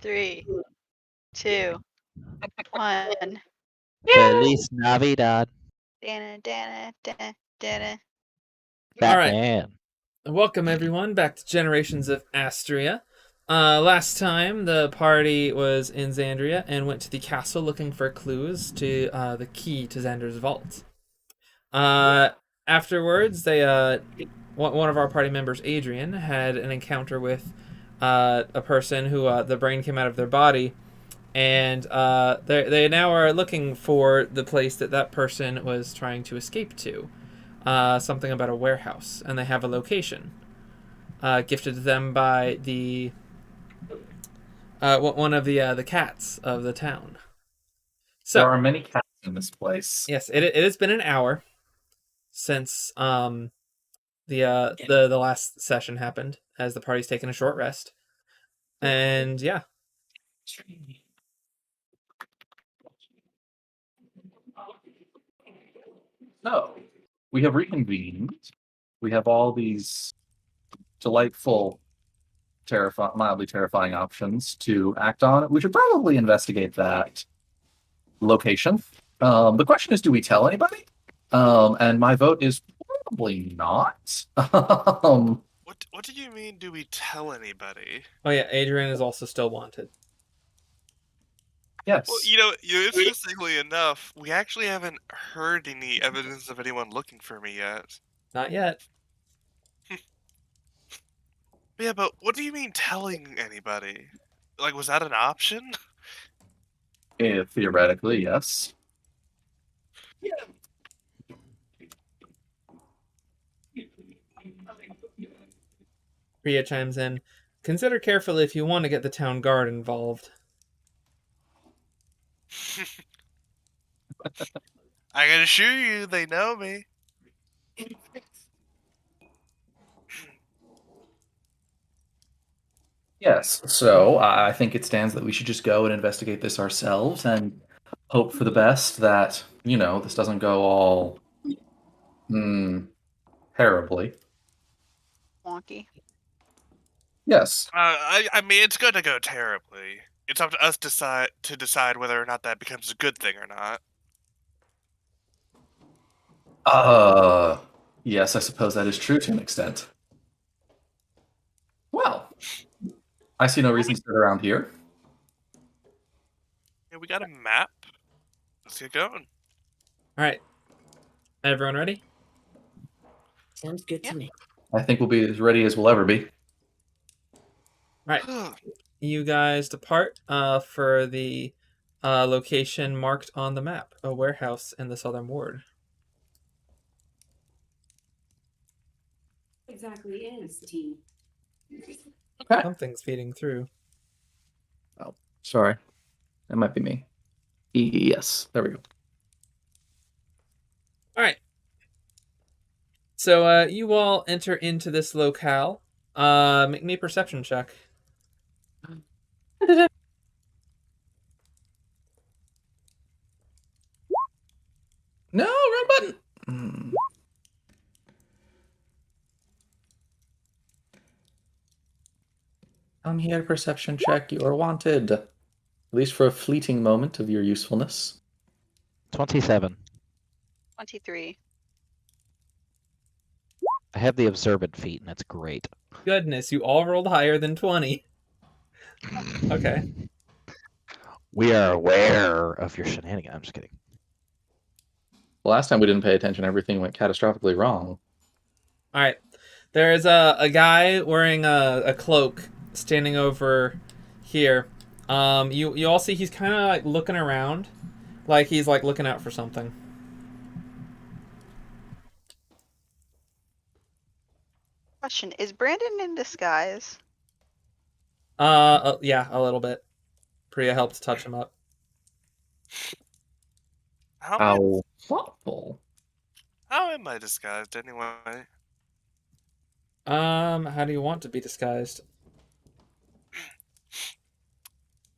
3, 2, 1. Feliz Navidad. Dana, Dana, Dana, Dana. Batman. Welcome everyone back to Generations of Astria. Last time the party was in Xandria and went to the castle looking for clues to the key to Xander's vault. Afterwards, one of our party members, Adrian, had an encounter with a person who the brain came out of their body, and they now are looking for the place that person was trying to escape to. Something about a warehouse, and they have a location gifted to them by the one of the cats of the town. So there are many cats in this place. Yes, it has been an hour since the last session happened, as the party's taken a short rest, and yeah. So, we have reconvened. We have all these delightful, mildly terrifying options to act on. We should probably investigate that location. The question is, do we tell anybody? And my vote is probably not. What do you mean, do we tell anybody? Oh yeah, Adrian is also still wanted. Yes. Well, interestingly enough, we actually haven't heard any evidence of anyone looking for me yet. Not yet. Yeah, but what do you mean telling anybody? Like, was that an option? Theoretically, yes. Yeah. Priya chimes in. Consider carefully if you want to get the town guard involved. I can assure you, they know me. Yes, so I think it stands that we should just go and investigate this ourselves and hope for the best that, this doesn't go all terribly. Wonky. Yes. I mean, it's going to go terribly. It's up to us to decide whether or not that becomes a good thing or not. Yes, I suppose that is true to an extent. Well, I see no reason to sit around here. Yeah, we got a map. Let's get going. Alright. Everyone ready? Sounds good to me. I think we'll be as ready as we'll ever be. Alright. You guys depart for the location marked on the map, a warehouse in the southern ward. Exactly is, team. Okay. Something's feeding through. Oh, sorry. That might be me. Yes, there we go. Alright. So you all enter into this locale. Make me a perception check. No, wrong button. Come here, perception check. You are wanted. At least for a fleeting moment of your usefulness. 27. 23. I have the observant feat, and that's great. Goodness, you all rolled higher than 20. Okay. We are aware of your shenanigans. I'm just kidding. Last time we didn't pay attention, everything went catastrophically wrong. Alright. There's a guy wearing a cloak standing over here. You all see he's kind of like looking around, like he's like looking out for something. Question, is Brandon in disguise? Yeah, a little bit. Priya helped touch him up. How thoughtful. How am I disguised anyway? How do you want to be disguised?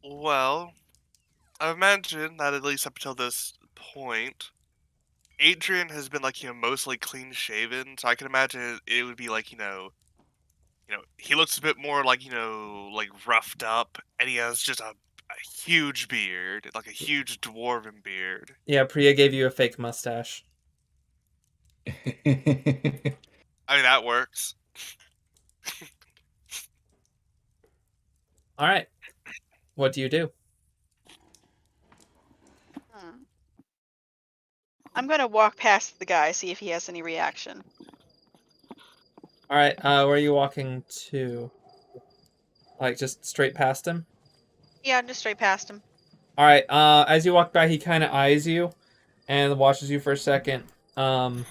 Well, I imagine that at least up until this point, Adrian has been mostly clean shaven, so I can imagine it would be he looks a bit more like, like roughed up, and he has just a huge beard, like a huge dwarven beard. Yeah, Priya gave you a fake mustache. I mean, that works. All right. What do you do? I'm gonna walk past the guy, see if he has any reaction. All right. Where are you walking to? Like just straight past him? Yeah, just straight past him. All right. As you walk by, he kind of eyes you and watches you for a second. And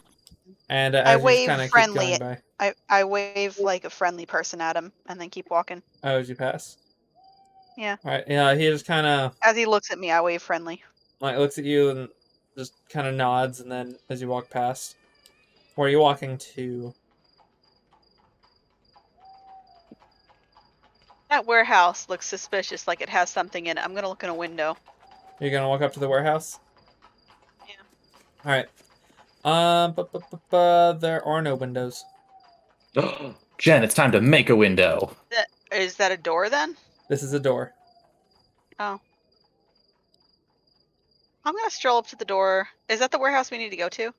I as you just wave kind of keep friendly. going by. I wave like a friendly person at him, and then keep walking. Oh, as you pass. Yeah. All right. Yeah. He just kind of As he looks at me, I wave friendly. like looks at you and just kind of nods, and then as you walk past, where are you walking to? That warehouse looks suspicious, like it has something in it. I'm gonna look in a window. You're gonna walk up to the warehouse. Yeah. All right. There are no windows. Jen, it's time to make a window. Is that a door then? This is a door. Oh. I'm gonna stroll up to the door. Is that the warehouse we need to go to?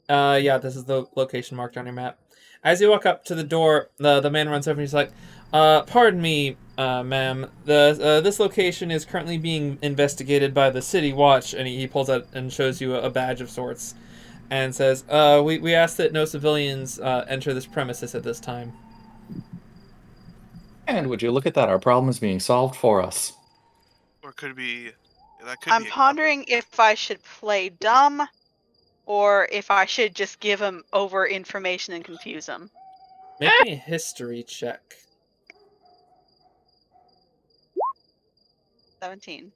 Yeah, this is the location marked on your map. As you walk up to the door, the man runs over and he's like, pardon me, ma'am. This location is currently being investigated by the City Watch, and he pulls out and shows you a badge of sorts, and says, we ask that no civilians enter this premises at this time. And would you look at that? Our problem is being solved for us. Or could be. That could I'm be. pondering if I should play dumb, or if I should just give him over information and confuse him. Make me a history check. 17.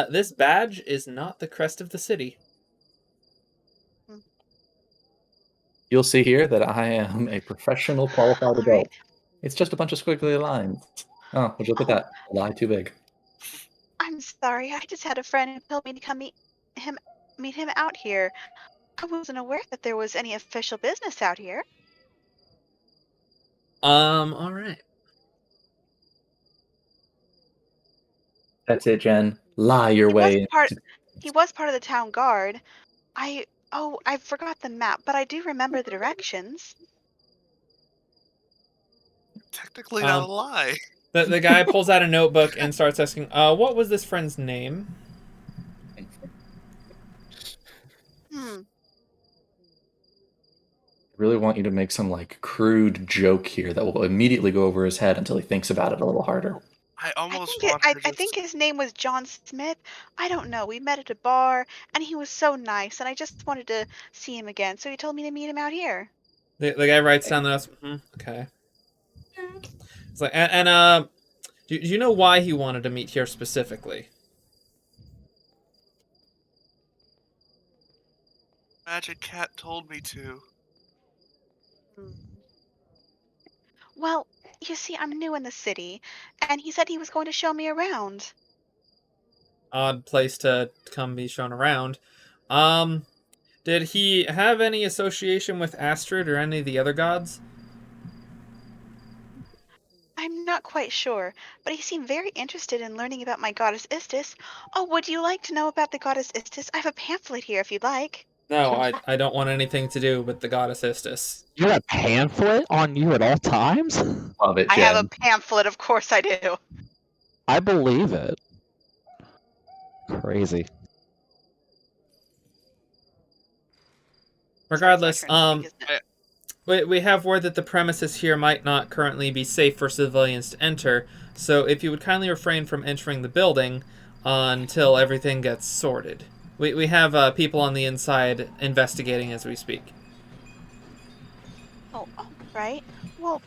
This badge is not the crest of the city. You'll see here that I am a professional qualified adult. Alright. It's just a bunch of squiggly lines. Oh, would you look at that? A lie too big. I'm sorry, I just had a friend who told me to come meet him out here. I wasn't aware that there was any official business out here. All right. That's it, Jen. Lie your way. He was part of the town guard. I forgot the map, but I do remember the directions. Technically not a lie. The guy pulls out a notebook and starts asking, what was this friend's name? I really want you to make some like crude joke here that will immediately go over his head until he thinks about it a little harder. I think his name was John Smith. I don't know. We met at a bar, and he was so nice, and I just wanted to see him again, so he told me to meet him out here. The guy writes down the notes. Okay. It's like, do you know why he wanted to meet here specifically? Magic Cat told me to. Well, you see, I'm new in the city, and he said he was going to show me around. Odd place to come be shown around. Did he have any association with Astrid or any of the other gods? I'm not quite sure, but he seemed very interested in learning about my goddess Istis. Oh, would you like to know about the goddess Istis? I have a pamphlet here if you'd like. No, I don't want anything to do with the goddess Istis. You have a pamphlet on you at all times? Love it, I Jen. have a pamphlet, of course I do. I believe it. Crazy. Regardless, we have word that the premises here might not currently be safe for civilians to enter, so if you would kindly refrain from entering the building until everything gets sorted. We have people on the inside investigating as we speak. Oh, right. Well,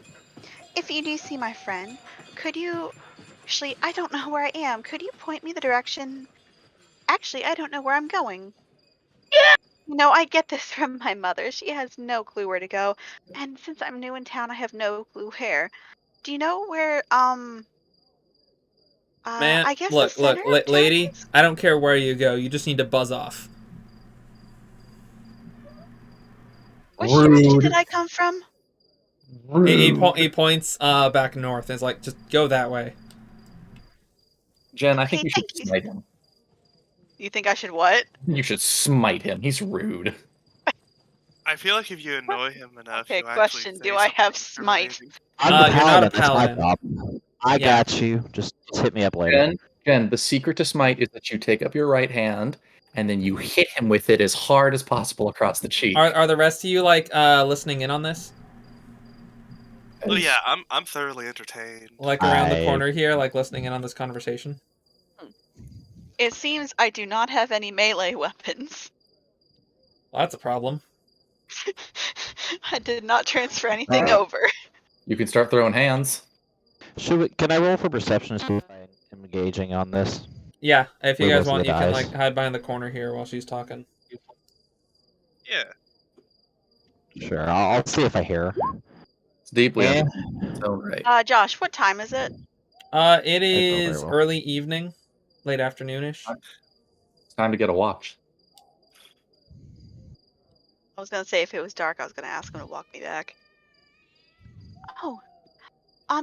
if you do see my friend, could you... Actually, I don't know where I am. Could you point me the direction? Actually, I don't know where I'm going. You know, I get this from my mother. She has no clue where to go. And since I'm new in town, I have no clue where. Do you know where, Man, I guess look, the center of town lady, is? I don't care where you go. You just need to buzz off. Which direction Rude. did I come from? He points back north and is like, just go that way. Jen, I Okay, think you should thank you. smite him. You think I should what? You should smite him. He's rude. I feel like if you annoy him enough, Okay, he'll actually question, say do I have something smite? incriminating. I'm the You're not a paladin. That's my paladin. problem. I Yeah. got you. Just hit me up later. Jen, the secret to smite is that you take up your right hand and then you hit him with it as hard as possible across the cheek. Are the rest of you like listening in on this? Oh yeah, I'm thoroughly entertained. Like around the corner here, like listening in on this conversation? It seems I do not have any melee weapons. Well, that's a problem. I did not transfer anything over. You can start throwing hands. Can I roll for perception to see if I am engaging on this? Yeah, if you Where guys was want, the you can dice? like hide behind the corner here while she's talking. Yeah. Sure. I'll see if I hear. It's deeply Yeah. under its own right. Josh, what time is it? It very is well. early evening, late afternoonish. It's time to get a watch. I was gonna say if it was dark, I was gonna ask him to walk me back. Oh,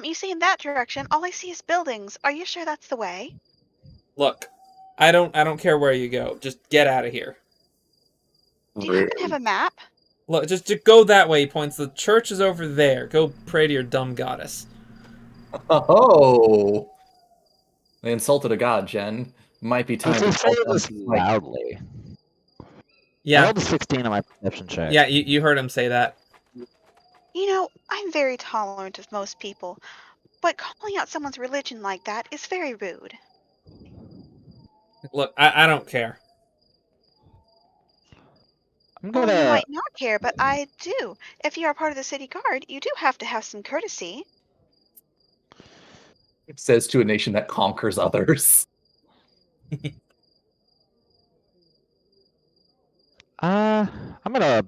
you see in that direction, all I see is buildings. Are you sure that's the way? Look, I don't care where you go. Just get out of here. Do you happen to have a map? Look, just go that way. He points. The church is over there. Go pray to your dumb goddess. Oh! They insulted a god, Jen. Might be time Just to say call them this smite. loudly. I Yeah, rolled a 16 on my perception check. yeah. You heard him say that. You know, I'm very tolerant of most people, but calling out someone's religion like that is very rude. Look, I don't care. I'm Well, you gonna. might not care, but I do. If you are part of the city guard, you do have to have some courtesy. It says to a nation that conquers others. I'm gonna.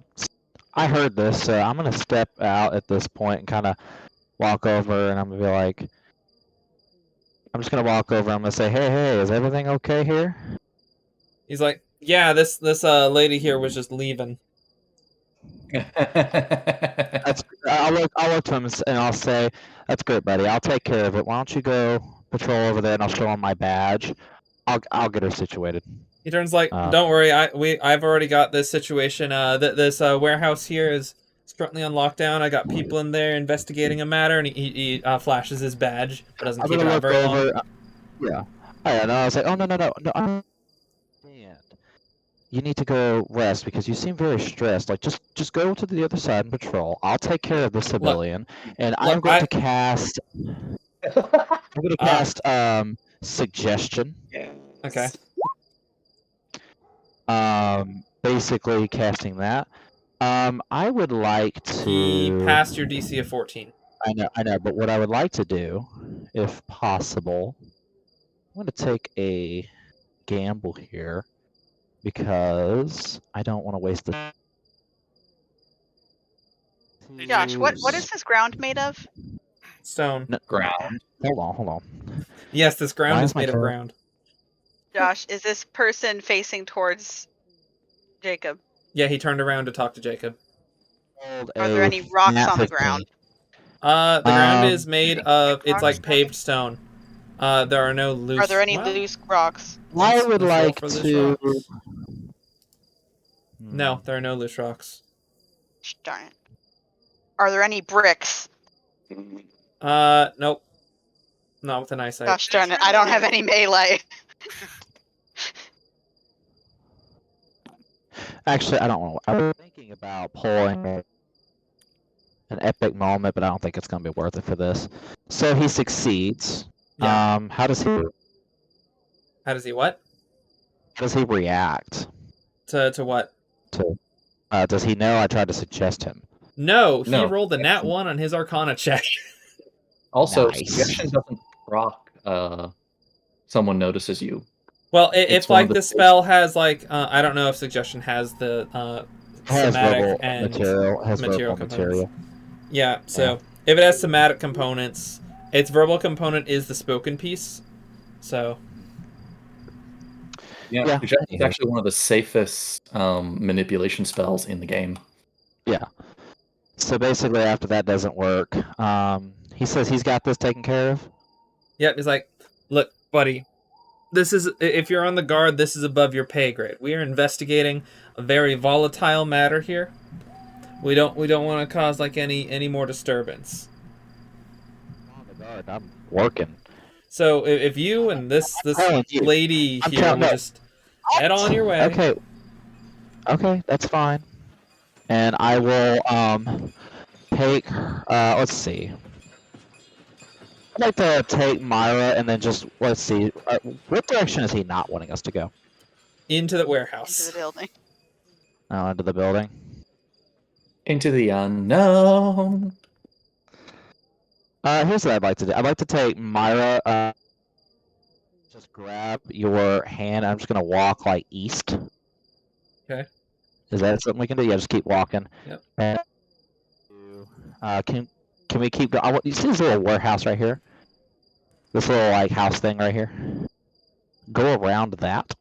I heard this, so I'm gonna step out at this point and kind of walk over, and I'm gonna be like, I'm just gonna walk over. I'm gonna say, hey, is everything okay here? He's like, yeah, this lady here was just leaving. I'll look to him and I'll say, that's great, buddy. I'll take care of it. Why don't you go patrol over there, and I'll show him my badge. I'll get her situated. He turns like, don't worry, I've already got this situation. This warehouse here is currently on lockdown. I got people in there investigating a matter, and he flashes his badge, but doesn't keep it out very long. Yeah. And I was like, oh no. Man. You need to go rest because you seem very stressed. Like, just go to the other side and patrol. I'll take care of the civilian, and I'm going to cast. I'm going to cast suggestion. Okay. Basically casting that. I would like to. He passed your DC of 14. I know, but what I would like to do, if possible, I'm going to take a gamble here because I don't want to waste the. Josh, what is this ground made of? Stone. No, Ground. Hold on. Yes, this ground Why is is my made of turn? ground. Josh, is this person facing towards Jacob? Yeah, he turned around to talk to Jacob. Are there any rocks on the ground? The ground is made of, it's rocks like on it? paved stone. There are no loose. Are there any well, loose rocks? I would let's roll like for loose to. rocks. No, there are no loose rocks. Darn it. Are there any bricks? Nope. Not with an eyesight. Gosh darn it, I don't have any melee. Actually, I don't want to. I was thinking about pulling an epic moment, but I don't think it's going to be worth it for this. So he succeeds. Yeah. How does he? How does he what? How does he react? To what? Does he know I tried to suggest him? No, he No. rolled a nat 1 on his Arcana check. Also, Nice. suggestion doesn't proc someone notices you. Well, It's if one like of the the spell has like I don't know if suggestion has the Has somatic verbal and material. Has material verbal components. material. Yeah, so if it has somatic components, its verbal component is the spoken piece. So Yeah, suggestion is actually one of the safest manipulation spells in the game. Yeah. So basically, after that doesn't work, he says he's got this taken care of. Yep, he's like, look, buddy, this is, if you're on the guard, this is above your pay grade. We are investigating a very volatile matter here. We don't want to cause like any more disturbance. On the guard, I'm working. So if you and this telling you. lady I'm here telling- will no. just head on your way. Okay, that's fine. And I will take let's see. I'd like to take Myra and then just let's see. What direction is he not wanting us to go? Into the Into warehouse. the building. Oh, into the building. Into the unknown. Here's what I'd like to do. I'd like to take Myra. Just grab your hand. I'm just gonna walk like east. Okay. Is that something we can do? Yeah, just keep walking. Yep. Can we keep going? You see this little warehouse right here? This little like house thing right here. Go around that.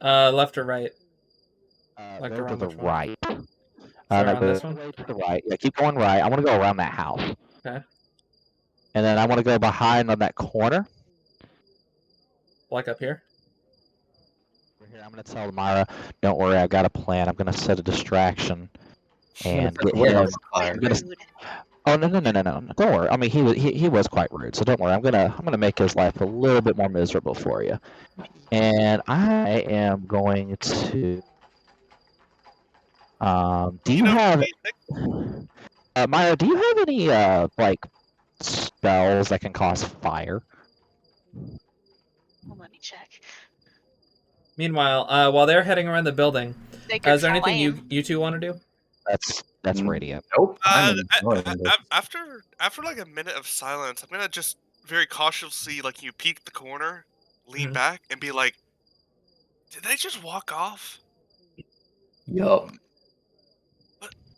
Left or right? Like Go to around the which one? right. So No, around go this one? way to the right. Yeah, keep going right. I want to go around that house. Okay. And then I want to go behind on that corner. Like up here? Over here, I'm gonna tell Myra, don't worry, I've got a plan. I'm gonna set a distraction and get him. I'm gonna, Rude. oh no! Don't worry. I mean, he was quite rude, so don't worry. I'm gonna make his life a little bit more miserable for you. And I am going to. Do you have, Myra? Do you have any like spells that can cause fire? Well, let me check. Meanwhile, while they're heading around the building, Sacred is there anything flame. you two want to do? That's radiant. Nope. I'm enjoying this. After like a minute of silence, I'm gonna just very cautiously, like, you peek the corner, lean Mhm. back, and be like, "Did they just walk off? Yup.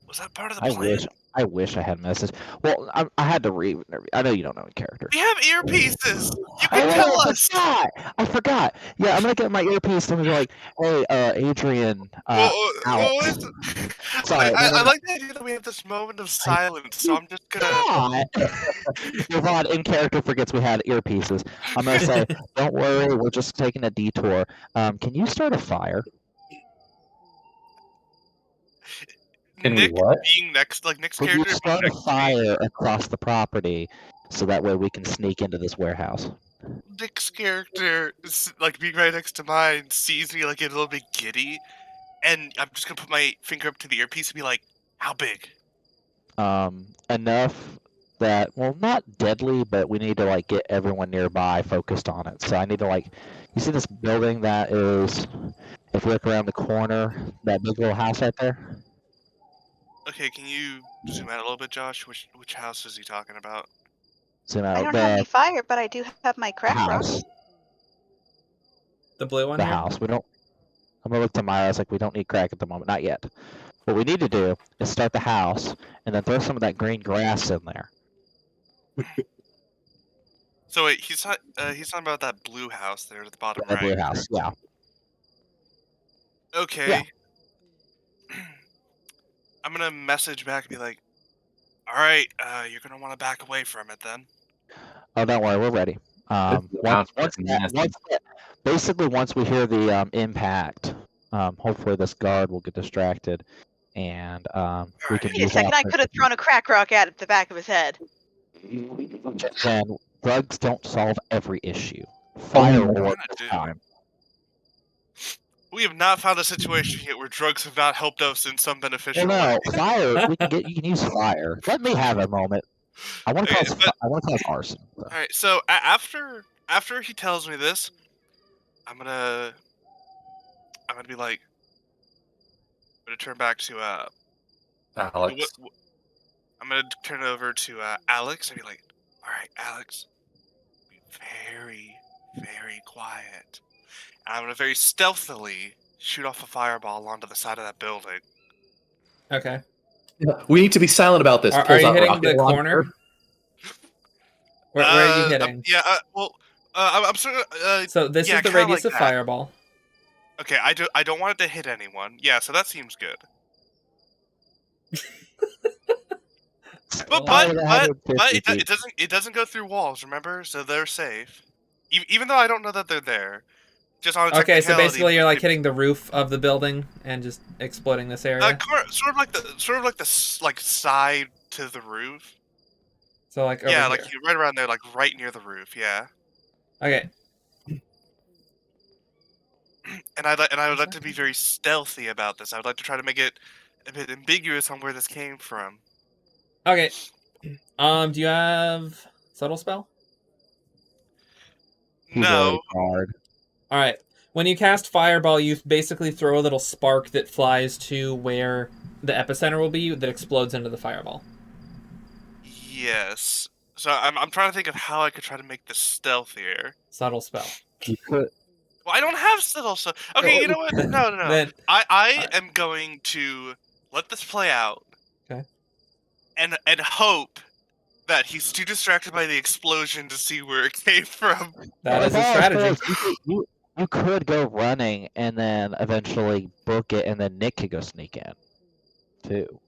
Was that part of the I plan?" I wish I had message. Well, I had to read. I know you don't know in character. We have earpieces. You Oh, can tell I us. forgot. I forgot. Yeah, I'm gonna get my earpiece and be like, "Hey, Adrian, Alex." Sorry, I like the idea that we have this moment of silence, so I'm just gonna. God. Yvonne in character forgets we had earpieces. I'm gonna say, "Don't worry, we're just taking a detour. Can you start a fire?" Can we Nick what? being next, like Nick's Will you character being start a next to me, fire across the property so that way we can sneak into this warehouse? Nick's character, like being right next to mine, sees me like get a little bit giddy, and I'm just gonna put my finger up to the earpiece and be like, "How big?" Enough that, well, not deadly, but we need to like get everyone nearby focused on it. So I need to like, you see this building that is, if you look around the corner, that big little house right there. Okay, can you zoom out a little bit, Josh? Which house is he talking about? Zoom I out. don't have any fire, but I do have my The crack house. rocks. The blue one The here? house. We don't. I'm gonna look to Maya. I was like, we don't need crack at the moment, not yet. What we need to do is start the house and then throw some of that green grass in there. So wait, he's talking about that blue house there at the bottom The right. blue house. Yeah. Okay. I'm gonna message back and be like, "Alright, you're gonna want to back away from it then." Oh, don't worry, we're ready. Basically, once we hear the impact, hopefully this guard will get distracted, and we can Wait a use second, I could have thrown a crack rock at the back of his head. And drugs don't solve every issue. Fire will work this do. time. We have not found a situation yet where drugs have not helped us in some beneficial Well, way. no, fire. You can use fire. Let me have a moment. I want to Okay, cause. I want to cause arson. Alright, so after he tells me this, I'm gonna be like, I'm gonna turn back to Alex. I'm gonna turn over to Alex and be like, "Alright, Alex, be very, very quiet." And I'm gonna very stealthily shoot off a fireball onto the side of that building. Okay. We need to be silent about this. Are Pulls you out hitting rocket the launcher. corner? Where are you hitting? Yeah, I'm sort of. So this yeah, is the kinda radius like of that. fireball. Okay, I don't want it to hit anyone. Yeah, so that seems good. But Why would it have it 50 feet? it doesn't go through walls. Remember, so they're safe. Even though I don't know that they're there, just on a Okay, so technicality. basically you're like hitting the roof of the building and just exploiting this area. Sort of like the like side to the roof. So like over Yeah, here. like right around there, like right near the roof. Yeah. Okay. And I would like to be very stealthy about this. I would like to try to make it a bit ambiguous on where this came from. Okay. Do you have subtle spell? He's No. already hard. All right. When you cast Fireball, you basically throw a little spark that flies to where the epicenter will be that explodes into the fireball. Yes. So I'm trying to think of how I could try to make this stealthier. Subtle spell. You could. Well, I don't have subtle stuff. Okay, you know what? No. Then- I am going to let this play out. Okay. And hope that he's too distracted by the explosion to see where it came from. That is a If all else strategy. fails, you could go running and then eventually book it, and then Nick could go sneak in, too.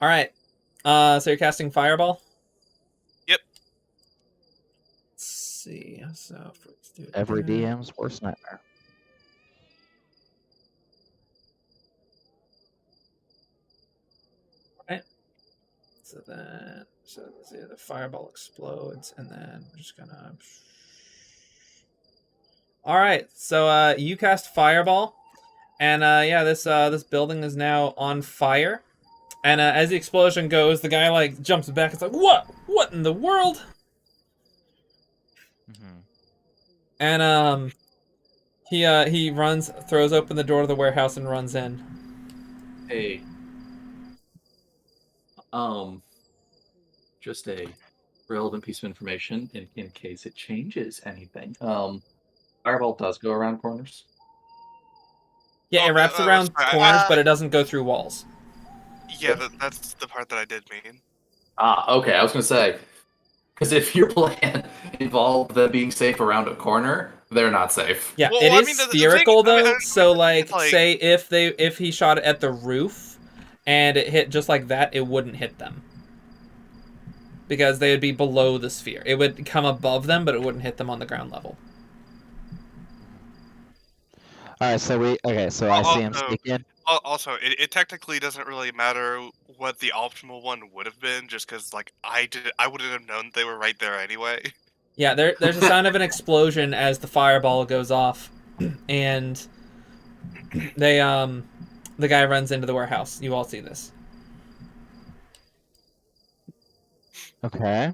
All right. So you're casting Fireball? Yep. Let's see. So let's do Every that. DM's worst nightmare. So the fireball explodes, and then we're just gonna. All right, so you cast Fireball, and yeah, this building is now on fire, and as the explosion goes, the guy like jumps back. It's like, what in the world? Mm-hmm. And he runs, throws open the door to the warehouse, and runs in. Hey. Just a relevant piece of information in case it changes anything. Fireball does go around corners. Yeah, it Oh, wraps around sorry, corners, but it doesn't go through walls. Yeah, that's the part that I did mean. Okay. I was gonna say, because if your plan involved them being safe around a corner, they're not safe. Yeah, Well, it I is mean, the thing- spherical I mean, though. So like, like- say if he shot it at the roof, and it hit just like that, it wouldn't hit them. Because they would be below the sphere. It would come above them, but it wouldn't hit them on the ground level. All right, so I see him Also- sneak in. Also, it technically doesn't really matter what the optimal one would have been, just because like I wouldn't have known they were right there anyway. Yeah, there's a sound of an explosion as the fireball goes off, and the guy runs into the warehouse. You all see this. Okay.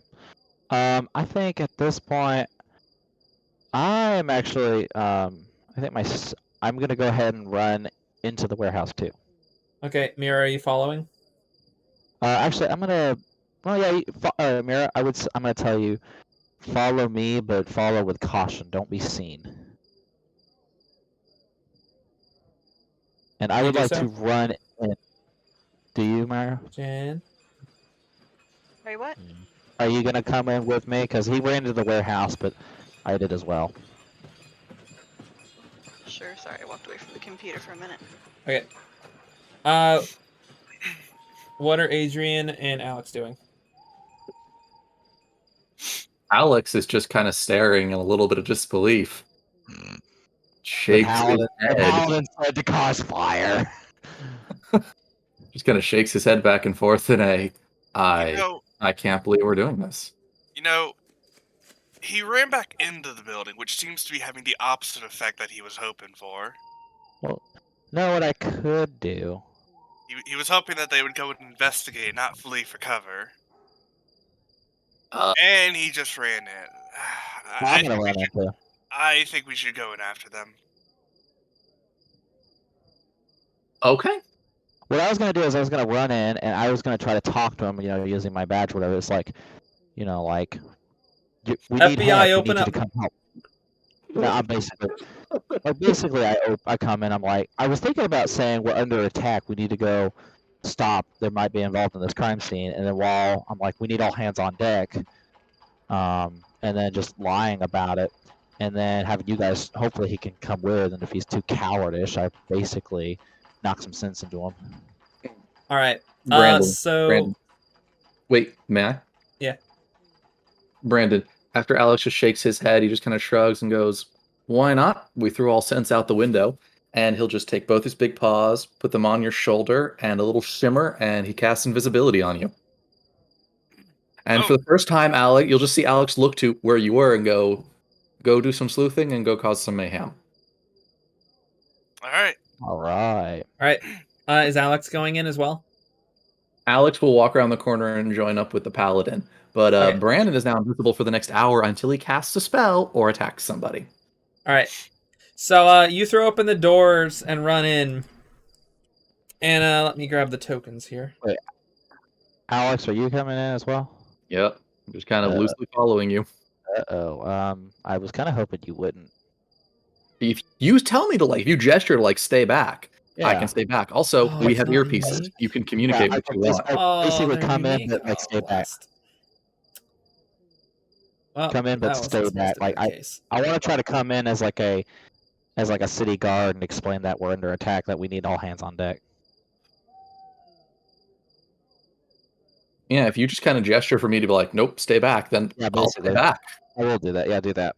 I think at this point, I'm actually, I think I'm gonna go ahead and run into the warehouse too. Okay, Mira, are you following? Actually, I'm gonna, well, yeah, Mira, I'm gonna tell you, follow me, but follow with caution. Don't be seen. And I You would do like so? to run in. Do you, Mira? Jen? Wait, what? Are you gonna come in with me? Because he ran into the warehouse, but I did as well. Sure, sorry, I walked away from the computer for a minute. Okay. What are Adrian and Alex doing? Alex is just kind of staring in a little bit of disbelief. Shakes his The head. paladin said to cause fire. Just kind of shakes his head back and forth in a, You know, I can't believe we're doing this. he ran back into the building, which seems to be having the opposite effect that he was hoping for. Know what I could do? He was hoping that they would go and investigate, not flee for cover. Uh, And he just ran in. I'm gonna run into. I think we should go in after them. Okay. What I was gonna do is I was gonna run in and I was gonna try to talk to him, using my badge, or whatever. It's like, we need FBI, help. open we need up. you to come help. No, I'm basically, I come in. I'm like, I was thinking about saying we're under attack. We need to go stop. They might be involved in this crime scene. And then while I'm like, we need all hands on deck. And then just lying about it, and then having you guys. Hopefully, he can come with. And if he's too cowardish, I basically knock some sense into him. All right. Brandon. So Brandon. Wait, may I? Yeah. Brandon, after Alex just shakes his head, he just kind of shrugs and goes, "Why not? We threw all sense out the window." And he'll just take both his big paws, put them on your shoulder, and a little shimmer, and he casts invisibility on you. And for the first time, Alex, you'll just see Alex look to where you were and go do some sleuthing and go cause some mayhem. All right. All right. all right. Is Alex going in as well? Alex will walk around the corner and join up with the paladin. But Okay. Brandon is now invisible for the next hour until he casts a spell or attacks somebody. All right. So you throw open the doors and run in. And let me grab the tokens here. Wait, Alex, are you coming in as well? Yep. I'm just kind of loosely following you. I was kind of hoping you wouldn't. If you tell me to, like, if you gesture to, like, stay back, I Yeah. can stay back. Also, Oh, we it's have not earpieces. unique? You can communicate Yeah, what you want. I basically they're come in, unique. but like stay back. blast. Well, Come in, but that wasn't stay supposed back. to be Like, the case. I want to try to come in as like a city guard and explain that we're under attack, that we need all hands on deck. Yeah, if you just kind of gesture for me to be like, nope, stay back, then Yeah, I'll stay basically. back. I will do that. Yeah, do that.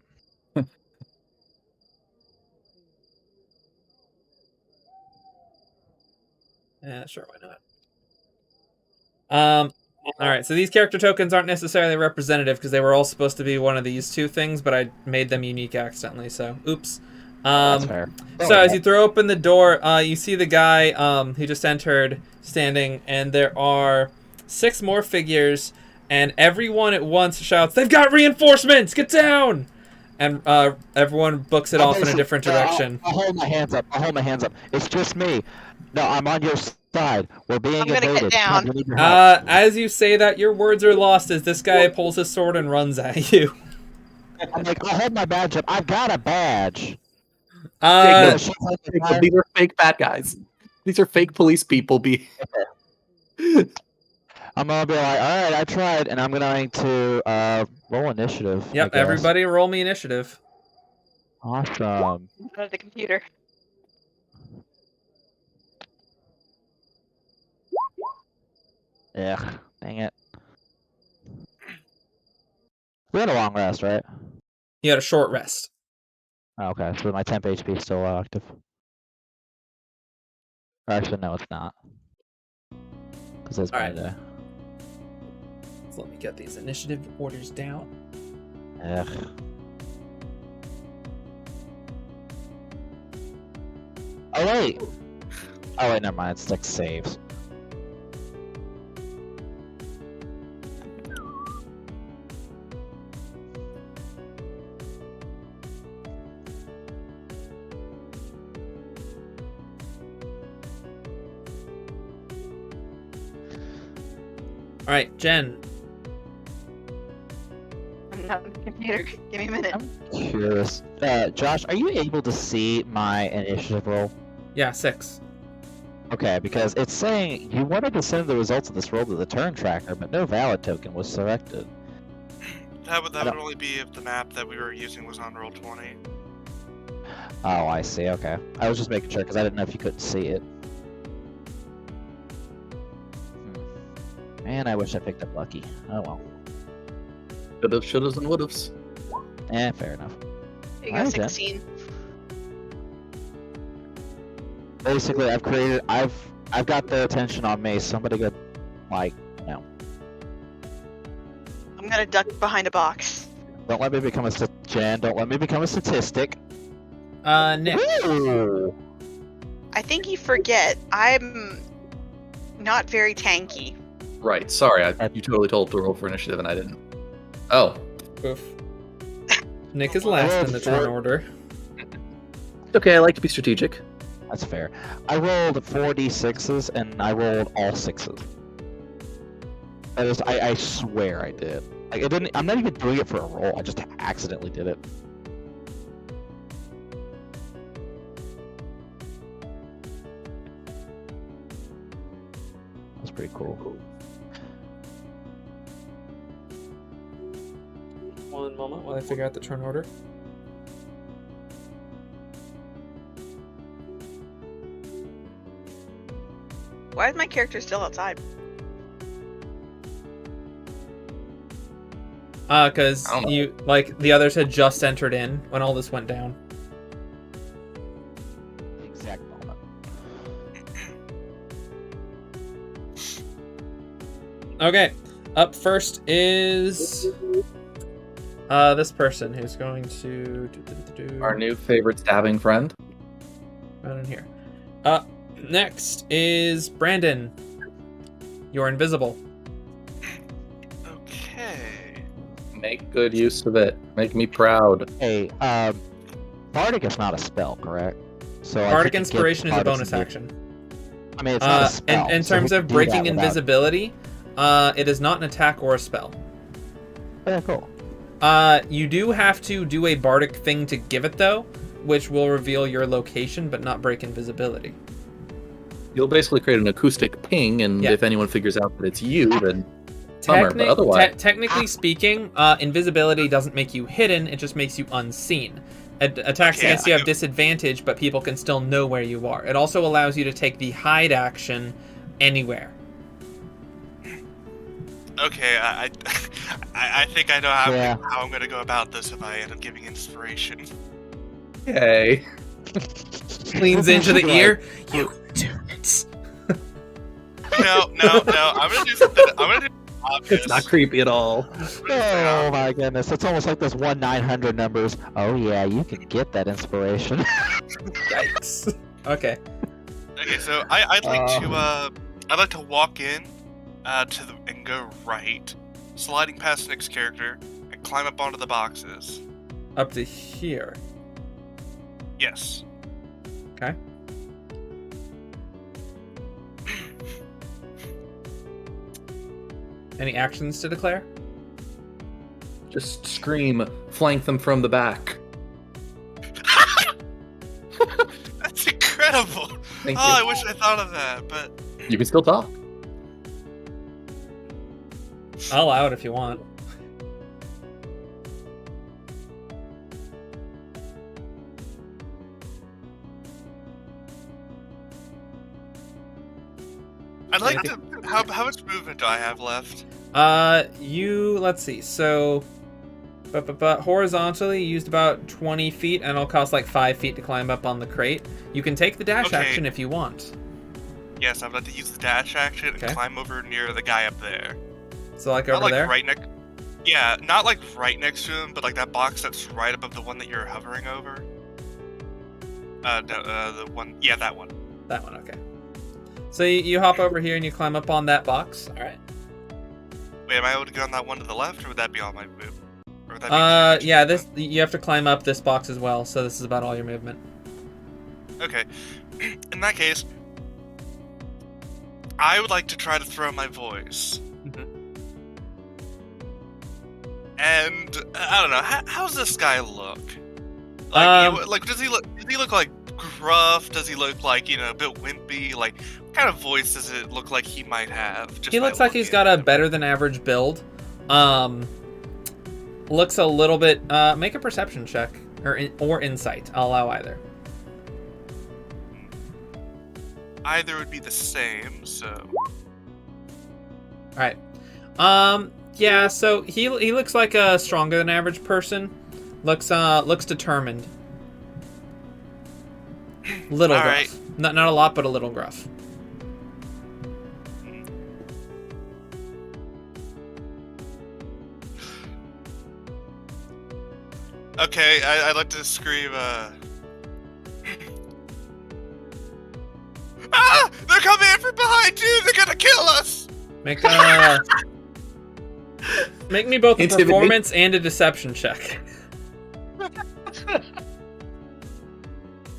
Yeah, sure, why not? All right, so these character tokens aren't necessarily representative because they were all supposed to be one of these two things, but I made them unique accidentally, so oops. That's fair. So as you throw open the door, you see the guy who just entered standing, and there are 6 more figures, and everyone at once shouts, "They've got reinforcements! Get down!" And everyone books it off in a different direction. I'll hold my hands up. It's just me. No, I'm on your side. We're being I'm gonna invaded. get down. We need your help. As you say that, your words are lost as this guy pulls his sword and runs at you. I'm like, I'll hold my badge up. I've got a badge. Uh, Jacob, these are fake bad guys. These are fake police people. I'm gonna be like, all right, I tried, and I'm going to roll initiative. I Yep, guess. everybody roll me initiative. Awesome. Go to the computer. Ugh, dang it. We had a long rest, right? You had a short rest. Oh, okay, so my temp HP is still active. Or actually, no, it's not. Because it's Alright. Monday. So let me get these initiative orders down. Ugh. Oh wait! Oh wait, never mind. It's like saves. Alright, Jen. I'm not on the computer. Give me a minute. I'm curious. Josh, are you able to see my initiative roll? Yeah, 6. Okay, because it's saying you wanted to send the results of this roll to the turn tracker, but no valid token was selected. That would only be if the map that we were using was on roll 20. Oh, I see. Okay. I was just making sure because I didn't know if you couldn't see it. Man, I wish I picked up Lucky. Oh well. Could've, should've, and would've's. Fair enough. There you go, Alright, Jen. 16. Basically, I've got their attention on me. Somebody go, like, no. I'm gonna duck behind a box. Don't let me become a Jen. Don't let me become a statistic. Nick. Ooh. I think you forget I'm not very tanky. Right, sorry, you totally told to roll for initiative and I didn't. Oh. Oof. Nick is last in the turn order. Okay, I like to be strategic. That's fair. I rolled 4d6s and I rolled all 6s. That is, I swear I did. Like, it didn't. I'm not even doing it for a roll. I just accidentally did it. That's pretty cool. One moment while I figure out the turn order. Why is my character still outside? Because I don't know. you like the others had just entered in when all this went down. Exact moment. Okay, up first is this person who's going to Our new favorite stabbing friend. right in here. Next is Brandon. You're invisible. Okay. Make good use of it. Make me proud. Hey, Bardic is not a spell, correct? So I Bardic think it Inspiration is a Bardic's bonus invi- action. I mean, it's not a spell. In so terms we of can do breaking that without- invisibility, it is not an attack or a spell. Yeah, cool. You do have to do a bardic thing to give it though, which will reveal your location but not break invisibility. You'll basically create an acoustic ping, and Yeah. if anyone figures out that it's you, then bummer. But otherwise, Technically speaking, invisibility doesn't make you hidden; it just makes you unseen. Attacks Okay, against you I have do- disadvantage, but people can still know where you are. It also allows you to take the hide action anywhere. Okay, I think I know how, Yeah. how I'm gonna go about this if I end up giving inspiration. hey, Leans into the Right. ear. You do it. No. I'm gonna do something. I'm gonna do obvious. it's not creepy at all. Oh my goodness, it's almost like those 1-900 numbers. Oh yeah, you can get that inspiration. Yikes. Okay. Okay, so I'd like to walk in and go right, sliding past the next character, and climb up onto the boxes. Up to here. Yes. Okay. Any actions to declare? Just scream, flank them from the back. That's incredible. Thank I you. wish I thought of that, but You can still talk. I'll allow it if you want. I'd like to. How much movement do I have left? Let's see. So, but horizontally, you used about 20 feet, and it'll cost like 5 feet to climb up on the crate. You can take the dash Okay. action if you want. Yes, I'd like to use the dash action and Okay. climb over near the guy up there. So, like Not over like there. right next. Yeah, not like right next to him, but like that box that's right above the one that you're hovering over. The one. Yeah, that one. That one, okay. So you hop over here and you climb up on that box. All right. Wait, am I able to get on that one to the left, or would that be all my move? Or would that be Yeah. This you have to climb up this box as well. So this is about all your movement. Okay. In that case, I would like to try to throw my voice. And I don't know. How's this guy look? Like, does he look like gruff? Does he look like a bit wimpy? Like, what kind of voice does it look like he might have? He looks like he's got a better than average build. Looks a little bit. Make a perception check or insight. I'll allow either. Either would be the same. So. All right. Yeah. So he looks like a stronger than average person. Looks determined. Little All gruff. right. Not a lot, but a little gruff. Okay, I'd like to scream. Ah! They're coming in from behind you. They're gonna kill us. Make me both a Intimidate. performance and a deception check.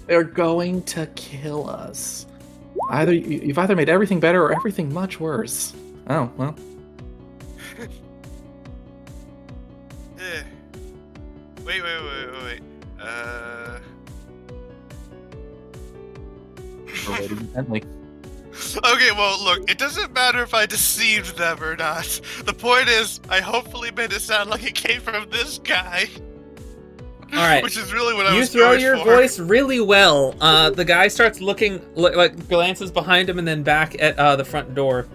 They're going to kill us. You've either made everything better or everything much worse. Oh well. Eh. Wait. Related intently. Okay, well, look, it doesn't matter if I deceived them or not. The point is, I hopefully made it sound like it came from this guy. All right. Which is really what I You was throw going your for. voice really well. The guy starts looking, like glances behind him and then back at the front door.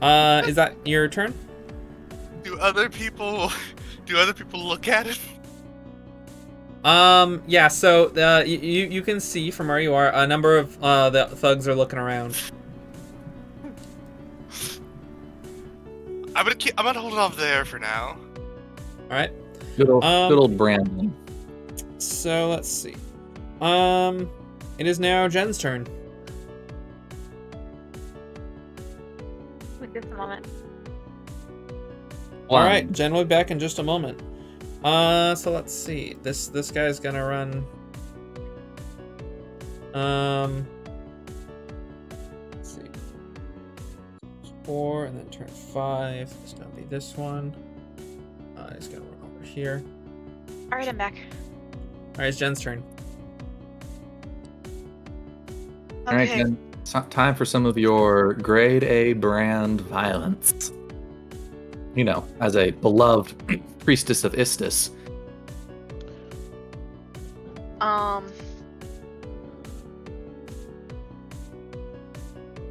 Is that your turn? Do other people look at it? Yeah. So you can see from where you are a number of the thugs are looking around. I'm gonna hold off there for now. All right. Good old Brandon. So let's see. It is now Jen's turn. Wait just a moment. All right, Jen will be back in just a moment. So let's see. This guy's gonna run. Let's see. 4 and then turn 5. It's gonna be this one. He's gonna run over here. All right, I'm back. All right, it's Jen's turn. Okay. All right, then. Time for some of your grade A brand violence. You know, as a beloved priestess of Istis.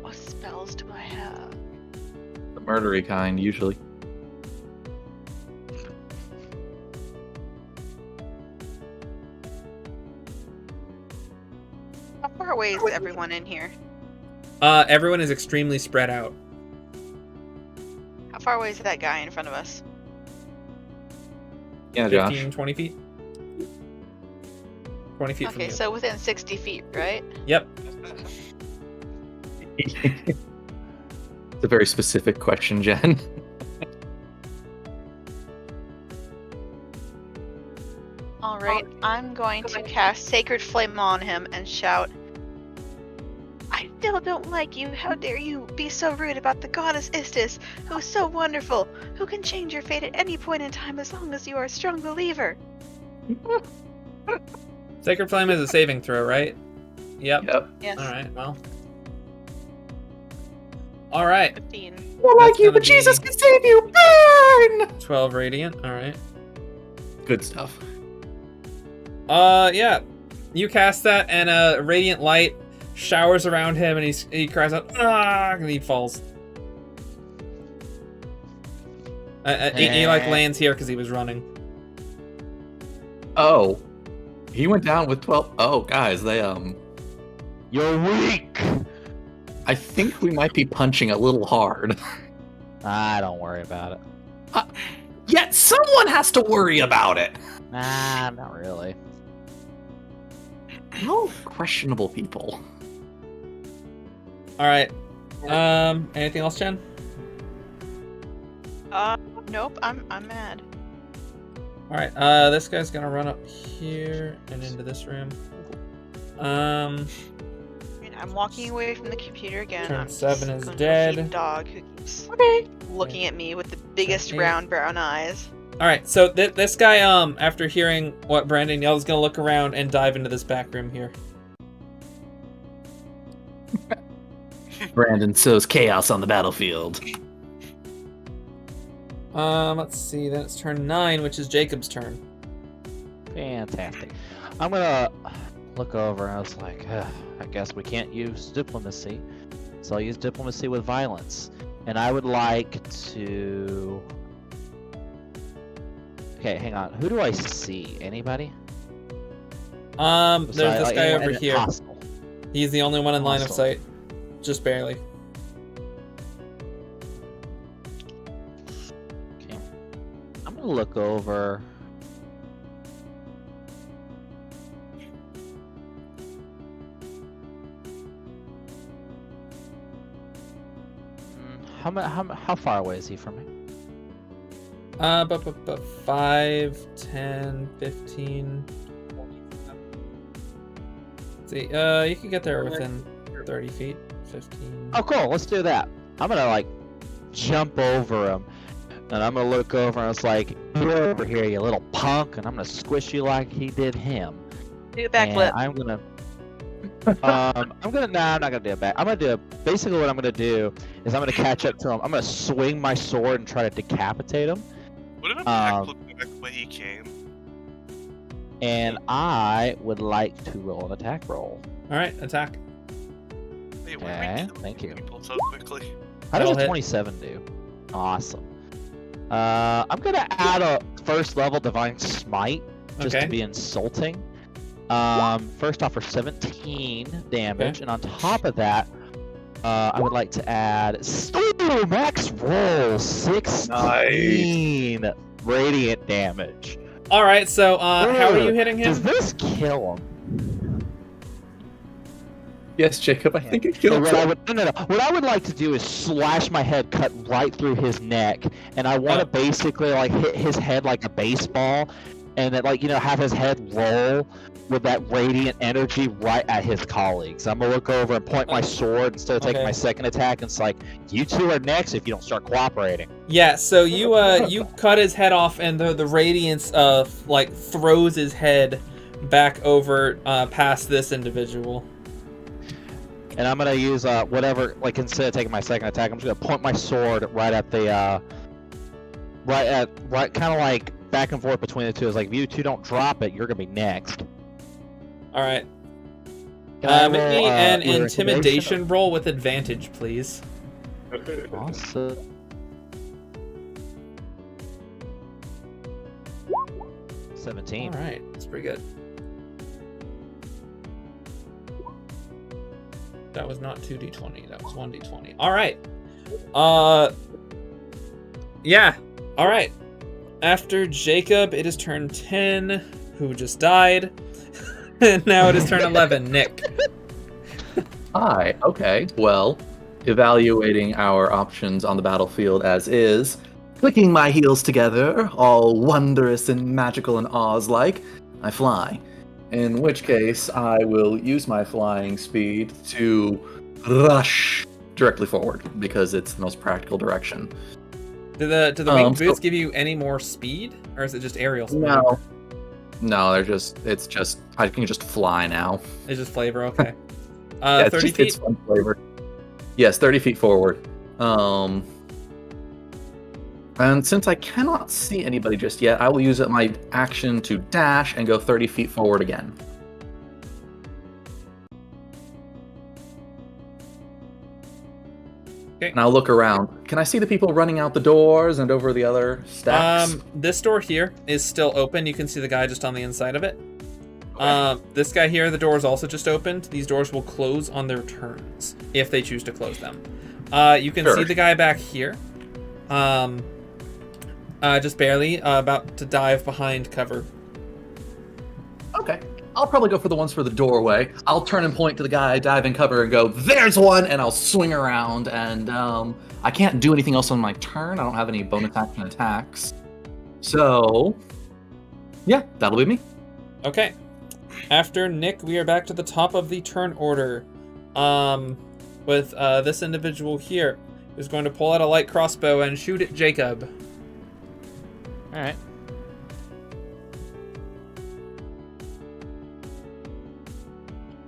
What spells do I have? The murdery kind, usually. How far away is everyone in here? Everyone is extremely spread out. How far away is that guy in front of us? Yeah, 15, Josh. 20 feet. 20 feet from Okay, you. so within 60 feet, right? Yep. It's a very specific question, Jen. All right, I'm going to cast Sacred Flame on him and shout, I still don't like you. How dare you be so rude about the goddess Istis, who is so wonderful, who can change your fate at any point in time as long as you are a strong believer. Sacred Flame is a saving throw, right? Yep. Yep. Yes. All right. Well. All right. 15. Don't like you, but Jesus can save you. Burn! 12 radiant. All right. Good stuff. Yeah. You cast that, and a radiant light showers around him, and he cries out, "Ah!" and he falls. He like lands here because he was running. Oh. He went down with 12. Oh, guys, they, You're weak! I think we might be punching a little hard. Don't worry about it. Yet someone has to worry about it. Nah, not really. No questionable people. All right. Anything else, Jen? Nope, I'm mad. All right. This guy's gonna run up here and into this room. And I'm walking away from the computer again. Turn I'm 7 is going to dead. feed dog who keeps looking at me with the biggest Eight. round brown eyes. All right. So this guy, after hearing what Brandon yelled, is gonna look around and dive into this back room here. Brandon sows chaos on the battlefield. Let's see. Then it's turn 9, which is Jacob's turn. Fantastic. I'm gonna look over and I was like, I guess we can't use diplomacy, so I'll use diplomacy with violence. And I would like to... Okay, hang on. Who do I see? Anybody? There's Besides, this like, guy anyone over here. hostile? He's the only one in line of Hostile. sight. Just barely. Okay. I'm gonna look over. How far away is he from me? 5, 10, 15. See, you can get there within 30 feet. 15. Oh, cool. Let's do that. I'm gonna like jump over him, and I'm gonna look over and it's like, "Get over here, you little punk!" And I'm gonna squish you like he did him. Do a And backflip. I'm gonna. No, I'm not gonna do a back. I'm gonna do basically what I'm gonna do is I'm gonna catch up to him. I'm gonna swing my sword and try to decapitate him. What about backflip back the way he came? and I would like to roll an attack roll. All right, attack. Wait, why are we Okay, killing thank you. people so quickly? How does That'll a hit. 27 do? Awesome. I'm gonna add a first level divine smite just Okay. to be insulting. First off for 17 damage, and on top of that, I would like to add max roll 16 radiant damage. All right, so how are you hitting Does him? this kill him? Yes, Jacob, I think it So killed what I him. would what I would like to do is slash my head, cut right through his neck, and I want to basically like hit his head like a baseball, and then like have his head roll with that radiant energy right at his colleagues. I'm gonna look over and point my sword instead of taking Okay. my second attack, and it's like, you two are next if you don't start cooperating. Yeah, so you cut his head off, and the radiance like throws his head back over past this individual. And I'm gonna use whatever, like instead of taking my second attack, I'm just gonna point my sword right at the right kind of like back and forth between the two. It's like, if you two don't drop it, you're gonna be next. All right. Can I Make me roll, an either intimidation roll with advantage, please. Awesome. 17. All right, that's pretty good. That was not 2d20. That was 1d20. All right. Yeah. All right. After Jacob, it is turn 10, who just died. And now it is turn 11, Nick. Hi. Okay. Well, evaluating our options on the battlefield as is, clicking my heels together, all wondrous and magical and Oz-like, I fly. In which case, I will use my flying speed to rush directly forward because it's the most practical direction. Do the winged boots give you any more speed, or is it just aerial speed? No, it's just I can just fly now. It's just flavor. Okay. Yeah, 30 feet. It's fun flavor. Yes, 30 feet forward. And since I cannot see anybody just yet, I will use my action to dash and go 30 feet forward again. Okay. And I'll look around. Can I see the people running out the doors and over the other steps? This door here is still open. You can see the guy just on the inside of it. This guy here, the door is also just opened. These doors will close on their turns if they choose to close them. You can see the guy back here. Just barely about to dive behind cover. Okay. I'll probably go for the ones for the doorway. I'll turn and point to the guy, dive in cover, and go, there's one! And I'll swing around, and I can't do anything else on my turn. I don't have any bonus action attacks. So, yeah, that'll be me. Okay. After Nick, we are back to the top of the turn order. With this individual here, who's going to pull out a light crossbow and shoot at Jacob. Alright.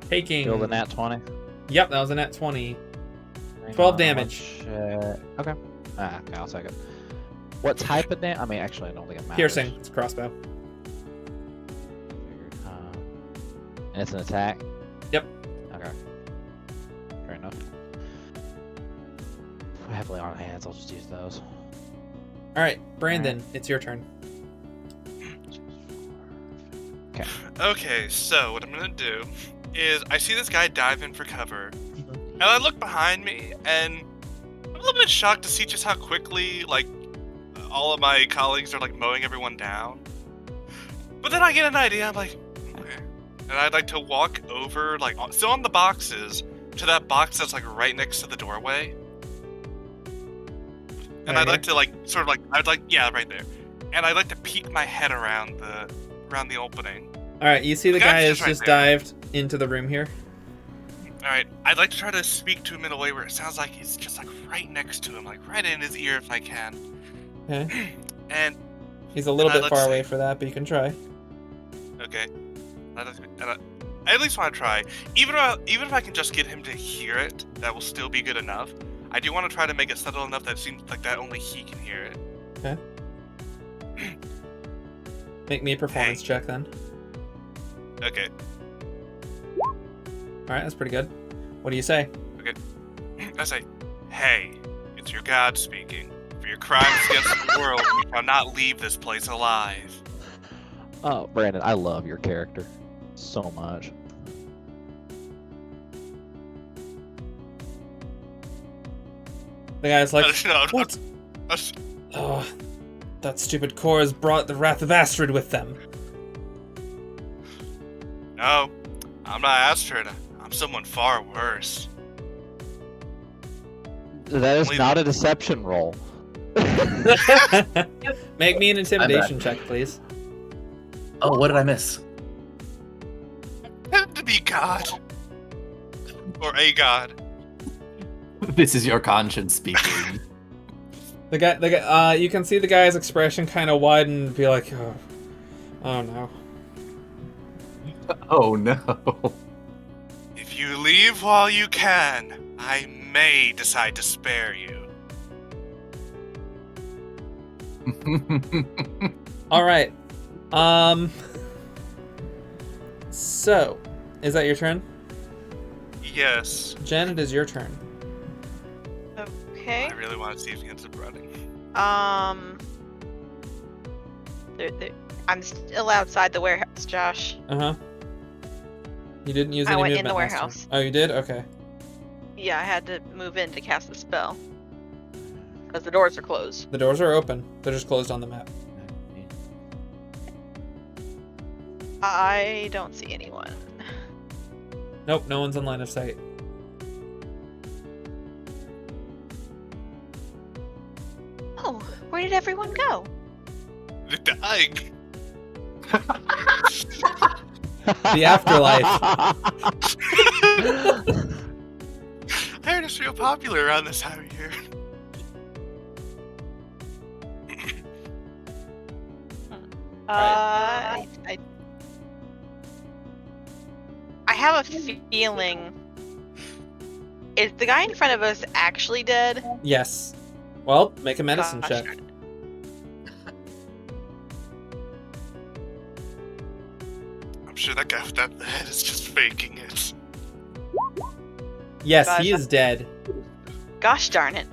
Taking... Kill the nat 20. Yep, that was a nat 20. 12 damage. Okay. Okay, I'll take it. What type of damage? I mean, actually, I don't think it matters. Piercing. It's a crossbow. Figured, and it's an attack? Yep. Okay. Fair enough. If we're heavily on hands, I'll just use those. Alright, Brandon, it's your turn. Okay. Okay, so what I'm gonna do is I see this guy dive in for cover, and I look behind me, and I'm a little bit shocked to see just how quickly, like, all of my colleagues are, like, mowing everyone down. But then I get an idea, I'm like, okay. And I'd like to walk over, like, still on the boxes, to that box that's, like, right next to the doorway. And Right I'd like here? to, like, sort of, like, yeah, right there. And I'd like to peek my head around the opening. Alright, you see the The guy guy's has just just right there. dived into the room here. Alright, I'd like to try to speak to him in a way where it sounds like he's just like right next to him, like right in his ear if I can. Okay. And, He's a little And bit I'd far like to away say- for that, but you can try. okay. I at least want to try. Even if I can just get him to hear it, that will still be good enough. I do want to try to make it subtle enough that it seems like that only he can hear it. Make me a performance check then. Okay. All right, that's pretty good. What do you say? I say, hey, it's your god speaking. For your crimes against the world, you shall not leave this place alive. Oh, Brandon, I love your character so much. The guy's like, No, what? Oh, that stupid core has brought the wrath of Astrid with them. No, I'm not Astrid. I'm someone far worse. That is Only- not a deception roll. Make me an intimidation check, please. Oh, what did I miss? Pretend to be God. Or a god. This is your conscience speaking. The guy, you can see the guy's expression kind of widen and be like, oh no. Oh no. If you leave while you can, I may decide to spare you. All right. So, is that your turn? Yes. Jen, it is your turn. Okay. I really want to see if he ends up running. I'm still outside the warehouse, Josh. Uh-huh. You didn't use I any went in movement the last turn. warehouse. Oh, you did? Okay. Yeah, I had to move in to cast the spell. Because the doors are closed. The doors are open. They're just closed on the map. I don't see anyone. Nope, no one's in line of sight. Oh, where did everyone go? They're dying. The afterlife. I heard it's real popular around this time of year. I have a feeling. Is the guy in front of us actually dead? Yes. Well, make a medicine Gosh, check. darn it. I'm sure that guy with that head is just faking it. Yes, Gosh, he is dead. Gosh darn it.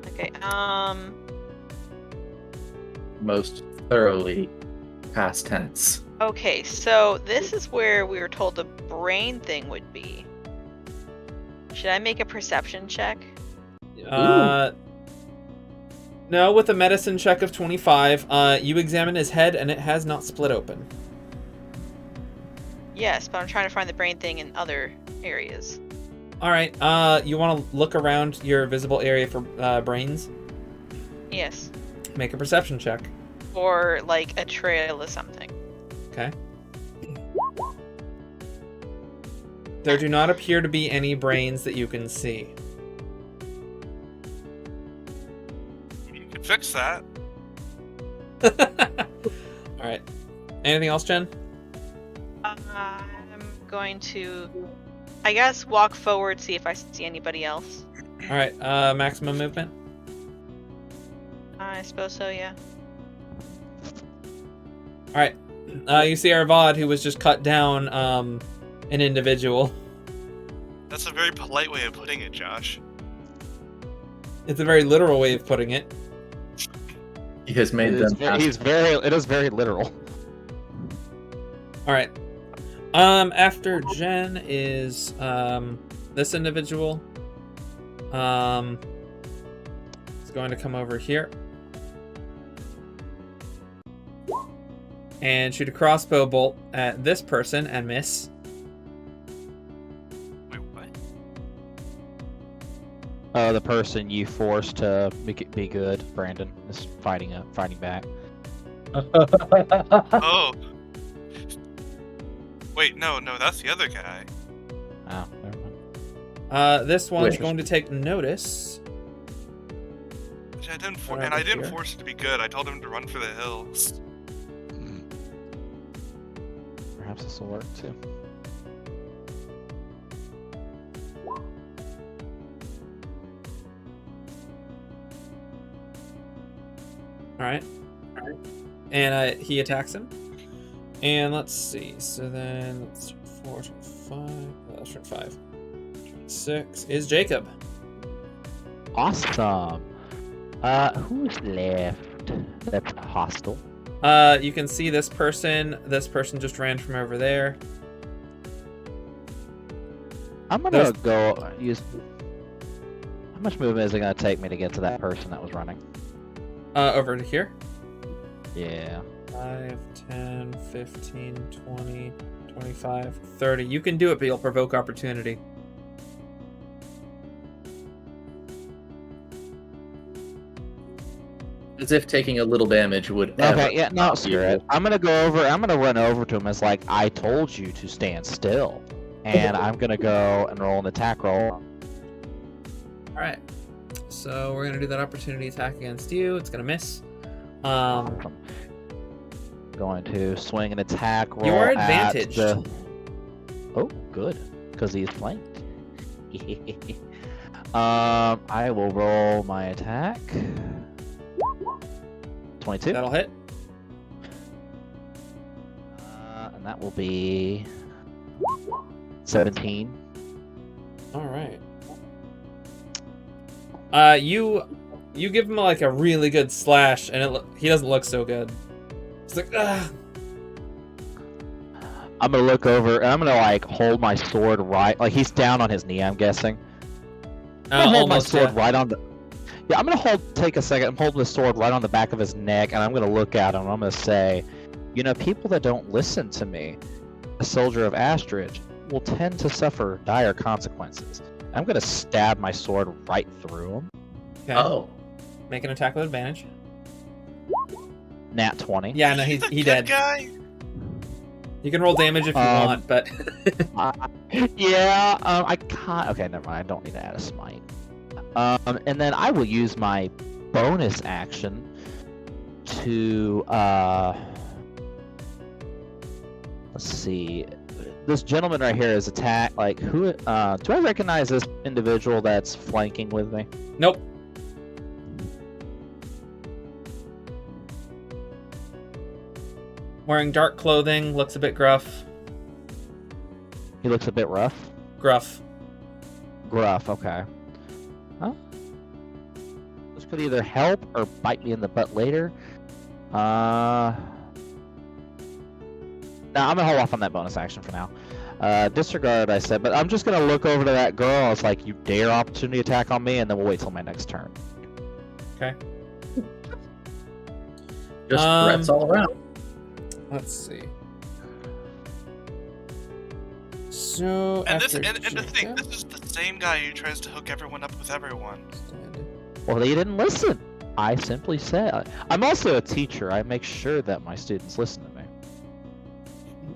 Okay, Most thoroughly past tense. okay, so this is where we were told the brain thing would be. Should I make a perception check? No, with a medicine check of 25, you examine his head and it has not split open. Yes, but I'm trying to find the brain thing in other areas. Alright, you want to look around your visible area for brains? Yes. Make a perception check. Or like a trail or something. Okay. There do not appear to be any brains that you can see. You could fix that. Alright. Anything else, Jen? I'm going to, I guess, walk forward, see if I see anybody else. Alright, maximum movement? I suppose so, yeah. Alright. You see Arvad, who was just cut down, an individual. That's a very polite way of putting it, Josh. It's a very literal way of putting it. He has made It is them. it is very literal. Alright. After Jen is, this individual. Is going to come over here. And shoot a crossbow bolt at this person and miss. Wait, what? The person you forced to make it be good, Brandon, is fighting back. Oh. Wait, no, that's the other guy. Oh, never mind. This one's Wait. going to take notice. Which I didn't Right and I over didn't here. force it to be good. I told him to run for the hills. Perhaps this will work too. Alright. And he attacks him. And let's see. So then let's 4, 5. Let's turn 5. 6 is Jacob. Awesome. Who's left? That's hostile. You can see this person. This person just ran from over there. I'm gonna go use. How much movement is it gonna take me to get to that person that was running? Over to here. Yeah. 5, 10, 15, 20, 25, 30. You can do it, but you'll provoke opportunity. As if taking a little damage would ever. Okay, yeah, no, screw it. I'm gonna go over. I'm gonna run over to him as like I told you to stand still, and I'm gonna go and roll an attack roll. All right. So we're gonna do that opportunity attack against you. It's gonna miss. Going to swing an attack roll. You are at advantaged. Oh, good, because he's flanked. I will roll my attack. 22. That'll hit. And that will be 17. All right. You give him like a really good slash, and he doesn't look so good. It's like, ah. I'm gonna look over and I'm gonna like hold my sword right, like he's down on his knee, I'm guessing. I'm gonna hold my sword right on the. Yeah, I'm gonna take a second. I'm holding the sword right on the back of his neck, and I'm gonna look at him. And I'm gonna say, you know, people that don't listen to me, a soldier of Astria, will tend to suffer dire consequences. I'm gonna stab my sword right through him. Okay. Oh. Make an attack with advantage. Nat 20. Yeah, no, he Good dead. guy. You can roll damage if you want, but Yeah, I can't. Okay, never mind. I don't need to add a smite. And then I will use my bonus action to let's see. This gentleman right here is attack. Like who? Do I recognize this individual that's flanking with me? nope. Wearing dark clothing, looks a bit gruff. He looks a bit rough. Gruff. Gruff. Okay. Huh? This could either help or bite me in the butt later. Now I'm gonna hold off on that bonus action for now. Disregard, I said, but I'm just gonna look over to that girl. It's like, you dare opportunity attack on me, and then we'll wait till my next turn. Okay. Just threats all around. Let's see. So And after the thing, Jacob- this is the same guy who tries to hook everyone up with everyone. Well, they didn't listen. I simply said, I'm also a teacher. I make sure that my students listen to me.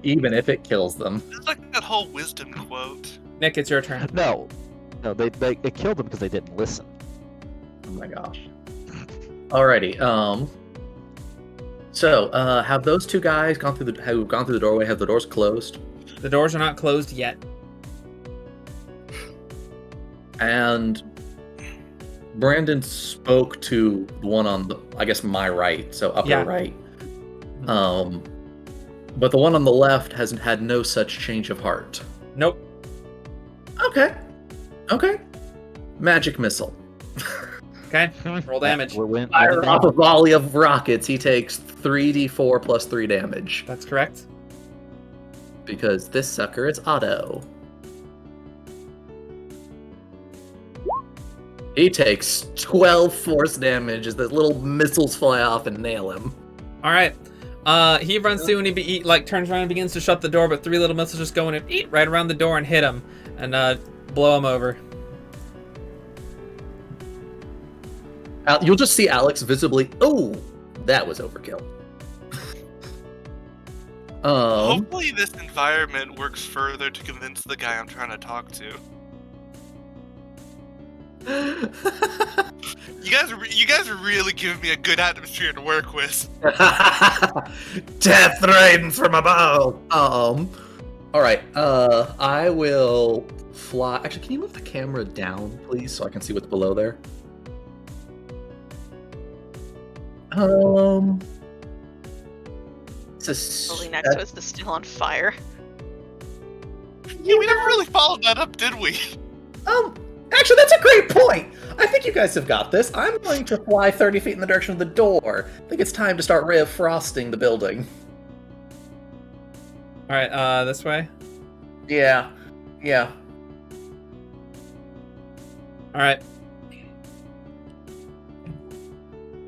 Even if it kills them. It's like that whole wisdom quote. Nick, it's your turn. No, they killed them because they didn't listen. Oh my gosh. Alrighty. So, have those two guys gone through the doorway? Have the doors closed? The doors are not closed yet. And Brandon spoke to the one on the, I guess, my right, so upper Yeah. right. But the one on the left hasn't had no such change of heart. Nope. Okay. Magic missile. Okay. Roll damage. Fire off a volley of rockets. He takes 3d4 plus 3 damage. That's correct. Because this sucker is auto. He takes 12 force damage as the little missiles fly off and nail him. All right. He runs through and he turns around and begins to shut the door, but 3 little missiles just go in and right around the door and hit him and blow him over. You'll just see Alex visibly. Oh, that was overkill. Hopefully this environment works further to convince the guy I'm trying to talk to. You guys are really giving me a good atmosphere to work with. Death rains from above. All right. I will fly. Actually, can you move the camera down, please, so I can see what's below there? building next to us is still on fire. Yeah, we never really followed that up, did we? Actually, that's a great point. I think you guys have got this. I'm going to fly 30 feet in the direction of the door. I think it's time to start ray of frosting the building. All right, this way. Yeah. All right.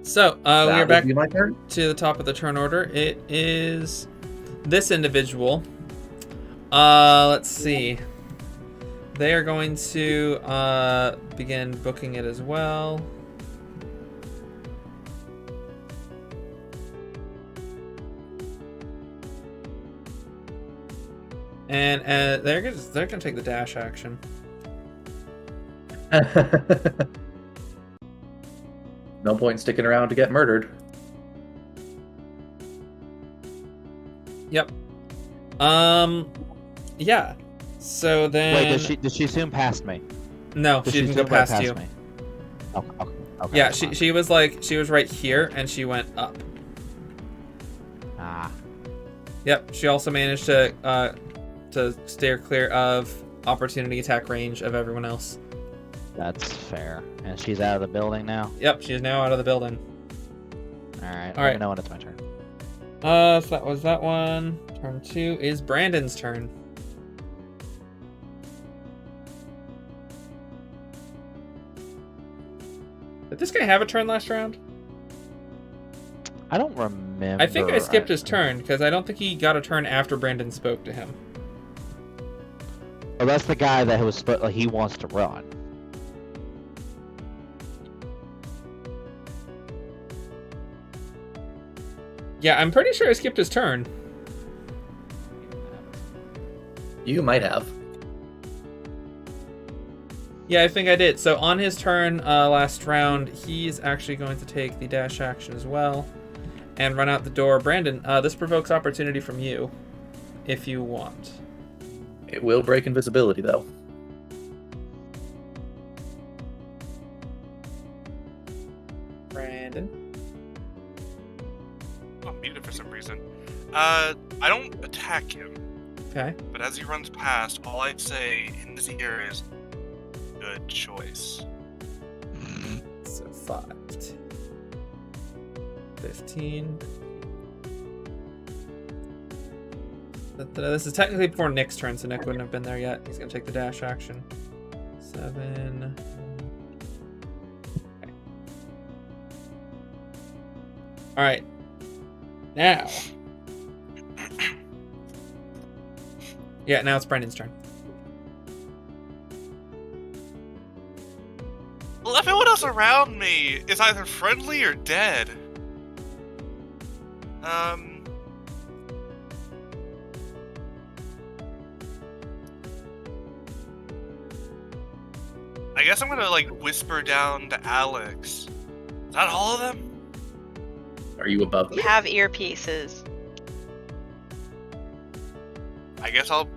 So we That are would back be my turn. to the top of the turn order. It is this individual. Let's see. They are going to begin booking it as well. And they're gonna take the dash action. No point in sticking around to get murdered. Yep. Yeah. So then. Wait, did she zoom past me? No, Did she didn't go zoom right past you. me? Okay. Yeah, that's fine. she was right here, and she went up. Ah, Yep. She also managed to steer clear of opportunity attack range of everyone else. that's fair. And she's out of the building now. Yep. She is now out of the building. All right. All Let right. me know when it's my turn. So that was that one. Turn 2 is Brandon's turn. Did this guy have a turn last round? I don't remember. I think I skipped his turn because I don't think he got a turn after Brandon spoke to him. Oh, that's the guy that was like he wants to run. Yeah, I'm pretty sure I skipped his turn. You might have. Yeah, I think I did. So on his turn last round, he's actually going to take the dash action as well and run out the door. Brandon, this provokes opportunity from you if you want. It will break invisibility, though. Brandon. I'm muted for some reason. I don't attack him, Okay. but as he runs past, all I'd say in his ear is, "Good choice." So 5, 15. This is technically before Nick's turn, so Nick wouldn't have been there yet. He's going to take the dash action. 7. Okay. All right. Now. Yeah, now it's Brandon's turn. Well, everyone else around me is either friendly or dead. I guess I'm gonna whisper down to Alex. Is that all of them? Are you above me? You have earpieces. I guess I'll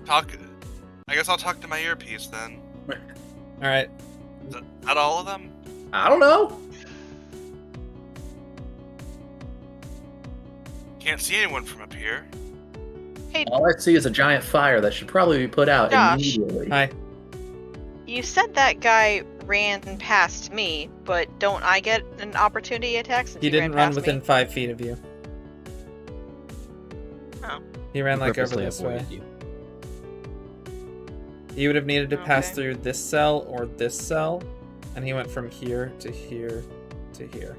talk to my earpiece then. All right. Is that all of them? I don't know. Can't see anyone from up here. Hey, All I see is a giant fire that should probably be put out Josh. immediately. Hi. you said that guy ran past me, but don't I get an opportunity attack since He didn't ran run past within me? 5 feet of you. Oh. He ran like over Purposely this way. avoided you. You would have needed to pass Okay. through this cell or this cell, and he went from here to here to here.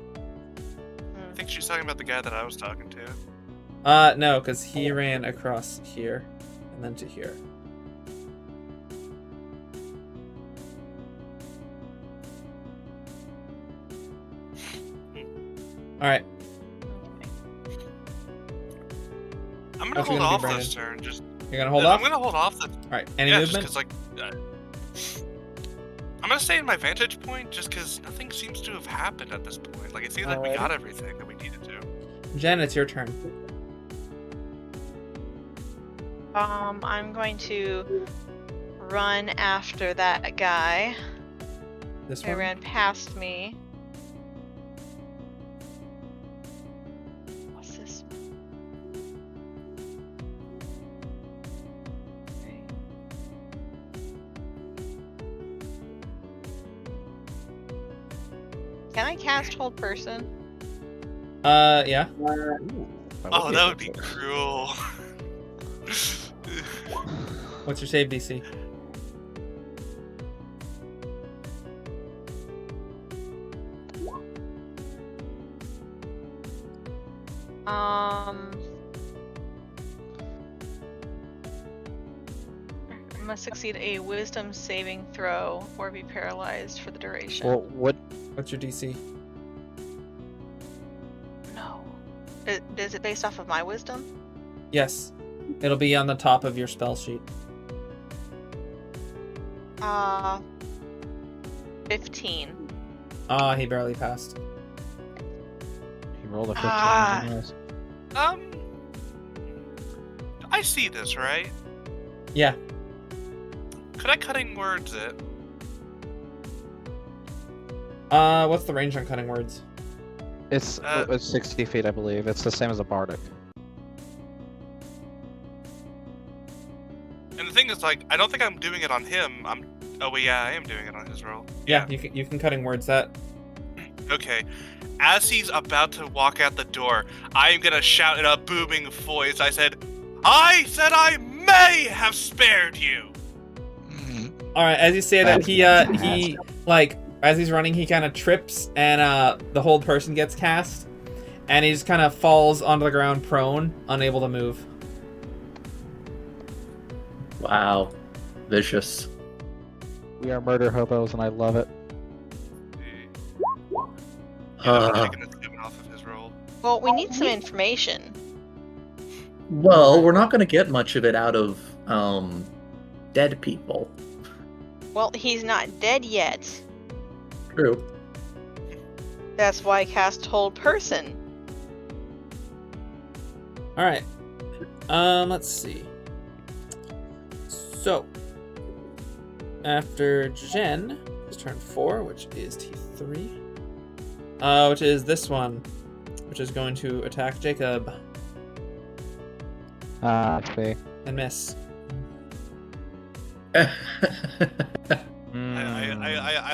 I think she's talking about the guy that I was talking to. No, because he ran across here and then to here. All right. I'm How's gonna it hold gonna be, off Brandon? this turn. Just You're gonna hold I'm off. gonna hold off this. All right. Any yeah, movement? just because I'm gonna stay in my vantage point, just because nothing seems to have happened at this point. Like it seems like we Alrighty. got everything that we needed to. Jen, it's your turn. I'm going to run after that guy This who one. ran past me. What's this? Can I cast hold person? Yeah. Oh, that would be cruel. What's your save DC? I must succeed a wisdom saving throw or be paralyzed for the duration. Well, What's your DC? No. Is it based off of my wisdom? Yes. It'll be on the top of your spell sheet. 15. He barely passed. he rolled a 15. Yes. I see this, right? Yeah. Could I cutting words it? What's the range on cutting words? It's 60 feet, I believe. It's the same as a bardic. And the thing is, like, I don't think I'm doing it on him. Oh, well, yeah, I am doing it on his roll. Yeah, you can cutting words that. Okay. As he's about to walk out the door, I am gonna shout in a booming voice. I said I may have spared you. All right, as you say that, he like as he's running, he kind of trips and the hold person gets cast, and he just kind of falls onto the ground prone, unable to move. Wow. Vicious. We are murder hobos, and I love it. I'm taking a 7 off of his roll. Well, we need some information. Well, we're not going to get much of it out of dead people. Well, he's not dead yet. True. That's why I cast hold person. All right. Let's see. So, after Jen, it's turn 4, which is T3. Which is this one, which is going to attack Jacob. I see. And miss. I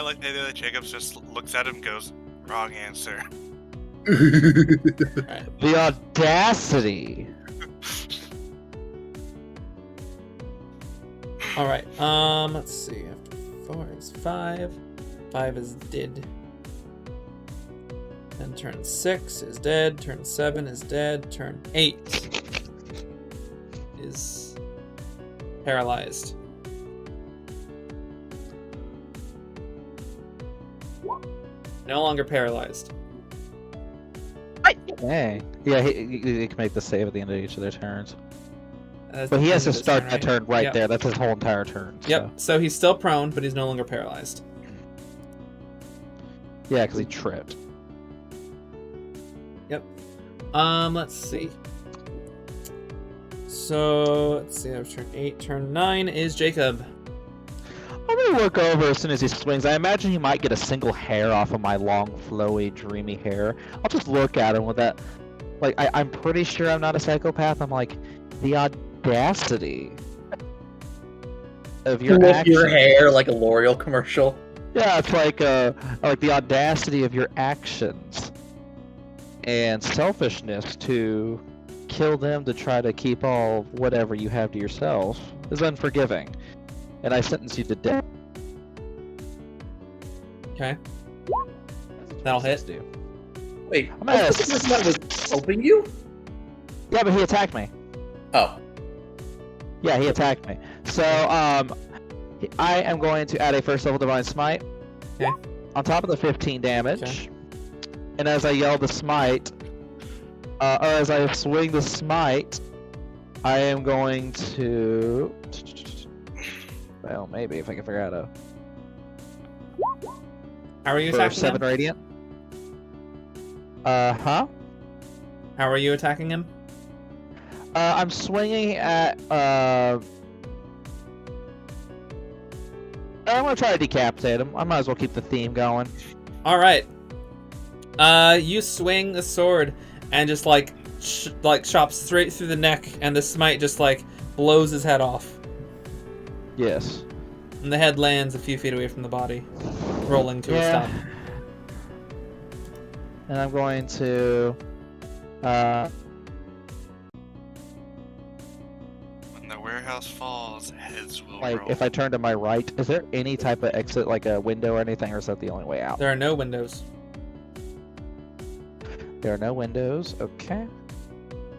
like the idea that Jacobs just looks at him and goes, wrong answer. The audacity! Alright, let's see. After 4 is 5. 5 is dead. Then turn 6 is dead. Turn 7 is dead. Turn 8 is paralyzed. No longer paralyzed. Dang. Yeah, he can make the save at the end of each of their turns. That's But he the has end to of his start turn, that right? turn right Yep. there. That's his whole entire turn. Yep. So he's still prone, but he's no longer paralyzed. Yeah, because he tripped. Yep. Let's see. So let's see. That was turn 8. Turn 9 is Jacob. I'm gonna look over as soon as he swings. I imagine he might get a single hair off of my long, flowy, dreamy hair. I'll just look at him with that. Like, I'm pretty sure I'm not a psychopath. I'm like, the audacity of your Flip actions. your hair like a L'Oreal commercial. Yeah, it's like the audacity of your actions and selfishness to kill them to try to keep all whatever you have to yourself is unforgiving. And I sentence you to death. Okay. That'll hit. Do. Wait, I'm gonna this is what was helping you? Yeah, but he attacked me. Oh. Yeah, he attacked me. So, I am going to add a first level Divine Smite. Okay. On top of the 15 damage. Okay. And as I yell the smite, or as I swing the smite, I am going to... Well, maybe if I can figure out a... How are you For attacking 7 him? radiant. Huh? How are you attacking him? I'm swinging at, I'm gonna try to decapitate him. I might as well keep the theme going. Alright. You swing the sword and just like chops straight through the neck, and the smite just like blows his head off. Yes. And the head lands a few feet away from the body, rolling to a stop. and I'm going to When the warehouse falls, heads will like roll. if I turn to my right, is there any type of exit, like a window or anything, or is that the only way out? There are no windows. There are no windows. Okay.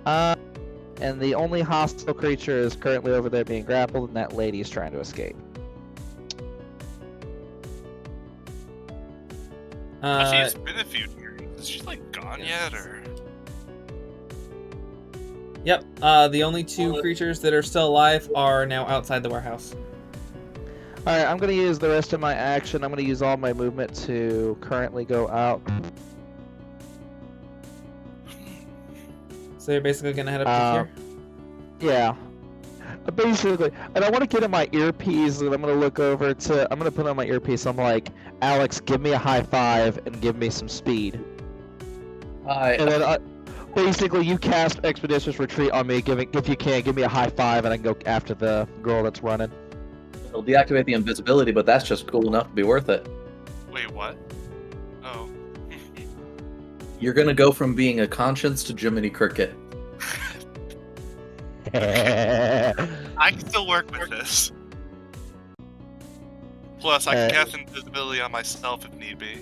And the only hostile creature is currently over there being grappled, and that lady is trying to escape. She's been a few years. Is she like gone yet, or? Yep. The only two creatures that are still alive are now outside the warehouse. Alright, I'm going to use the rest of my action. I'm going to use all my movement to currently go out. So you're basically gonna head up to here. Yeah. Basically, and I want to get in my earpiece, and I'm going to look over to... I'm going to put on my earpiece. I'm like, Alex, give me a high five and give me some speed. And then basically, you cast Expeditious Retreat on me, if you can, give me a high five, and I can go after the girl that's running. It'll deactivate the invisibility, but that's just cool enough to be worth it. Wait, what? Oh. You're gonna go from being a conscience to Jiminy Cricket. I can still work with this. Plus, I can cast invisibility on myself if need be.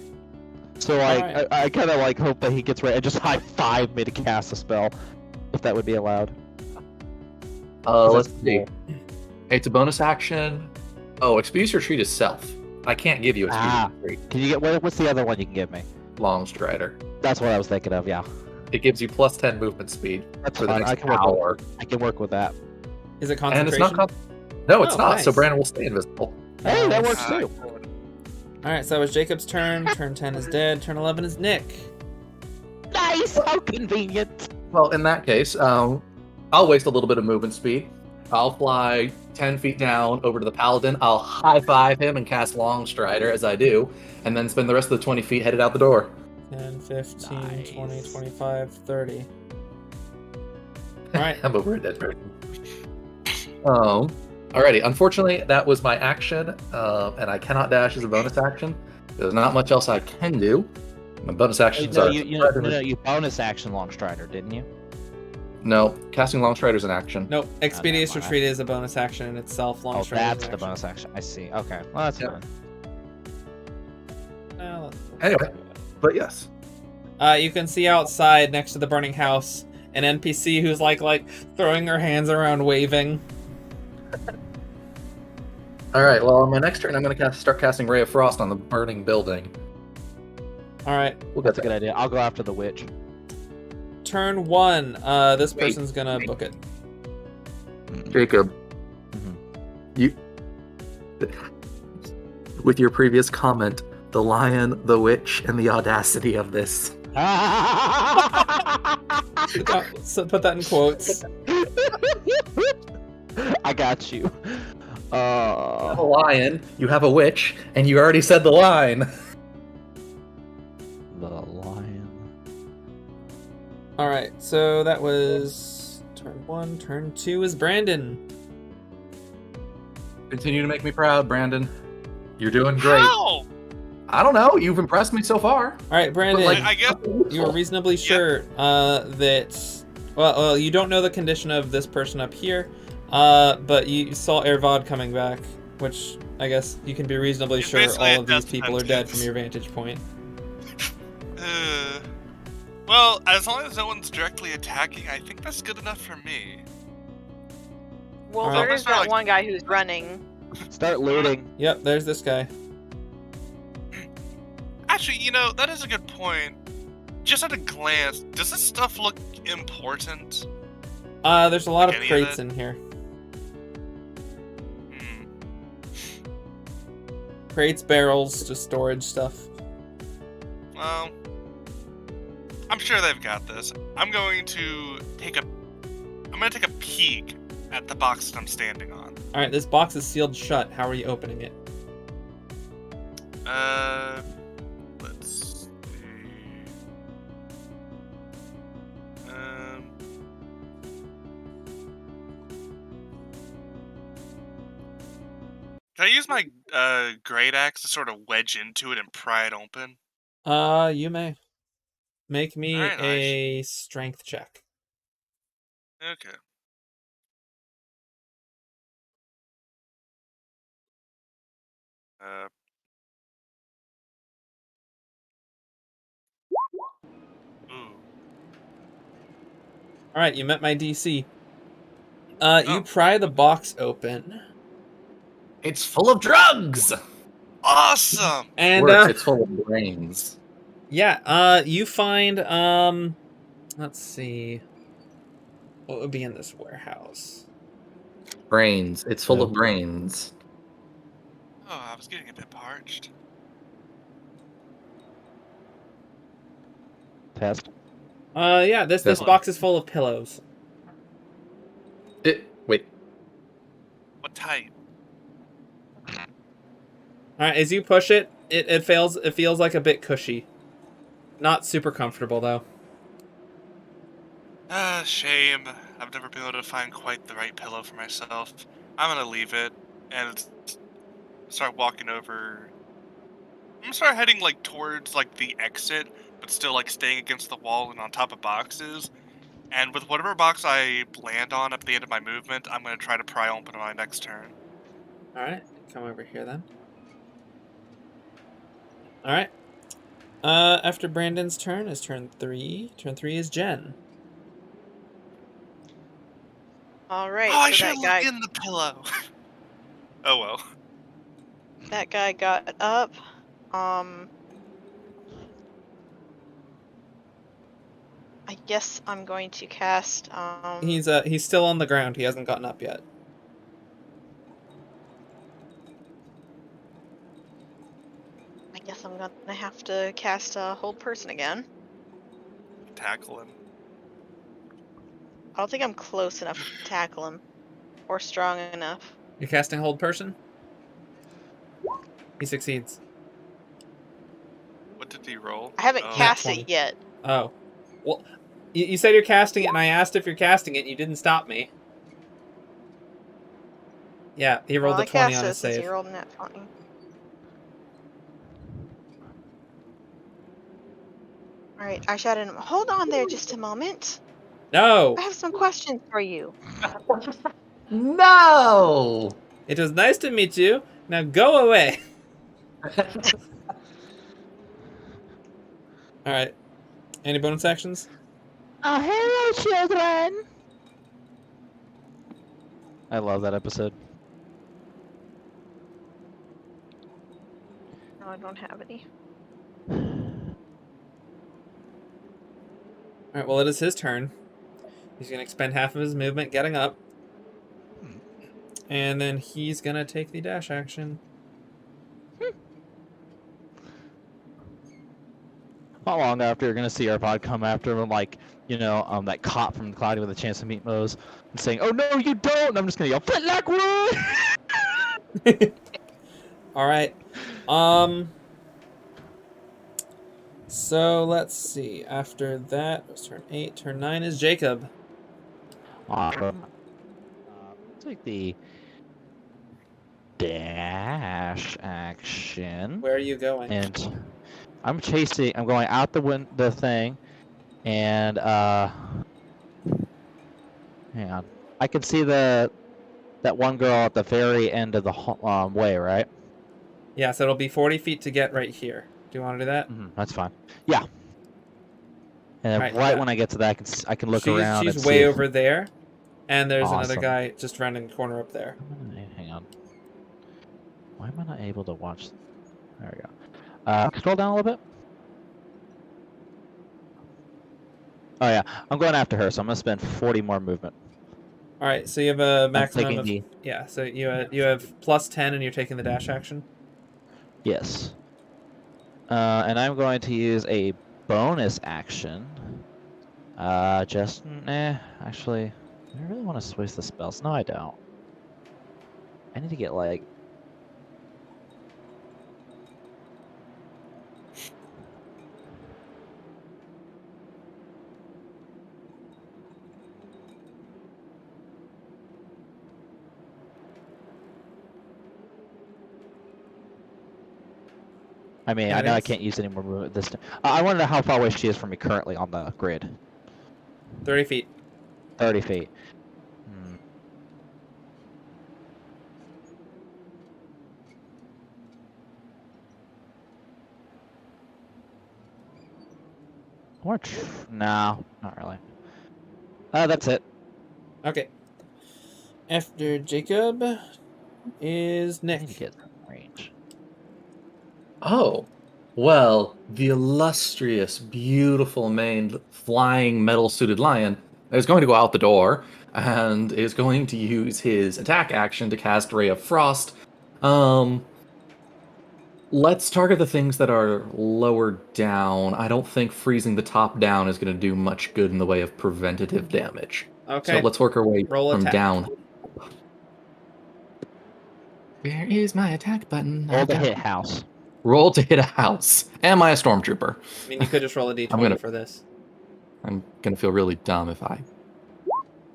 So like, I kind of like hope that he gets ready and just high five me to cast a spell, if that would be allowed. Let's see. It's a bonus action. Oh, Expeditious Retreat is self. I can't give you Expeditious Retreat. Can you get what's the other one you can give me? Long Strider. That's what I was thinking of. Yeah. It gives you plus 10 movement speed That's for the fine. next I can work hour. I can work with that. Is it And concentration? it's not. No, it's Oh, not. nice. So Brandon will stay invisible. Hey, that Nice. works too. Alright, so that was Jacob's turn. Turn 10 is dead. Turn 11 is Nick. Nice. How convenient. Well, in that case, I'll waste a little bit of movement speed. I'll fly 10 feet down over to the Paladin. I'll high five him and cast Long Strider as I do, and then spend the rest of the 20 feet headed out the door. 10, 15, Nice. 20, 25, 30. Alright. I'm over a dead person. Alrighty. Unfortunately, that was my action, and I cannot dash as a bonus action. There's not much else I can do. My bonus actions No, are... you bonus action Long Strider, didn't you? No, casting Long Strider is an action. Nope. Expeditious mind. Retreat is a bonus action in itself. Long Oh, Strider is that's an the action. bonus action. I see. Okay. Well, that's Yep. fine. Let's Anyway. do But yes. it. You can see outside next to the burning house an NPC who's like throwing her hands around waving. Alright, well, on my next turn, I'm going to start casting Ray of Frost on the burning building. Alright. We'll get That's a good idea. I'll go after the witch. Turn 1. This Wait. person's gonna book it. Jacob, you... With your previous comment, the lion, the witch, and the audacity of this. So put that in quotes. I got you. You have a lion, you have a witch, and you already said the line. The lion. Alright, so that was turn 1. Turn 2 is Brandon. Continue to make me proud, Brandon. You're doing great. How? I don't know, you've impressed me so far. Alright, Brandon, But, I guess you were reasonably sure that... Well, you don't know the condition of this person up here, but you saw Ervod coming back, which I guess you can be reasonably It's sure basically all a of these death people are dead sentence. from your vantage point. Well, as long as no one's directly attacking, I think that's good enough for me. Well, Alright. there is Those are that like- one guy who's running. Start looting. Yep, there's this guy. Actually, that is a good point. Just at a glance, does this stuff look important? There's a lot of Any of crates it? in here. Hmm. Crates, barrels, just storage stuff. Well, I'm sure they've got this. I'm going to take a peek at the box that I'm standing on. Alright, this box is sealed shut. How are you opening it? Let's see. Can I use my great axe to sort of wedge into it and pry it open? You may. Make me Very nice. a strength check. Okay. Ooh. All right, you met my DC. You Oh. pry the box open, It's full of drugs. Awesome! and Worse, it's full of brains. yeah, you find let's see, what would be in this warehouse? Brains. It's full of Nope. brains. Oh, I was getting a bit parched. Test. Yeah, this Definitely. box is full of pillows. Wait. What type? All right, as you push it, it fails. It feels like a bit cushy, not super comfortable though. Ah, shame. I've never been able to find quite the right pillow for myself. I'm gonna leave it and start walking over. I'm gonna start heading like towards like the exit, but still like staying against the wall and on top of boxes. And with whatever box I land on at the end of my movement, I'm gonna try to pry open on my next turn. All right, come over here then. All right. After Brandon's turn is turn 3. Turn 3 is Jen. All right, Oh, I so should that look guy, in the pillow. Oh well. that guy got up. I guess I'm going to cast. He's still on the ground. He hasn't gotten up yet. I guess I'm gonna have to cast Hold Person again. Tackle him. I don't think I'm close enough to tackle him, or strong enough. You're casting Hold Person? He succeeds. What did he roll? I haven't Oh. cast 20. it yet. Oh. Well, you said you're casting it, and I asked if you're casting it, and you didn't stop me. Yeah, he rolled Well, a I 20 cast on it his since save. you rolled in that 20. Alright, I shouted at him, hold on there just a moment. No! I have some questions for you. No! It was nice to meet you. Now go away. Alright. Any bonus actions? Oh, hello, children! I love that episode. No, I don't have any. Alright, well, it is his turn. He's going to expend half of his movement getting up. And then he's going to take the dash action. Not long after, you're gonna see our pod come after him, like, you know, that cop from Cloudy with a Chance to Meet Mose, and saying, "Oh no, you don't!" And I'm just gonna yell, "Flintlock wood!" Alright. So let's see. After that, it was turn 8. Turn 9 is Jacob. Awesome. Take the dash action, Where are you going? and I'm chasing. I'm going out the thing, and hang on. I can see that one girl at the very end of the way, right? Yeah, so it'll be 40 feet to get right here. Do you want to do that? That's fine. Yeah. And Right, right yeah. when I get to that, I can look around She's and way see. over there, and there's another Awesome. guy just rounding the corner up there. Hang on. Why am I not able to watch? There we go. Scroll down a little bit. Oh yeah, I'm going after her, so I'm gonna spend 40 more movement. All right, so you have a maximum of the... yeah. So you have plus 10, and you're taking the dash action. Yes. And I'm going to use a bonus action. Actually, do I really want to switch the spells? No, I don't. I need to get like. I mean, I know I Anything can't use any more movement this time. I want to know how far away she is from me currently on the grid. else? 30 feet. 30 feet. Hmm. What? No, not really. That's it. Okay. After Jacob is I need to Nick. get range. Oh, well, the illustrious, beautiful maned, flying metal-suited lion is going to go out the door and is going to use his attack action to cast Ray of Frost. Let's target the things that are lower down. I don't think freezing the top down is going to do much good in the way of preventative damage. Okay. So let's work our way Roll from attack. down. Where is my attack button? Roll to hit house. Roll to hit a house. Am I a stormtrooper? I mean, you could just roll a d20 I'm gonna- for this. I'm gonna feel really dumb if I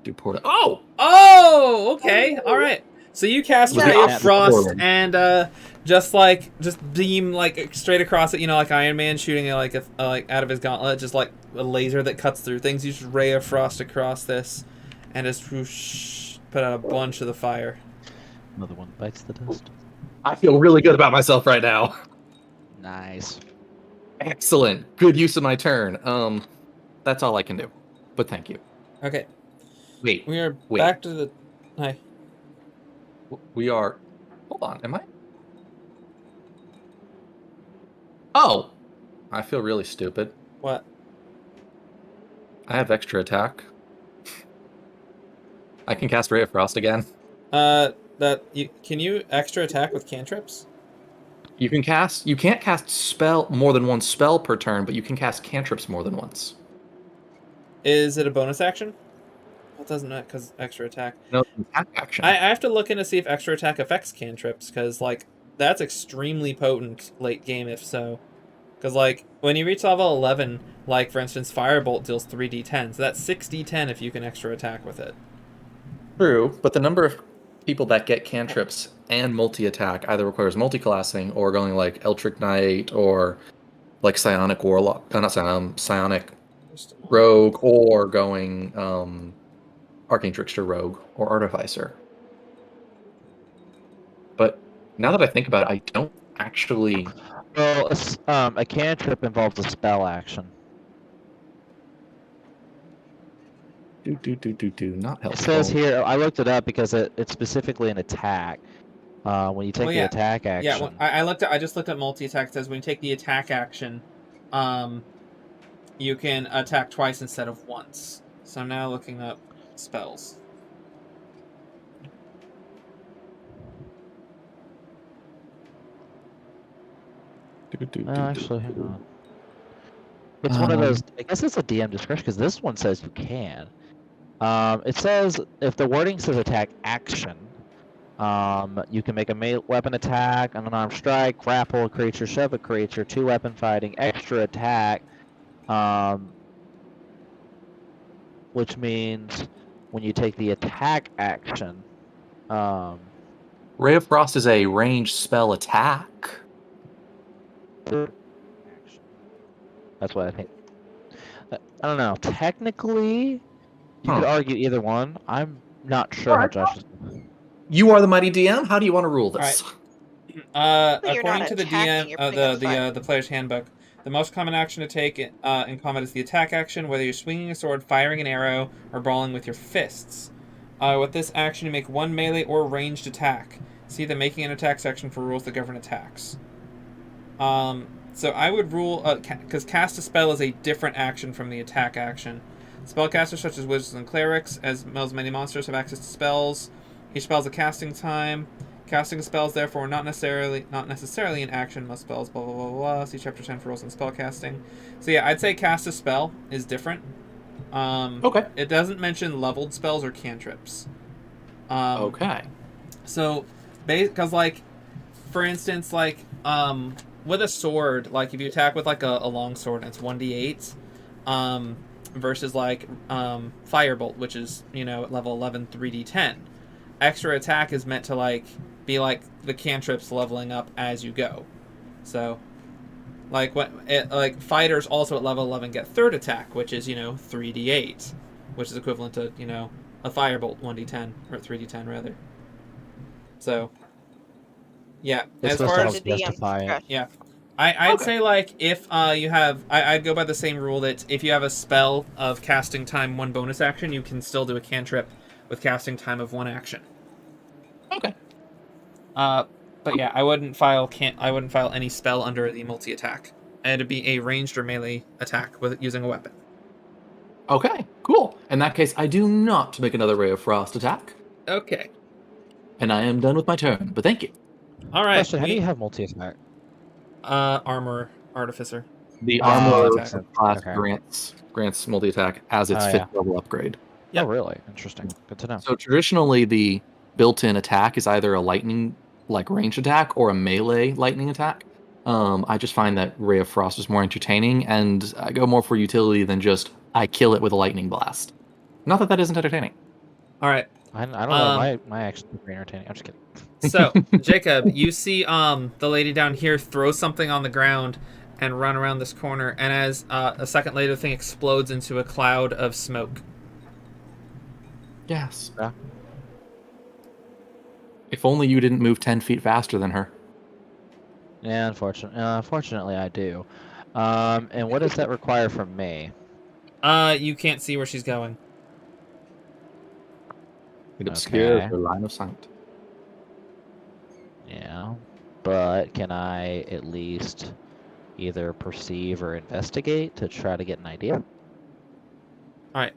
do portal. Oh! Oh, okay. All right. So you cast Look Ray at of that. Frost and just beam like straight across it, you know, like Iron Man shooting like out of his gauntlet, just like a laser that cuts through things. You just Ray of Frost across this, and just whoosh, put out a bunch of the fire. Another one bites the dust. I feel really good about myself right now. Nice. Excellent. Good use of my turn. That's all I can do. But thank you. Okay, Wait. we are Wait. back to the. Hi. We are. Hold on. Am I? Oh! I feel really stupid. What? I have extra attack. I can cast Ray of Frost again. Can you extra attack with cantrips? You can't cast more than one spell per turn, but you can cast cantrips more than once. Is it a bonus action? That doesn't matter because extra attack. No, it's an attack action. I have to look in to see if extra attack affects cantrips, because like that's extremely potent late game if so. Because like when you reach level 11, like for instance, Firebolt deals 3d10, so that's 6d10 if you can extra attack with it. True, but the number of people that get cantrips and multi-attack either requires multi-classing or going like Eldritch Knight or like Psionic Warlock, Psionic Rogue, or going Arcane Trickster Rogue or Artificer. But now that I think about it, I don't actually. Well, a cantrip involves a spell action. Not helpful. It says here, I looked it up because it's specifically an attack. When you take Well, the yeah. attack action. Yeah, well, I just looked at multi-attack. It says when you take the attack action, you can attack twice instead of once. So I'm now looking up spells. Actually, hang on. It's one of those. I guess it's a DM discretion because this one says you can. It says if the wording says attack action, you can make a melee weapon attack, an unarmed strike, grapple a creature, shove a creature, 2-weapon fighting, extra attack, which means when you take the attack action, Ray of Frost is a ranged spell attack. That's what I think. I don't know. Technically, you could argue either one. I'm not sure how Josh is. You are the mighty DM. How do you want to rule this? But you're According not to the attacking, DM, you're putting up a fight. the player's handbook, the most common action to take in combat is the attack action, whether you're swinging a sword, firing an arrow, or brawling with your fists. With this action, you make one melee or ranged attack. See the making an attack section for rules that govern attacks. So I would rule, because cast a spell is a different action from the attack action. Spellcasters such as wizards and clerics, as well as many monsters, have access to spells. Each spell has a casting time. Casting spells, therefore, not necessarily an action. Most spells, blah blah blah blah. See chapter 10 for rules on spellcasting. So yeah, I'd say cast a spell is different. Okay. It doesn't mention leveled spells or cantrips. Okay. So, because like, for instance, like with a sword, like if you attack with like a long sword and it's 1d8, versus like Firebolt, which is, you know, at level 11 3d10. Extra attack is meant to like be like the cantrips leveling up as you go. So Like fighters also at level 11 get third attack, which is 3d8, which is equivalent to a firebolt 1d10 or 3d10 rather. So yeah, It's as supposed far to as help justify it. discretion. yeah, I'd Okay. say like if you have I'd go by the same rule that if you have a spell of casting time 1 bonus action, you can still do a cantrip with casting time of 1 action. Okay. But yeah, I wouldn't file any spell under the multi attack. It'd be a ranged or melee attack with using a weapon. Okay, cool. In that case, I do not make another Ray of Frost attack, Okay. and I am done with my turn. But thank you. All right. Question: how do you have multi-attack? Armor artificer. The That's armor multi-attack. class Okay. grants multi attack as its Oh, fifth level upgrade. Yep. Oh, really? Interesting. Good to know. So traditionally, the built-in attack is either a lightning like range attack or a melee lightning attack. I just find that Ray of Frost is more entertaining, and I go more for utility than just I kill it with a lightning blast. Not that that isn't entertaining. All right. I don't know. My actions are pretty entertaining. I'm just kidding. So, Jacob, you see the lady down here throw something on the ground and run around this corner, and as a second later, the thing explodes into a cloud of smoke. Yes. Yeah. If only you didn't move 10 feet faster than her. Yeah, unfortunately, I do. And what does that require from me? You can't see where she's going. It obscures Okay. her line of sight. Yeah, but can I at least either perceive or investigate to try to get an idea? All right.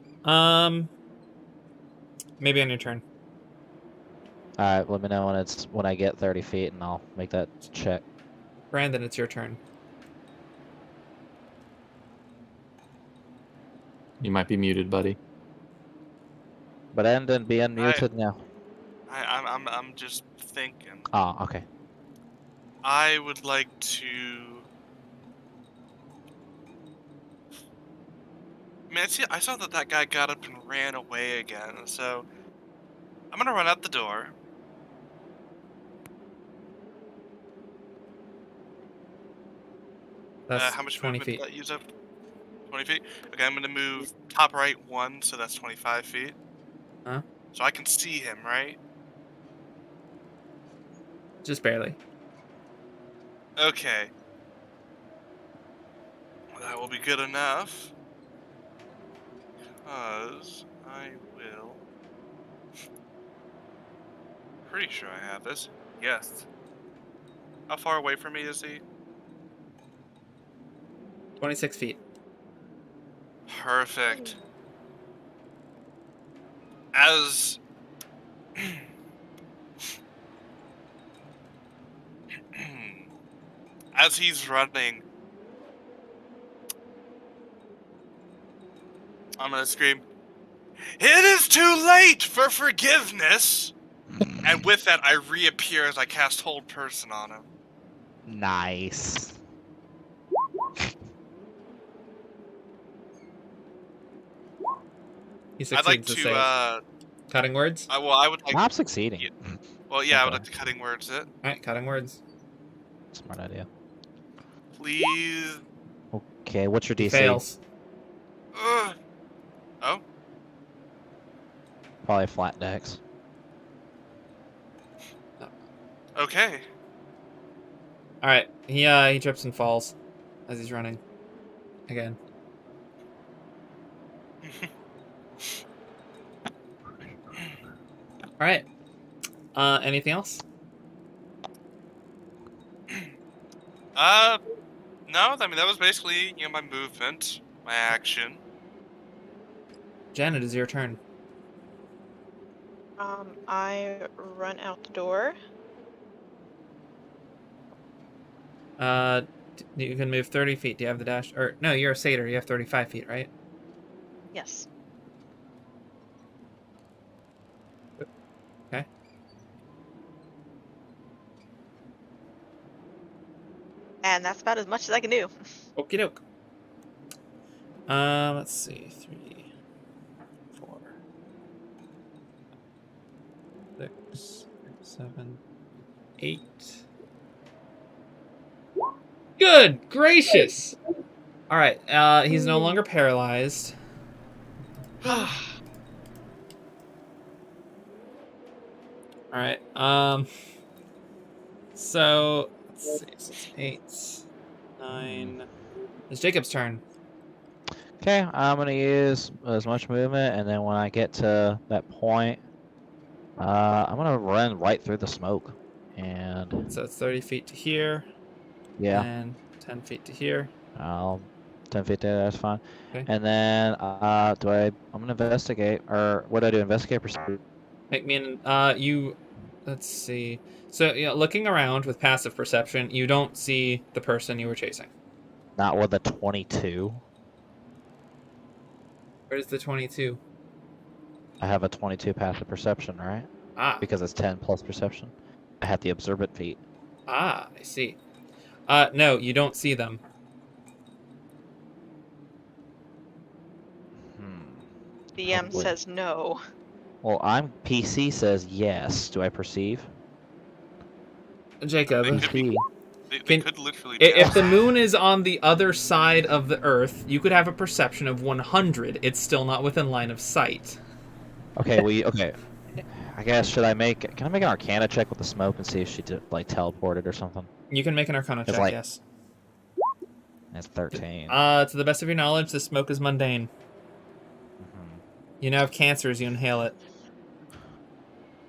Maybe on your turn. All right, let me know when I get 30 feet, and I'll make that check. Brandon, it's your turn. You might be muted, buddy. But Endon, be unmuted now. I'm just thinking. Oh, okay. I would like to. Man, see, I saw that guy got up and ran away again, so I'm gonna run out the door. That's How much 20 movement feet. did that use up? 20 feet? Okay, I'm gonna move top right 1, so that's 25 feet. Huh? So I can see him, right? Just barely. Okay. Well, that will be good enough. Because I will. Pretty sure I have this. Yes. How far away from me is he? 26 feet. Perfect. As as he's running, I'm gonna scream, "It is too late for forgiveness!" And with that, I reappear as I cast Hold Person on him. Nice. He I'd succeeds like the to, save. Cutting words? I would like. I'm succeeding. Yeah. Well, yeah, I would Okay. like to cutting words it. Alright, cutting words. Smart idea. Please. Okay, what's your He DC? fails. Oh. Probably flat dex. Okay. Alright, he trips and falls as he's running. Again. Alright. Anything else? No. I mean, that was basically my movement, my action. Janet, it is your turn. I run out the door. You can move 30 feet. Do you have the dash? Or no, you're a satyr. You have 35 feet, right? Yes. Okay. And that's about as much as I can do. Okie doke. Let's see. 3, 4, 6, 7, 8. Good gracious! All right, he's no longer paralyzed. All right. So let's see. So it's 8, 9. It's Jacob's turn. Okay, I'm gonna use as much movement, and then when I get to that point, I'm gonna run right through the smoke, and So it's 30 feet to here, yeah, and 10 feet to here. I'll 10 feet there. That's fine. Okay. And then I'm gonna investigate, or what do I do? Investigate, pursue? Make me an you. Let's see. So yeah, looking around with passive perception, you don't see the person you were chasing. Not with a 22. Where's the 22? I have a 22 passive perception, right? Ah, Because it's 10 plus perception. I have the observant feat. I see. No, you don't see them. DM Probably. says no. Well, PC says yes. Do I perceive? Jacob, They could be- PC. They could literally be if the outside. moon is on the other side of the Earth, you could have a perception of 100. It's still not within line of sight. Okay, okay. I guess can I make an Arcana check with the smoke and see if she like teleported or something? You can make an Arcana It's check, like- yes. That's 13. To the best of your knowledge, the smoke is mundane. Mhm. You now have cancer as you inhale it.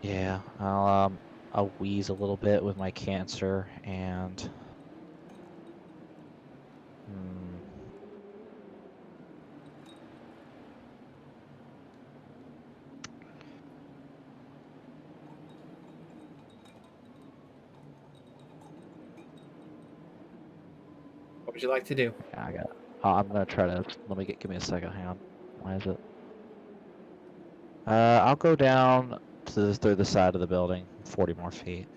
Yeah, I'll wheeze a little bit with my cancer and. What would you like to do? Yeah, I got it. I'm gonna try to. Give me a second. Hang on. Why is it? I'll go down through the side of the building, 40 more feet.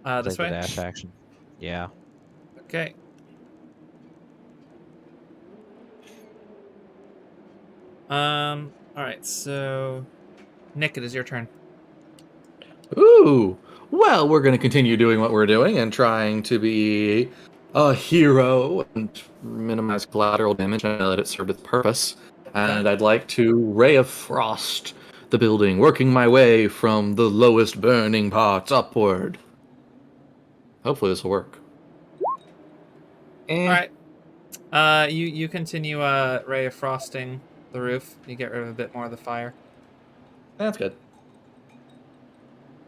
This Take the way? dash action. Yeah. Okay. Alright, so... Nick, it is your turn. Ooh. Well, we're going to continue doing what we're doing and trying to be a hero and minimize collateral damage and let it serve its purpose. And I'd like to Ray of Frost the building, working my way from the lowest burning parts upward. Hopefully this will work. Alright. You continue, Ray of Frosting the roof. You get rid of a bit more of the fire. That's good.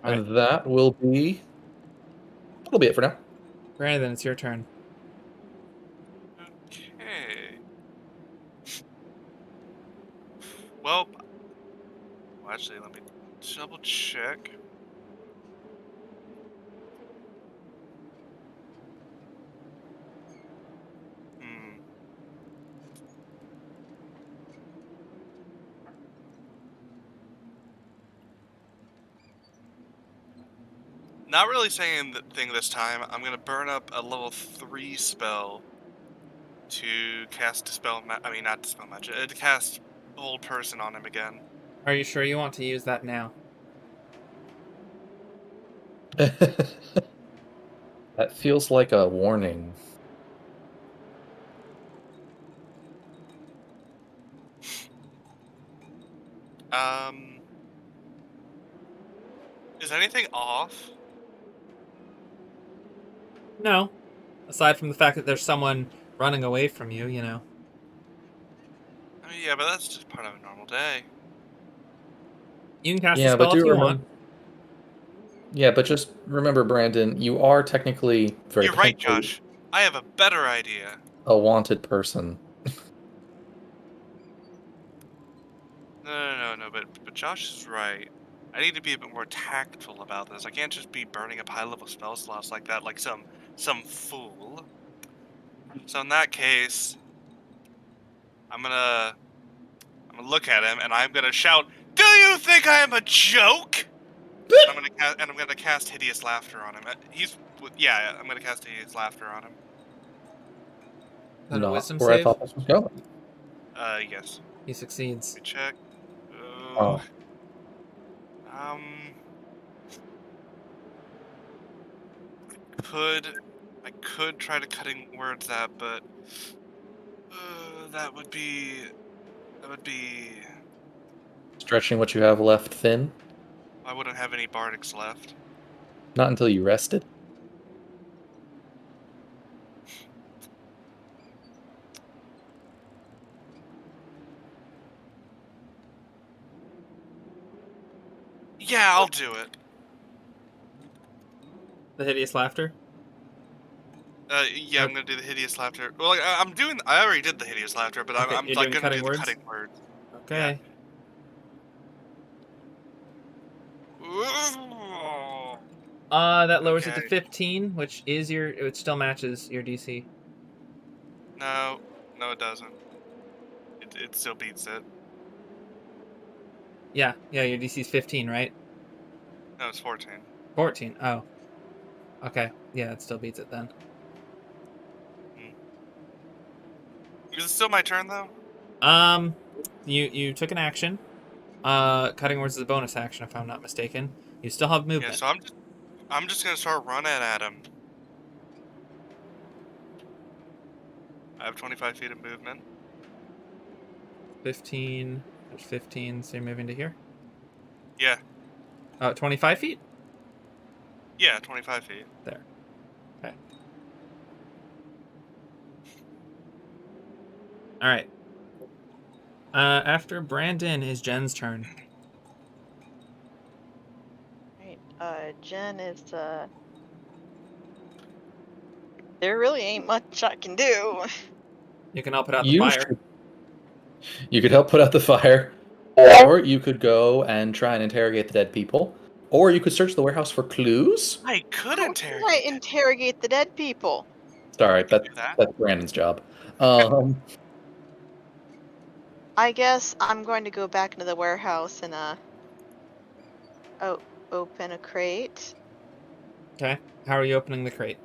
All right. And that'll be it for now. Brandon, it's your turn. Okay. Well, actually, let me double check. Not really saying the thing this time. I'm gonna burn up a level 3 spell to cast Dispel not Dispel Magic, to cast Old Person on him again. Are you sure you want to use that now? That feels like a warning. Is anything off? No. Aside from the fact that there's someone running away from you, you know. I mean, yeah, but that's just part of a normal day. You can cast Yeah, a but spell if do you remember- want. Yeah, but just remember, Brandon, you are technically very You're right, potentially Josh. I have a better idea. a wanted person. No, but Josh is right. I need to be a bit more tactful about this. I can't just be burning up high-level spell slots like that, like some fool. So in that case, I'm gonna look at him and I'm gonna shout, "Do you think I am a joke?" And I'm gonna cast Hideous Laughter on him. I'm gonna cast Hideous Laughter on him. Is that a Not wisdom where I save? thought this was going. Yes. He succeeds. Let me check. Oh. Could I could try to cutting words that, but that would be Stretching what you have left thin. I wouldn't have any bardics left. Not until you rested. Yeah, I'll do it. The hideous laughter. Yeah, I'm gonna do the hideous laughter. Well, I already did the hideous laughter, but Okay, I'm you're like doing gonna do cutting the words? cutting words. Okay. That lowers it to Okay. 15, which still matches your DC. No, it doesn't. It still beats it. Yeah, your DC's 15, right? No, it's 14. 14. Oh. Okay. Yeah, it still beats it then. Is it still my turn though? You took an action. Cutting words is a bonus action if I'm not mistaken. You still have movement. Yeah, so I'm just gonna start running at him. I have 25 feet of movement. 15. There's 15, so you're moving to here? Yeah. 25 feet? Yeah, 25 feet. There. Okay. Alright. After Brandon is Jen's turn. Right. Jen is there really ain't much I can do. You can help put out the fire. You could help put out the fire, or you could go and try and interrogate the dead people, or you could search the warehouse for clues. I could How can I interrogate the dead people? Sorry, do that. that's Brandon's job. I guess I'm going to go back into the warehouse and open a crate. Okay. How are you opening the crate?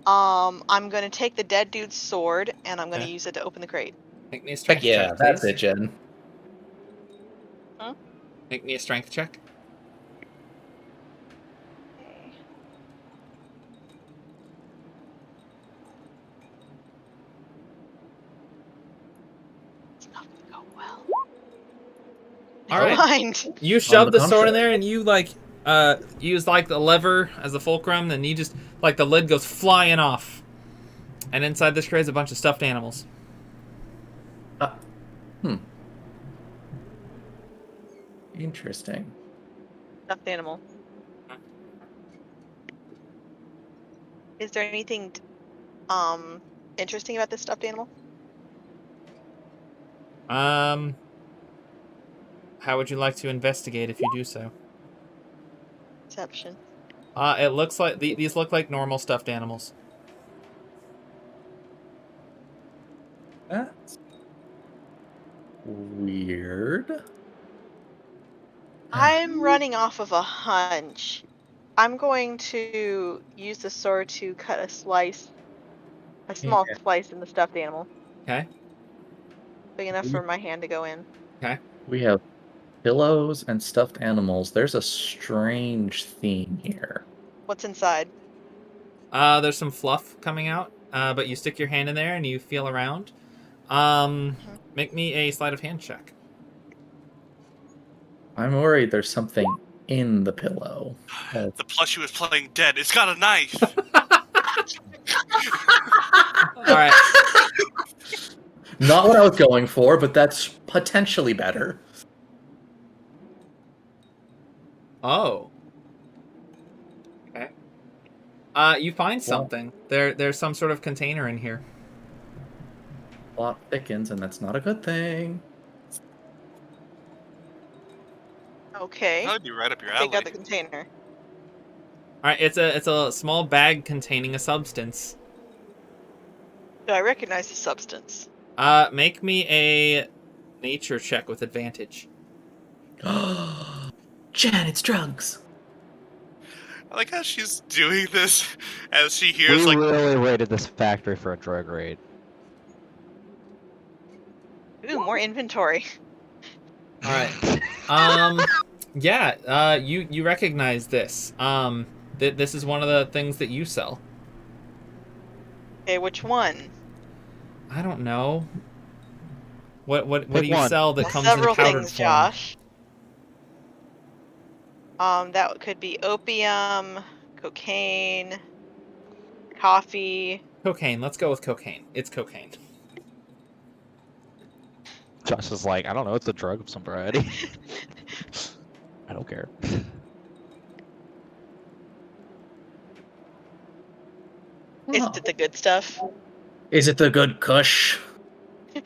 I'm going to take the dead dude's sword and I'm going to Okay. use it to open the crate. Make me a strength Heck yeah, check, that's please. it, Jen. Make me a strength check. Okay. It's not going to go well. All Never right. mind. You shove the the sword in contrary. there and you use the lever as the fulcrum, and you just the lid goes flying off. And inside this crate is a bunch of stuffed animals. Interesting. Stuffed animal. Is there anything interesting about this stuffed animal? How would you like to investigate if you do so? Perception. It looks like these look like normal stuffed animals. That's weird. I'm running off of a hunch. I'm going to use the sword to cut a small slice in the stuffed animal. Okay. Big enough for my hand to go in. Okay. We have pillows and stuffed animals. There's a strange theme here. What's inside? There's some fluff coming out, but you stick your hand in there and you feel around. Make me a sleight of hand check. I'm worried there's something in the pillow. The plushie was playing dead. It's got a knife. All right. Not what I was going for, but that's potentially better. Oh. Okay. You find something. There's some sort of container in here. Plot thickens, and that's not a good thing. Okay. That would be right up your Take alley. out the container. All right. It's a small bag containing a substance. Do I recognize the substance? Make me a nature check with advantage. Jen, it's drugs. I like how she's doing this as she We hears really raided this factory for a drug raid. Ooh, more inventory. All right. Yeah, you recognize this. This is one of the things that you sell. Okay, which one? I don't know. What Pick do you one. sell that comes in Several powdered things, form? Josh. That could be opium, cocaine, coffee. Cocaine. Let's go with cocaine. It's cocaine. Josh is like, I don't know, it's a drug of some variety. I don't care. Is it the good stuff? Is it the good Kush? You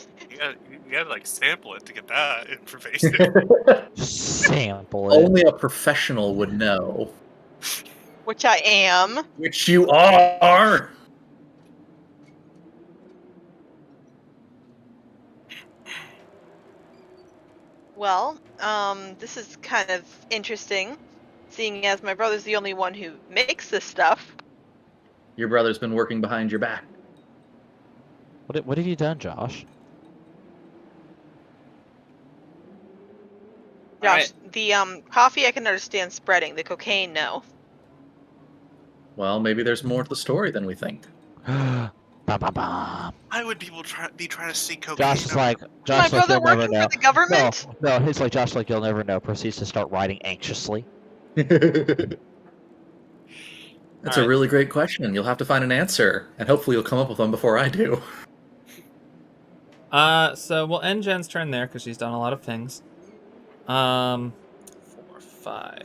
gotta like sample it to get that information. Sample it. Only a professional would know. Which I am. Which you are. Well, this is kind of interesting, seeing as my brother's the only one who makes this stuff. Your brother's been working behind your back. What have you done, Josh? Josh, the coffee I can understand spreading, the cocaine no. Well, maybe there's more to the story than we think. Bum, bum, bum. Why would people be trying to see cocaine? Josh is over- like, My Josh like brother you'll never working know. for the government? No, he's like Josh like you'll never know. Proceeds to start writing anxiously. That's a Alright. really great question. You'll have to find an answer, and hopefully you'll come up with one before I do. So we'll end Jen's turn there because she's done a lot of things. 4, 5.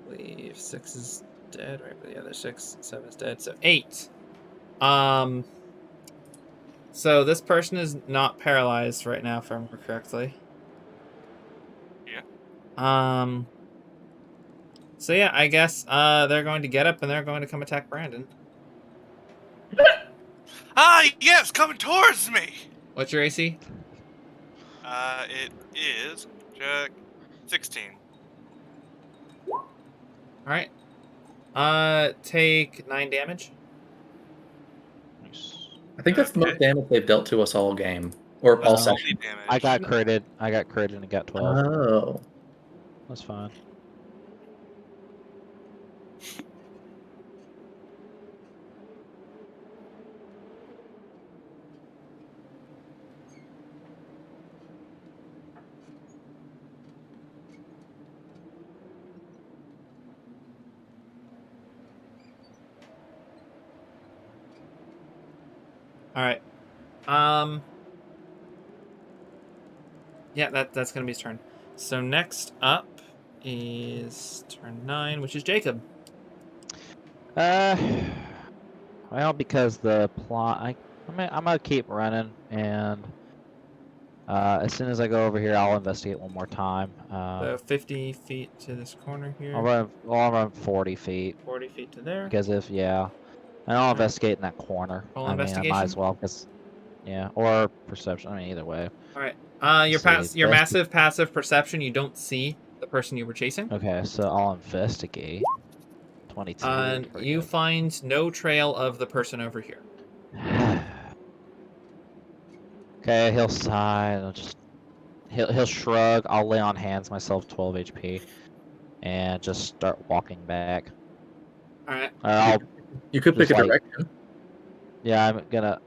Leave 6 is dead, right? But the other 6, 7 is dead. So 8. So this person is not paralyzed right now, if I remember correctly. Yeah. So yeah, I guess they're going to get up and they're going to come attack Brandon. Ah, yes, coming towards me. What's your AC? It is check 16. All right. Take 9 damage. I think that's the most damage they've dealt to us all game. Or all That's session. only damage. I got critted and got 12. Oh. That's fine. All right. Yeah, that's gonna be his turn. So next up is turn 9, which is Jacob. Well, because the plot, I'm gonna keep running, and as soon as I go over here, I'll investigate one more time. So 50 feet to this corner here. I'll run 40 feet 40 feet to there. because and I'll investigate in that corner. Roll I might investigation? as well, because or perception. I mean, either way. All right. Your See, massive passive perception. You don't see the person you were chasing. Okay, so I'll investigate. 22. And pretty you good. find no trail of the person over here. Okay, he'll sigh. And he'll shrug. I'll lay on hands myself 12 HP, and just start walking back. All right. I'll You could pick a Just like- direction. Yeah, I'm gonna.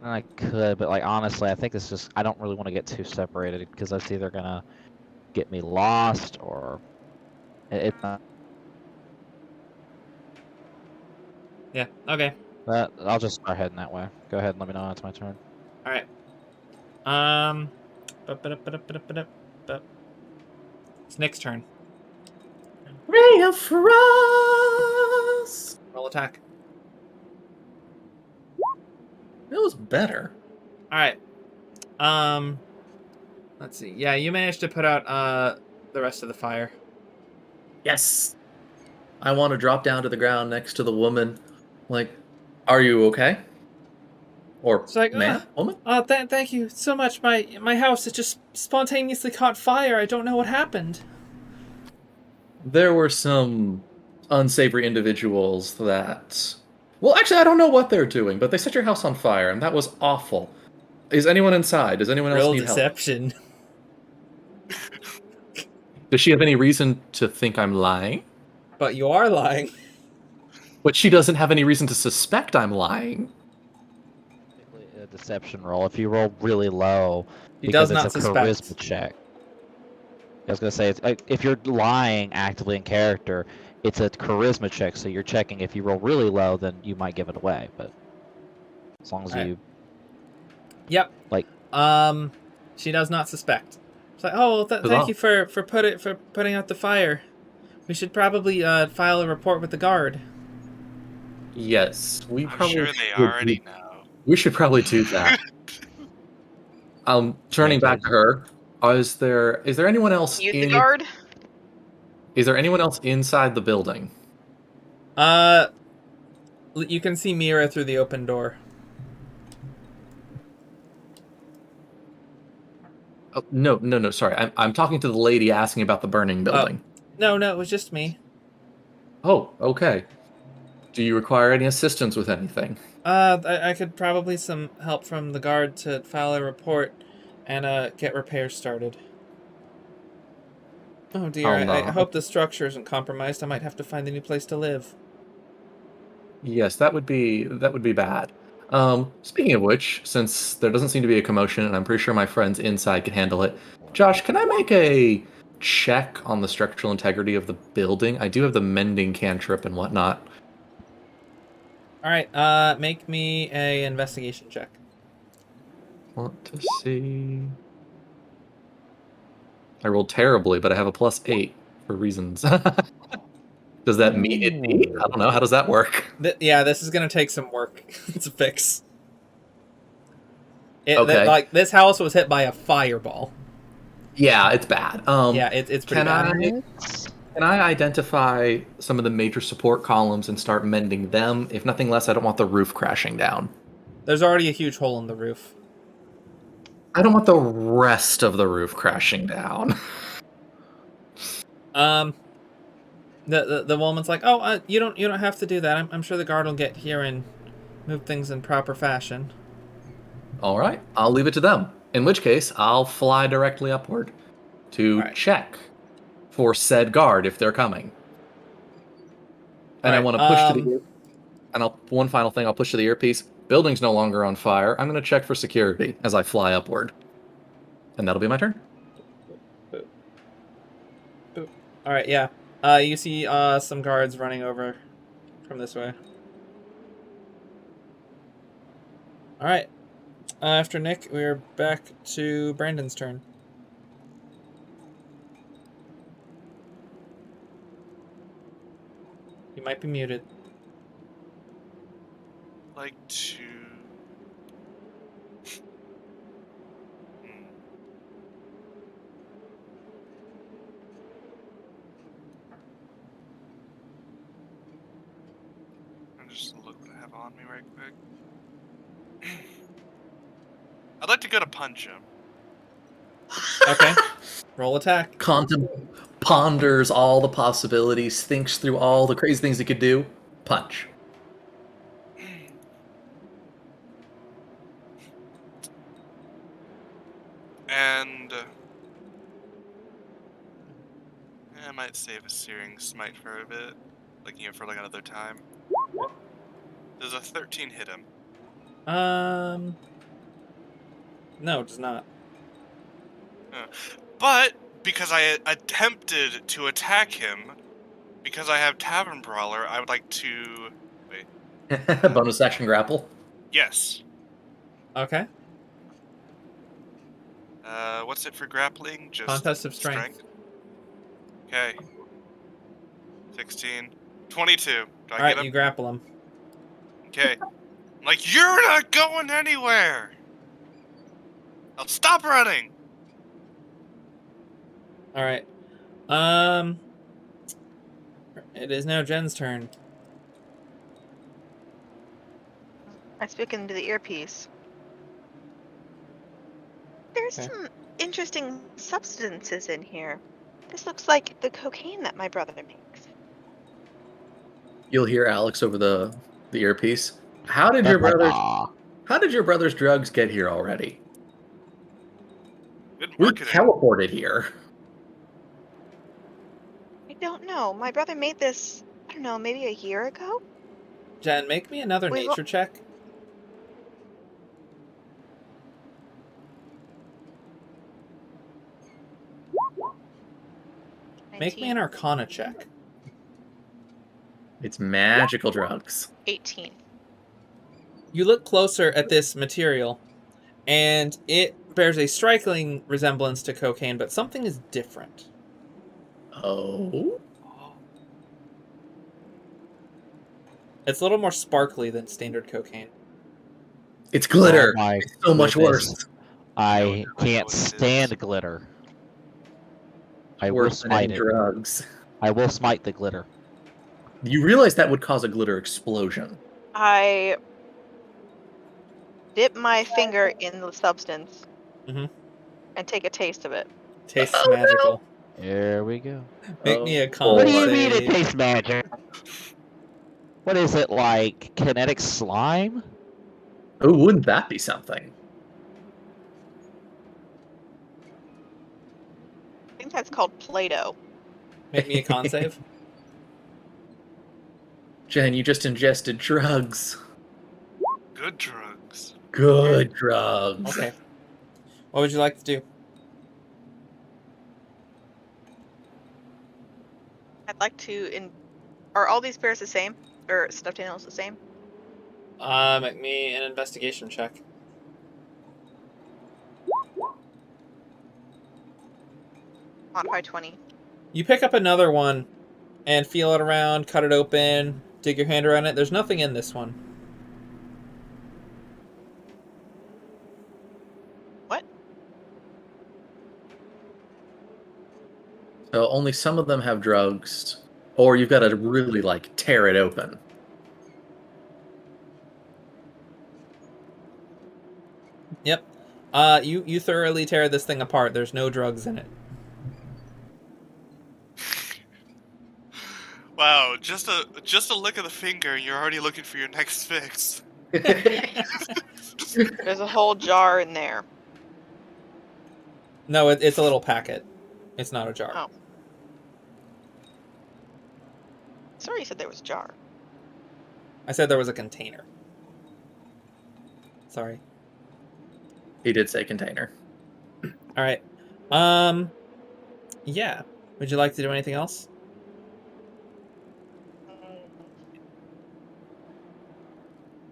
I could, but like honestly, I think it's just I don't really want to get too separated because that's either gonna get me lost or it's not. Yeah. Okay. But I'll just start heading that way. Go ahead and let me know when it's my turn. All right. It's Nick's turn. Ray of Frost! Roll attack. It was better. All right. Let's see. Yeah, you managed to put out the rest of the fire. Yes. I want to drop down to the ground next to the woman. Like, are you okay? Or It's like, man, woman? Thank you so much. My house it just spontaneously caught fire. I don't know what happened. There were some unsavory individuals that... Well, actually, I don't know what they're doing, but they set your house on fire, and that was awful. Is anyone inside? Does anyone else Real need help? deception. Does she have any reason to think I'm lying? But you are lying. But she doesn't have any reason to suspect I'm lying. A deception roll. If you roll really low, He because does it's not a suspect. charisma check. I was gonna say, if you're lying actively in character, it's a charisma check. So you're checking. If you roll really low, then you might give it away. But as long as Right. you, Yep. like, she does not suspect. It's like, oh, well, thank you for putting out the fire. We should probably file a report with the guard. Yes, we I'm probably sure they should already do- know. We should probably do that. Turning back to her, is there anyone else Use the guard. Is there anyone else inside the building? You can see Mira through the open door. Oh, no. Sorry, I'm talking to the lady asking about the burning building. No, it was just me. Oh, okay. Do you require any assistance with anything? I could probably some help from the guard to file a report and get repairs started. Oh dear, I hope the structure isn't compromised. I might have to find a new place to live. Yes, that would be bad. Speaking of which, since there doesn't seem to be a commotion, and I'm pretty sure my friends inside can handle it, Josh, can I make a check on the structural integrity of the building? I do have the mending cantrip and whatnot. All right, make me a investigation check. Want to see? I rolled terribly, but I have a +8 for reasons. Does that mean it? I don't know. How does that work? Yeah, this is gonna take some work to fix. Okay. Like this house was hit by a fireball. Yeah, it's bad. Yeah, it's pretty bad. Can I identify some of the major support columns and start mending them? If nothing less, I don't want the roof crashing down. There's already a huge hole in the roof. I don't want the rest of the roof crashing down. The woman's like, oh, you don't have to do that. I'm sure the guard will get here and move things in proper fashion. All right, I'll leave it to them. In which case, I'll fly directly upward to check for said guard if they're coming. And I want to push to the ear. And one final thing, I'll push to the earpiece. Building's no longer on fire. I'm going to check for security as I fly upward. And that'll be my turn. All right, yeah. You see some guards running over from this way. All right. After Nick, we're back to Brandon's turn. You might be muted. Like to. I'm just look what I have on me right quick. I'd like to go to punch him. Okay. Roll attack. Ponders all the possibilities, thinks through all the crazy things he could do. Punch. And I might save a Searing Smite for a bit, looking for like another time. Does a 13 hit him? No, it does not. But because I attempted to attack him, because I have Tavern Brawler, I would like to wait. Bonus action grapple. Yes. Okay. What's it for grappling? Just Contest of strength. Okay. 16. 22. Do I All right, get him? you grapple him. Okay. I'm like, you're not going anywhere! I'll stop running! All right. It is now Jen's turn. I speak into the earpiece. There's Okay. some interesting substances in here. This looks like the cocaine that my brother makes. You'll hear Alex over the earpiece. How did your brother's drugs get here already? Good We marketing. teleported here. don't know. My brother made this, I don't know, maybe a year ago? Jen, make me another We've- nature check. Make me 19, an Arcana check. It's magical drugs. 18. You look closer at this material, and it bears a striking resemblance to cocaine, but something is different. Oh. It's a little more sparkly than standard cocaine. It's glitter. Oh my It's so much goodness. worse. I No, I know can't what it is. stand glitter. I will Worse than any smite it. drugs. I will smite the glitter. You realize that would cause a glitter explosion. I dip my finger in the substance Mhm. and take a taste of it. Tastes Oh, no. magical. Here we go. Make me a Oh, con What do you save. mean it tastes magic? What is it, like kinetic slime? Oh, wouldn't that be something? I think that's called Play-Doh. Make me a con save. Jen, you just ingested drugs. Good drugs. Good drugs. Okay. What would you like to do? I'd like to. Are all these bears the same? Or stuffed animals the same? Make me an investigation check. Modify 20. You pick up another one and feel it around, cut it open, dig your hand around it. There's nothing in this one. What? So only some of them have drugs, or you've got to really like tear it open. Yep. You thoroughly tear this thing apart. There's no drugs in it. Wow, just a lick of the finger, and you're already looking for your next fix. There's a whole jar in there. No, it's a little packet. It's not a jar. Oh. Sorry, you said there was a jar. I said there was a container. Sorry. He did say container. All right. Yeah. Would you like to do anything else?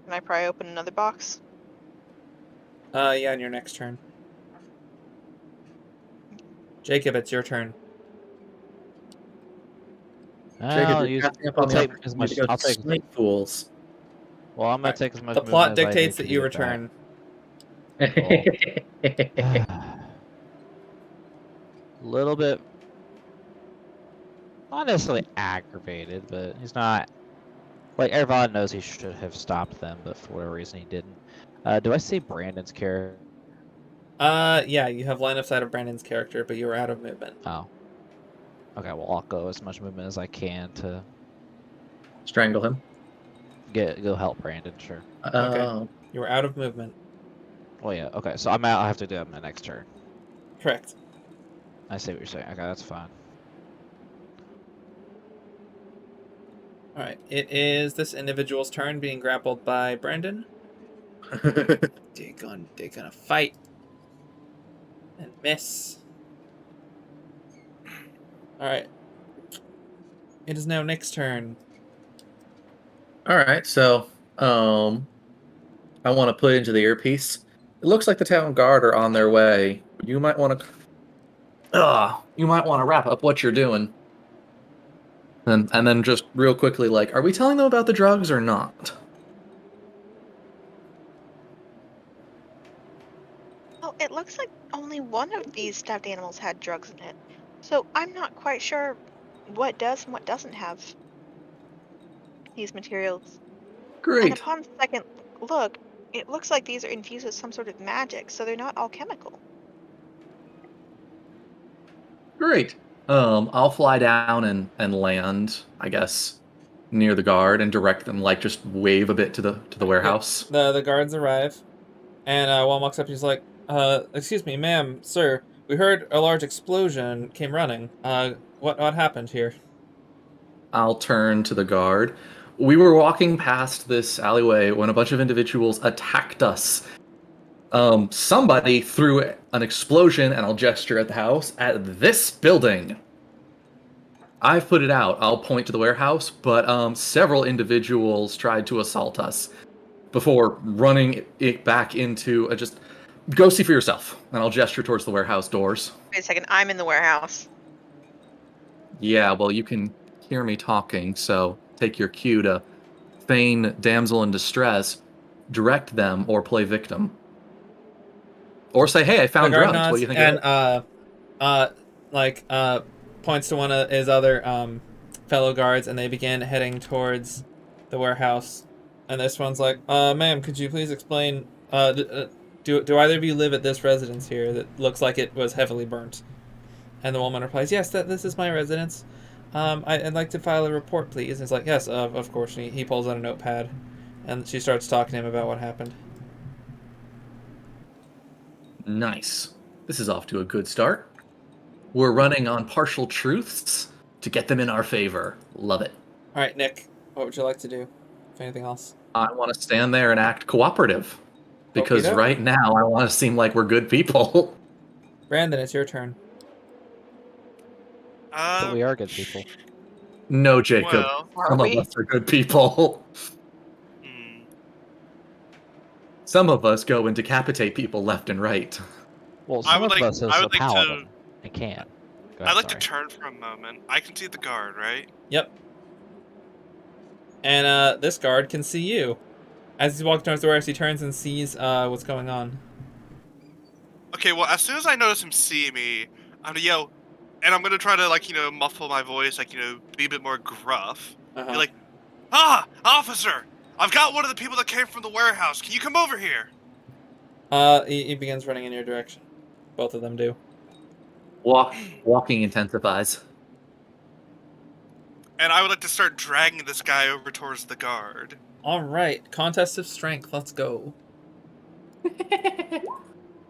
Can I pry open another box? Yeah, on your next turn. Jacob, it's your turn. I'll you're use. passing up I'll on the take opportunity as much. to go I'll take. smite fools. Well, I'm gonna Alright. take as much. The plot movement as I dictates need that to you get back. return. Little bit, not necessarily aggravated, but he's not. Like everyone knows he should have stopped them, but for whatever reason he didn't. Do I see Brandon's character? Yeah, you have line of sight of Brandon's character, but you are out of movement. Oh. Okay, well I'll go as much movement as I can to Strangle him. go help Brandon. Sure. Oh. You are out of movement. Well, yeah. Okay, so I'm out. I have to do that my next turn. Correct. I see what you're saying. Okay, that's fine. All right. It is this individual's turn being grappled by Brandon. They're gonna fight and miss. All right. It is now Nick's turn. All right, so I want to put into the earpiece. It looks like the town guard are on their way. You might want to. You might want to wrap up what you're doing. And then just real quickly, like, are we telling them about the drugs or not? Oh, it looks like only one of these stuffed animals had drugs in it. So I'm not quite sure what does and what doesn't have these materials. And Great. upon second look, it looks like these are infused with some sort of magic, so they're not all chemical. Great. I'll fly down and land, I guess, near the guard and direct them, like just wave a bit to the warehouse. The guards arrive, and one walks up. He's like, "Excuse me, ma'am, sir. We heard a large explosion. Came running. What happened here?" I'll turn to the guard. We were walking past this alleyway when a bunch of individuals attacked us. Somebody threw an explosion, and I'll gesture at the house, at this building. I've put it out. I'll point to the warehouse, but several individuals tried to assault us before running it back into just go see for yourself. And I'll gesture towards the warehouse doors. Wait a second. I'm in the warehouse. Yeah, well, you can hear me talking, so take your cue to feign damsel in distress, direct them, or play victim. Or say, hey, I found The guard drugs. What do you nods think and of it? points to one of his other fellow guards, and they begin heading towards the warehouse. And this one's like, ma'am, could you please explain? Do either of you live at this residence here that looks like it was heavily burnt? And the woman replies, yes, this is my residence. I'd like to file a report, please. And it's like, yes, of course. And he pulls out a notepad, and she starts talking to him about what happened. Nice. This is off to a good start. We're running on partial truths to get them in our favor. Love it. All right, Nick, what would you like to do? If anything else? I want to stand there and act cooperative. Because Okey-doke. right now, I want to seem like we're good people. Brandon, it's your turn. But we are good people. No, Jacob. Well, Some of us are good people. hmm. Some of us go and decapitate people left and right. Well, I some would of like- us is I a would like to- paladin and can. Go ahead, I'd like sorry. to turn for a moment. I can see the guard, right? Yep. And this guard can see you. As he's walking towards the warehouse, he turns and sees what's going on. Okay, well, as soon as I notice him see me, I'm gonna yell, and I'm gonna try to, like, muffle my voice, like, be a bit more gruff. Uh-huh. Be like, officer! I've got one of the people that came from the warehouse. Can you come over here? He begins running in your direction. Both of them do. Walking intensifies. And I would like to start dragging this guy over towards the guard. All right, contest of strength. Let's go.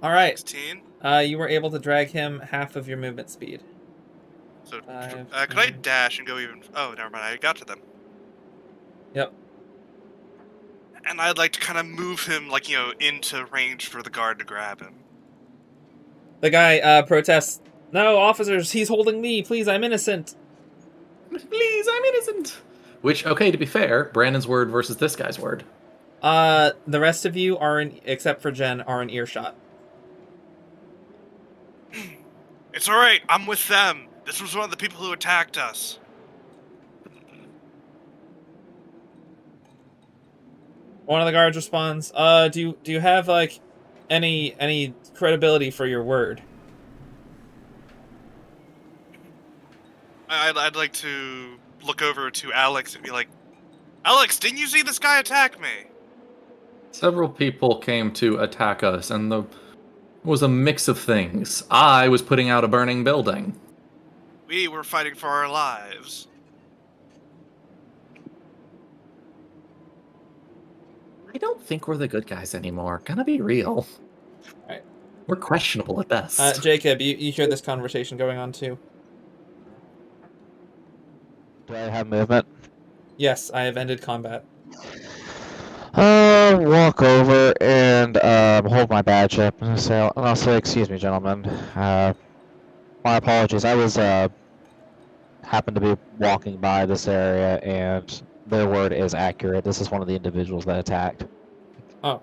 All right. 16. You were able to drag him half of your movement speed. So, Five, could I 10. dash and go even... Oh, never mind. I got to them. Yep. And I'd like to kind of move him, like, into range for the guard to grab him. The guy protests. No, officers, he's holding me. Please, I'm innocent. Please, I'm innocent. Which, okay, to be fair, Brandon's word versus this guy's word. The rest of you are in, except for Jen, are in earshot. It's alright. I'm with them. This was one of the people who attacked us. One of the guards responds, do you have, like, any credibility for your word? I'd like to look over to Alex and be like, Alex, didn't you see this guy attack me? Several people came to attack us, and it was a mix of things. I was putting out a burning building. We were fighting for our lives. I don't think we're the good guys anymore. Gonna be real. Right. We're questionable at best. Jacob, you hear this conversation going on too. Do I have movement? Yes, I have ended combat. Walk over and hold my badge up and I'll say, excuse me, gentlemen. My apologies. I was happened to be walking by this area, and their word is accurate. This is one of the individuals that attacked. Oh.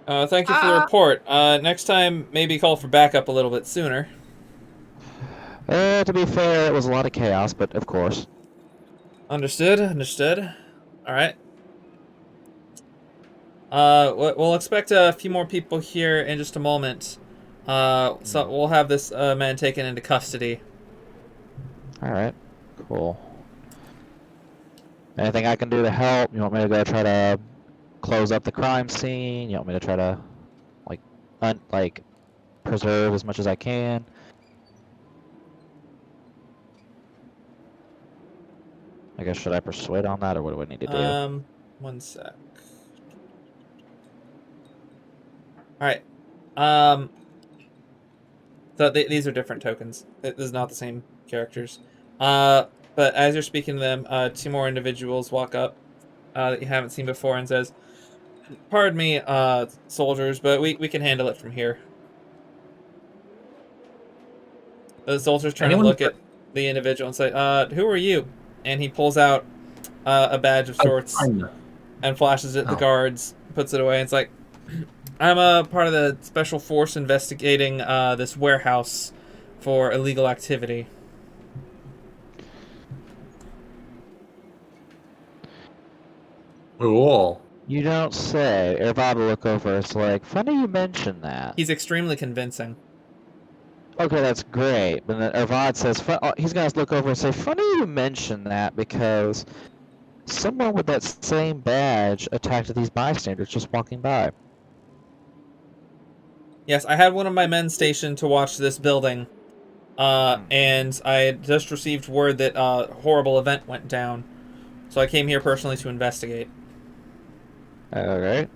Thank you for the report. Next time, maybe call for backup a little bit sooner. To be fair, it was a lot of chaos, but of course. Understood. All right. We'll expect a few more people here in just a moment. So we'll have this man taken into custody. All right, cool. Anything I can do to help? You want me to go try to close up the crime scene? You want me to try to, like, preserve as much as I can? I guess, should I persuade on that, or what do I need to do? One sec. Alright. So these are different tokens. This is not the same characters. But as you're speaking to them, two more individuals walk up that you haven't seen before and says, "Pardon me, soldiers, but we can handle it from here." The soldiers turn and Anyone? look at the individual and say, "Who are you?" And he pulls out a badge of sorts and flashes it at the guards, puts it away, and it's like, "I'm a part of the special force investigating this warehouse for illegal activity." Cool. You don't say. Ervad will look over. It's like, funny you mention that. He's extremely convincing. Okay, that's great. But then Ervad says, he's going to look over and say, funny you mention that because someone with that same badge attacked these bystanders just walking by. Yes, I had one of my men stationed to watch this building, and I had just received word that a horrible event went down, so I came here personally to investigate. Alright.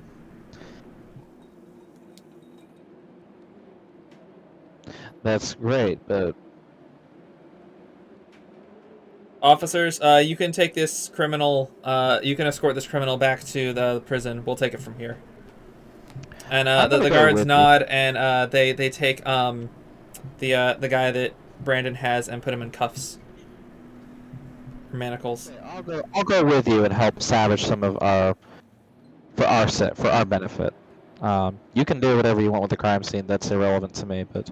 That's great, but... Officers, you can take this criminal, you can escort this criminal back to the prison. We'll take it from here. And the guards nod, and they take the guy that Brandon has and put him in cuffs. Manacles. I'll go with you and help salvage some of our... for our benefit. You can do whatever you want with the crime scene, that's irrelevant to me, but...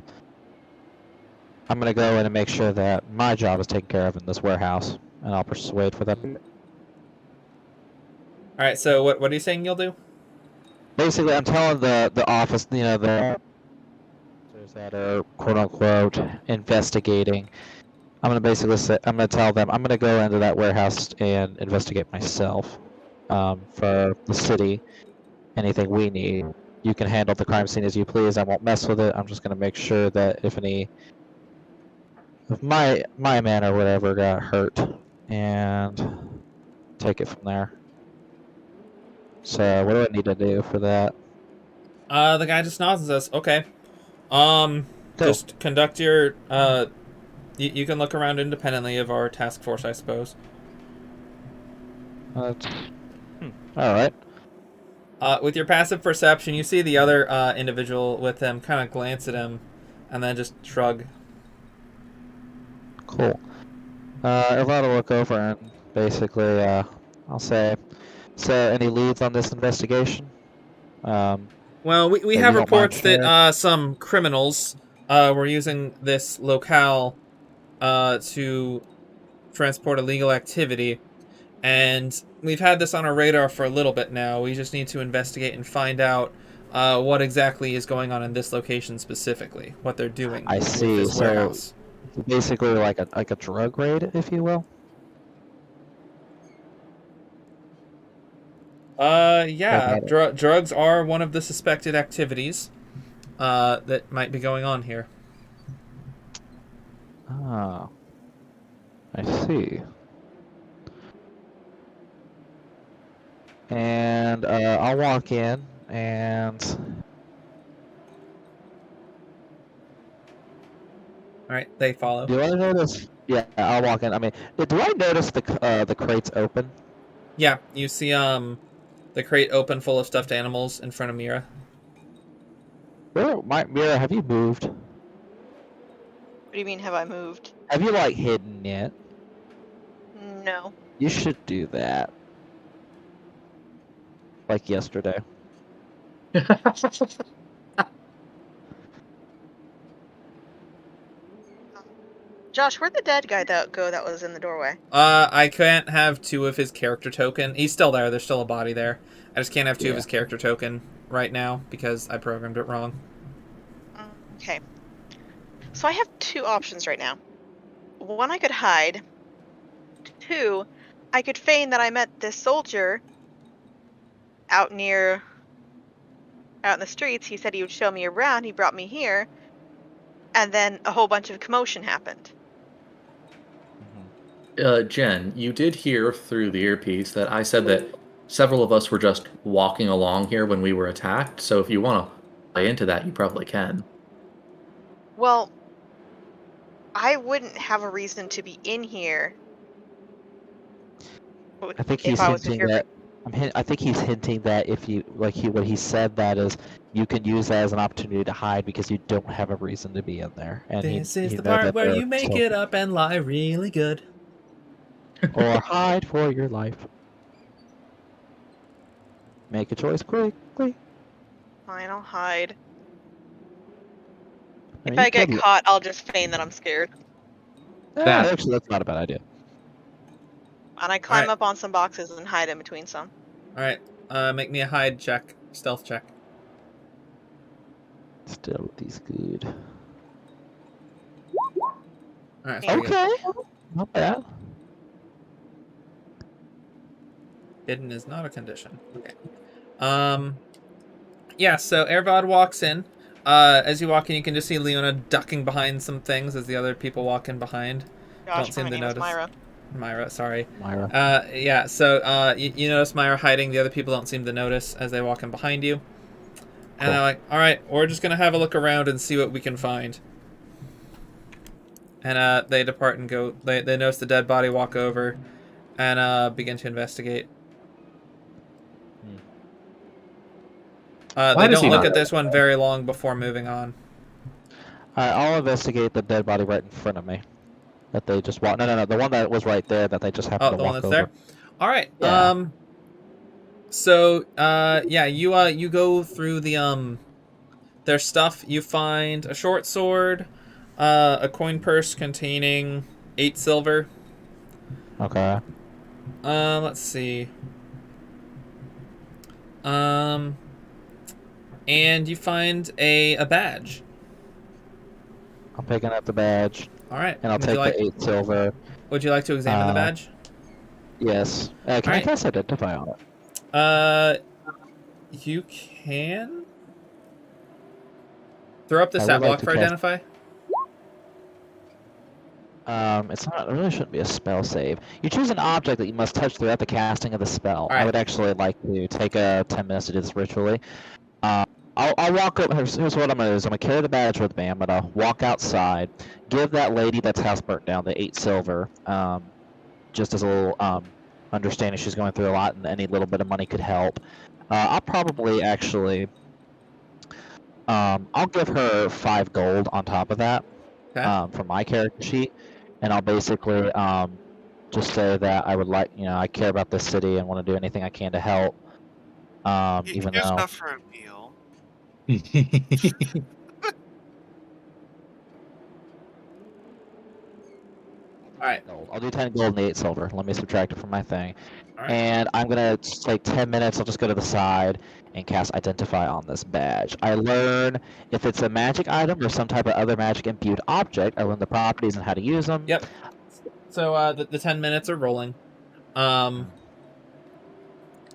I'm gonna go in and make sure that my job is taken care of in this warehouse, and I'll persuade for them. Alright, so what are you saying you'll do? Basically, I'm telling the office, the officers that are quote-unquote investigating, I'm gonna basically say, I'm gonna tell them, I'm gonna go into that warehouse and investigate myself, for the city, anything we need. You can handle the crime scene as you please, I won't mess with it, I'm just gonna make sure that if my man or whatever got hurt, and take it from there. So, what do I need to do for that? The guy just nods and says, "Okay. Just conduct your, you can look around independently of our task force, I suppose." Alright. With your passive perception, you see the other individual with him kind of glance at him, and then just shrug. Cool. Ervad will look over and basically, I'll say, so any leads on this investigation? Well, we have reports that some criminals were using this locale to transport illegal activity, and we've had this on our radar for a little bit now. We just need to investigate and find out what exactly is going on in this location specifically, what they're doing. I see. With this warehouse. Basically like a drug raid, if you will. Yeah, drugs are one of the suspected activities that might be going on here. Ah, I see. And I'll walk in and... Alright, they follow. Do I notice? Yeah, I'll walk in. I mean, do I notice the crates open? Yeah, you see the crate open full of stuffed animals in front of Mira. Mira, have you moved? What do you mean, have I moved? Have you, like, hidden yet? No. You should do that. Like yesterday. Josh, where'd the dead guy go that was in the doorway? I can't have two of his character token. He's still there. There's still a body there. I just can't have two of his character token right now because I programmed it wrong. Okay. So I have two options right now. One, I could hide. Two, I could feign that I met this soldier out in the streets. He said he would show me around. He brought me here. And then a whole bunch of commotion happened. Jen, you did hear through the earpiece that I said that several of us were just walking along here when we were attacked, so if you want to play into that, you probably can. Well, I wouldn't have a reason to be in here. I think if he's I was with hinting your that. I think he's hinting that if you what he said that is you can use that as an opportunity to hide because you don't have a reason to be in there, and This is you the know part that where they're you make still- it up and lie really good. or hide for your life. Make a choice quickly. Fine, I'll hide. mean, If you I get could- caught, I'll just feign that I'm scared. actually, that's not a bad idea. And I climb Alright. up on some boxes and hide in between some. Alright, make me a hide check, stealth check. Still, these good. Alright, pretty good. Okay, not bad. Hidden is not a condition. Okay. Yeah, so Ervod walks in. As you walk in, you can just see Leona ducking behind some things as the other people walk in behind. Gosh, Don't seem my to name is notice. Myra. Myra, sorry. Myra. Yeah, so you notice Myra hiding. The other people don't seem to notice as they walk in behind you. And Cool. they're like, alright, we're just going to have a look around and see what we can find. And they depart and go. They notice the dead body, walk over, and begin to investigate. Why They does don't he look not- at this one very long before moving on. I'll investigate the dead body right in front of me. That they just walked. No, the one that was right there that they just happened Oh, to the walk one that's over. there? Alright, Yeah. So, yeah, you go through the, their stuff. You find a short sword, a coin purse containing 8 silver. Okay. Let's see. And you find a badge. I'm picking up the badge, Alright. and I'll take the 8 silver. Would you like to examine the Uh, badge? Yes. Can I Alright. cast identify on it? You can throw up the I stat would like block to for cast- identify. It's not. It really shouldn't be a spell save. You choose an object that you must touch throughout the casting of the spell. I Alright. would actually like to take 10 minutes to do this ritually. I'll walk up. Here's what I'm gonna do. Is I'm gonna carry the badge with me. I'm gonna walk outside, give that lady that's house burnt down the 8 silver, just as a little understanding she's going through a lot, and any little bit of money could help. I'll probably actually, I'll give her 5 gold on top of that, Okay. from my character sheet, and I'll basically just say that I would like, I care about this city and want to do anything I can to help. Even Here's though. enough for a meal. Alright. Gold. I'll do 10 gold and 8 silver. Let me subtract it from my thing. Alright. And I'm gonna take 10 minutes. I'll just go to the side and cast Identify on this badge. I learn if it's a magic item or some type of other magic imbued object. I learn the properties and how to use them. Yep. So the 10 minutes are rolling.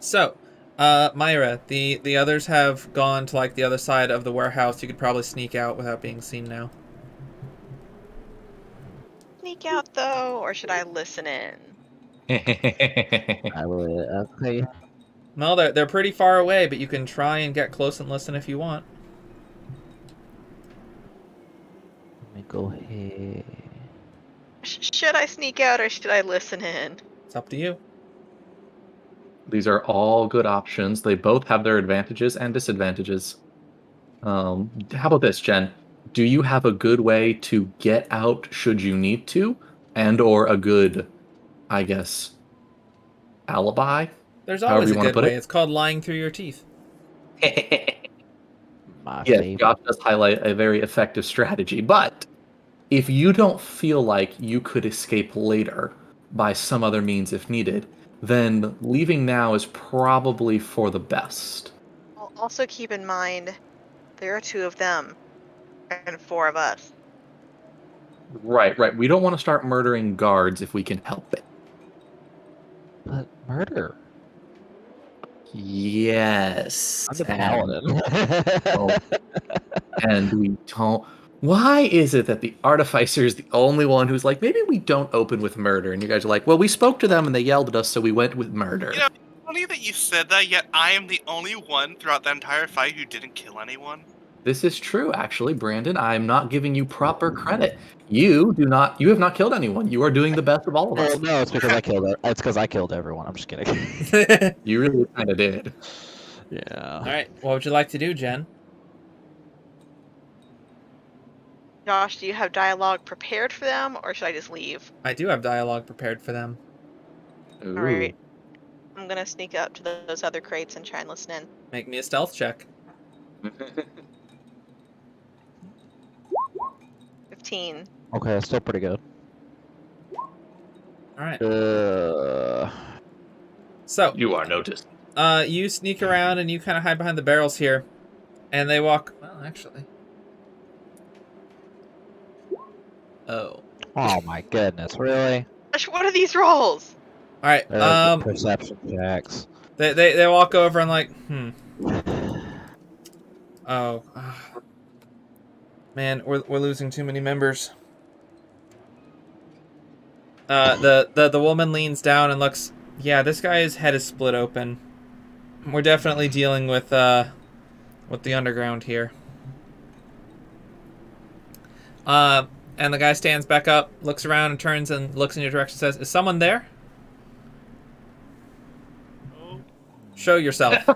So, Myra, the others have gone to like the other side of the warehouse. You could probably sneak out without being seen now. Sneak out though, or should I listen in? I will. Okay. Well, they're pretty far away, but you can try and get close and listen if you want. Let me go ahead. Should I sneak out or should I listen in? It's up to you. These are all good options. They both have their advantages and disadvantages. How about this, Jen? Do you have a good way to get out should you need to? And or a good, I guess, alibi? There's However always you a wanna good put way. it. It's called lying through your teeth. My Yes, favorite. Josh does highlight a very effective strategy, but if you don't feel like you could escape later by some other means if needed, then leaving now is probably for the best. I'll also keep in mind there are 2 of them and 4 of us. Right. We don't want to start murdering guards if we can help it. But murder. Yes. I'm the paladin. Oh. And we don't. Why is it that the artificer is the only one who's like, maybe we don't open with murder? And you guys are like, well, we spoke to them and they yelled at us, so we went with murder. You know, funny that you said that, yet I am the only one throughout the entire fight who didn't kill anyone. This is true, actually, Brandon. I'm not giving you proper credit. You have not killed anyone. You are doing the best of all of us. Well, no, it's because I killed it. It's because I killed everyone. I'm just kidding. You really kind of did. Yeah. All right. What would you like to do, Jen? Josh, do you have dialogue prepared for them, or should I just leave? I do have dialogue prepared for them. All right. I'm gonna sneak up to those other crates and try and listen in. Make me a stealth check. 15. Okay, that's still pretty good. All right. So You are noticed. you sneak around and you kind of hide behind the barrels here, and they walk. Well, actually. Oh. Oh my goodness, really? Gosh, what are these rolls? All right. Perception checks. They walk over and like, oh, man, we're losing too many members. The woman leans down and looks. Yeah, this guy's head is split open. We're definitely dealing with the underground here. And the guy stands back up, looks around, and turns and looks in your direction. Says, "Is someone there? Show yourself."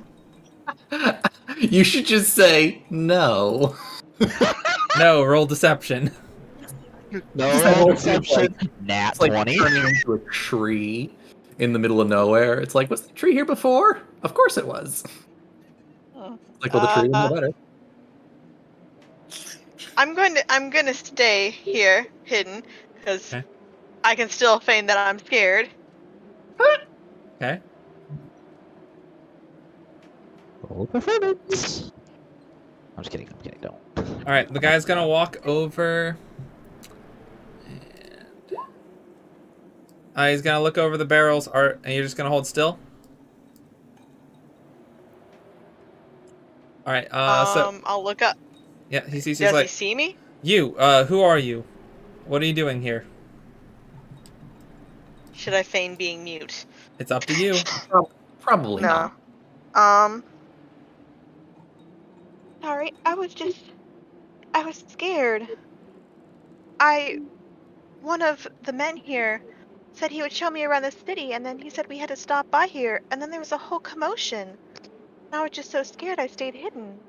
You should just say no. No, roll deception. No perception. Nat It's like 20. turning into a tree in the middle of nowhere. It's like, was the tree here before? Of course it was. Like, well, the tree was no better. I'm gonna stay here, hidden, because Okay. I can still feign that I'm scared. Okay. Roll performance. I'm just kidding. Don't. All right. The guy's gonna walk over. And he's gonna look over the barrels. And you're just gonna hold still. All right. So I'll look up. yeah, he sees. He's Does he like, see me? "You. Who are you? What are you doing here?" Should I feign being mute? It's up to you. Probably No. not. Sorry, I was scared. One of the men here said he would show me around the city, and then he said we had to stop by here, and then there was a whole commotion. And I was just so scared I stayed hidden.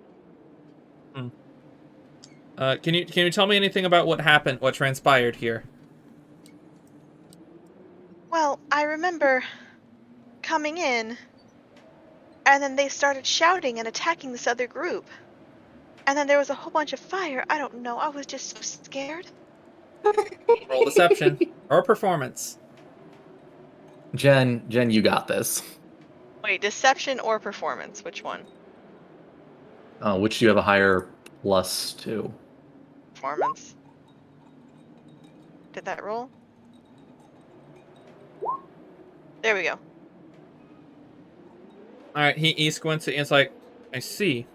Can you tell me anything about what happened? What transpired here? Well, I remember coming in, and then they started shouting and attacking this other group. And then there was a whole bunch of fire. I don't know. I was just so scared. Roll deception or performance. Jen, you got this. Wait, deception or performance? Which one? Which do you have a higher plus to? Performance. Did that roll? There we go. All right. He squints at you and it's like, I see.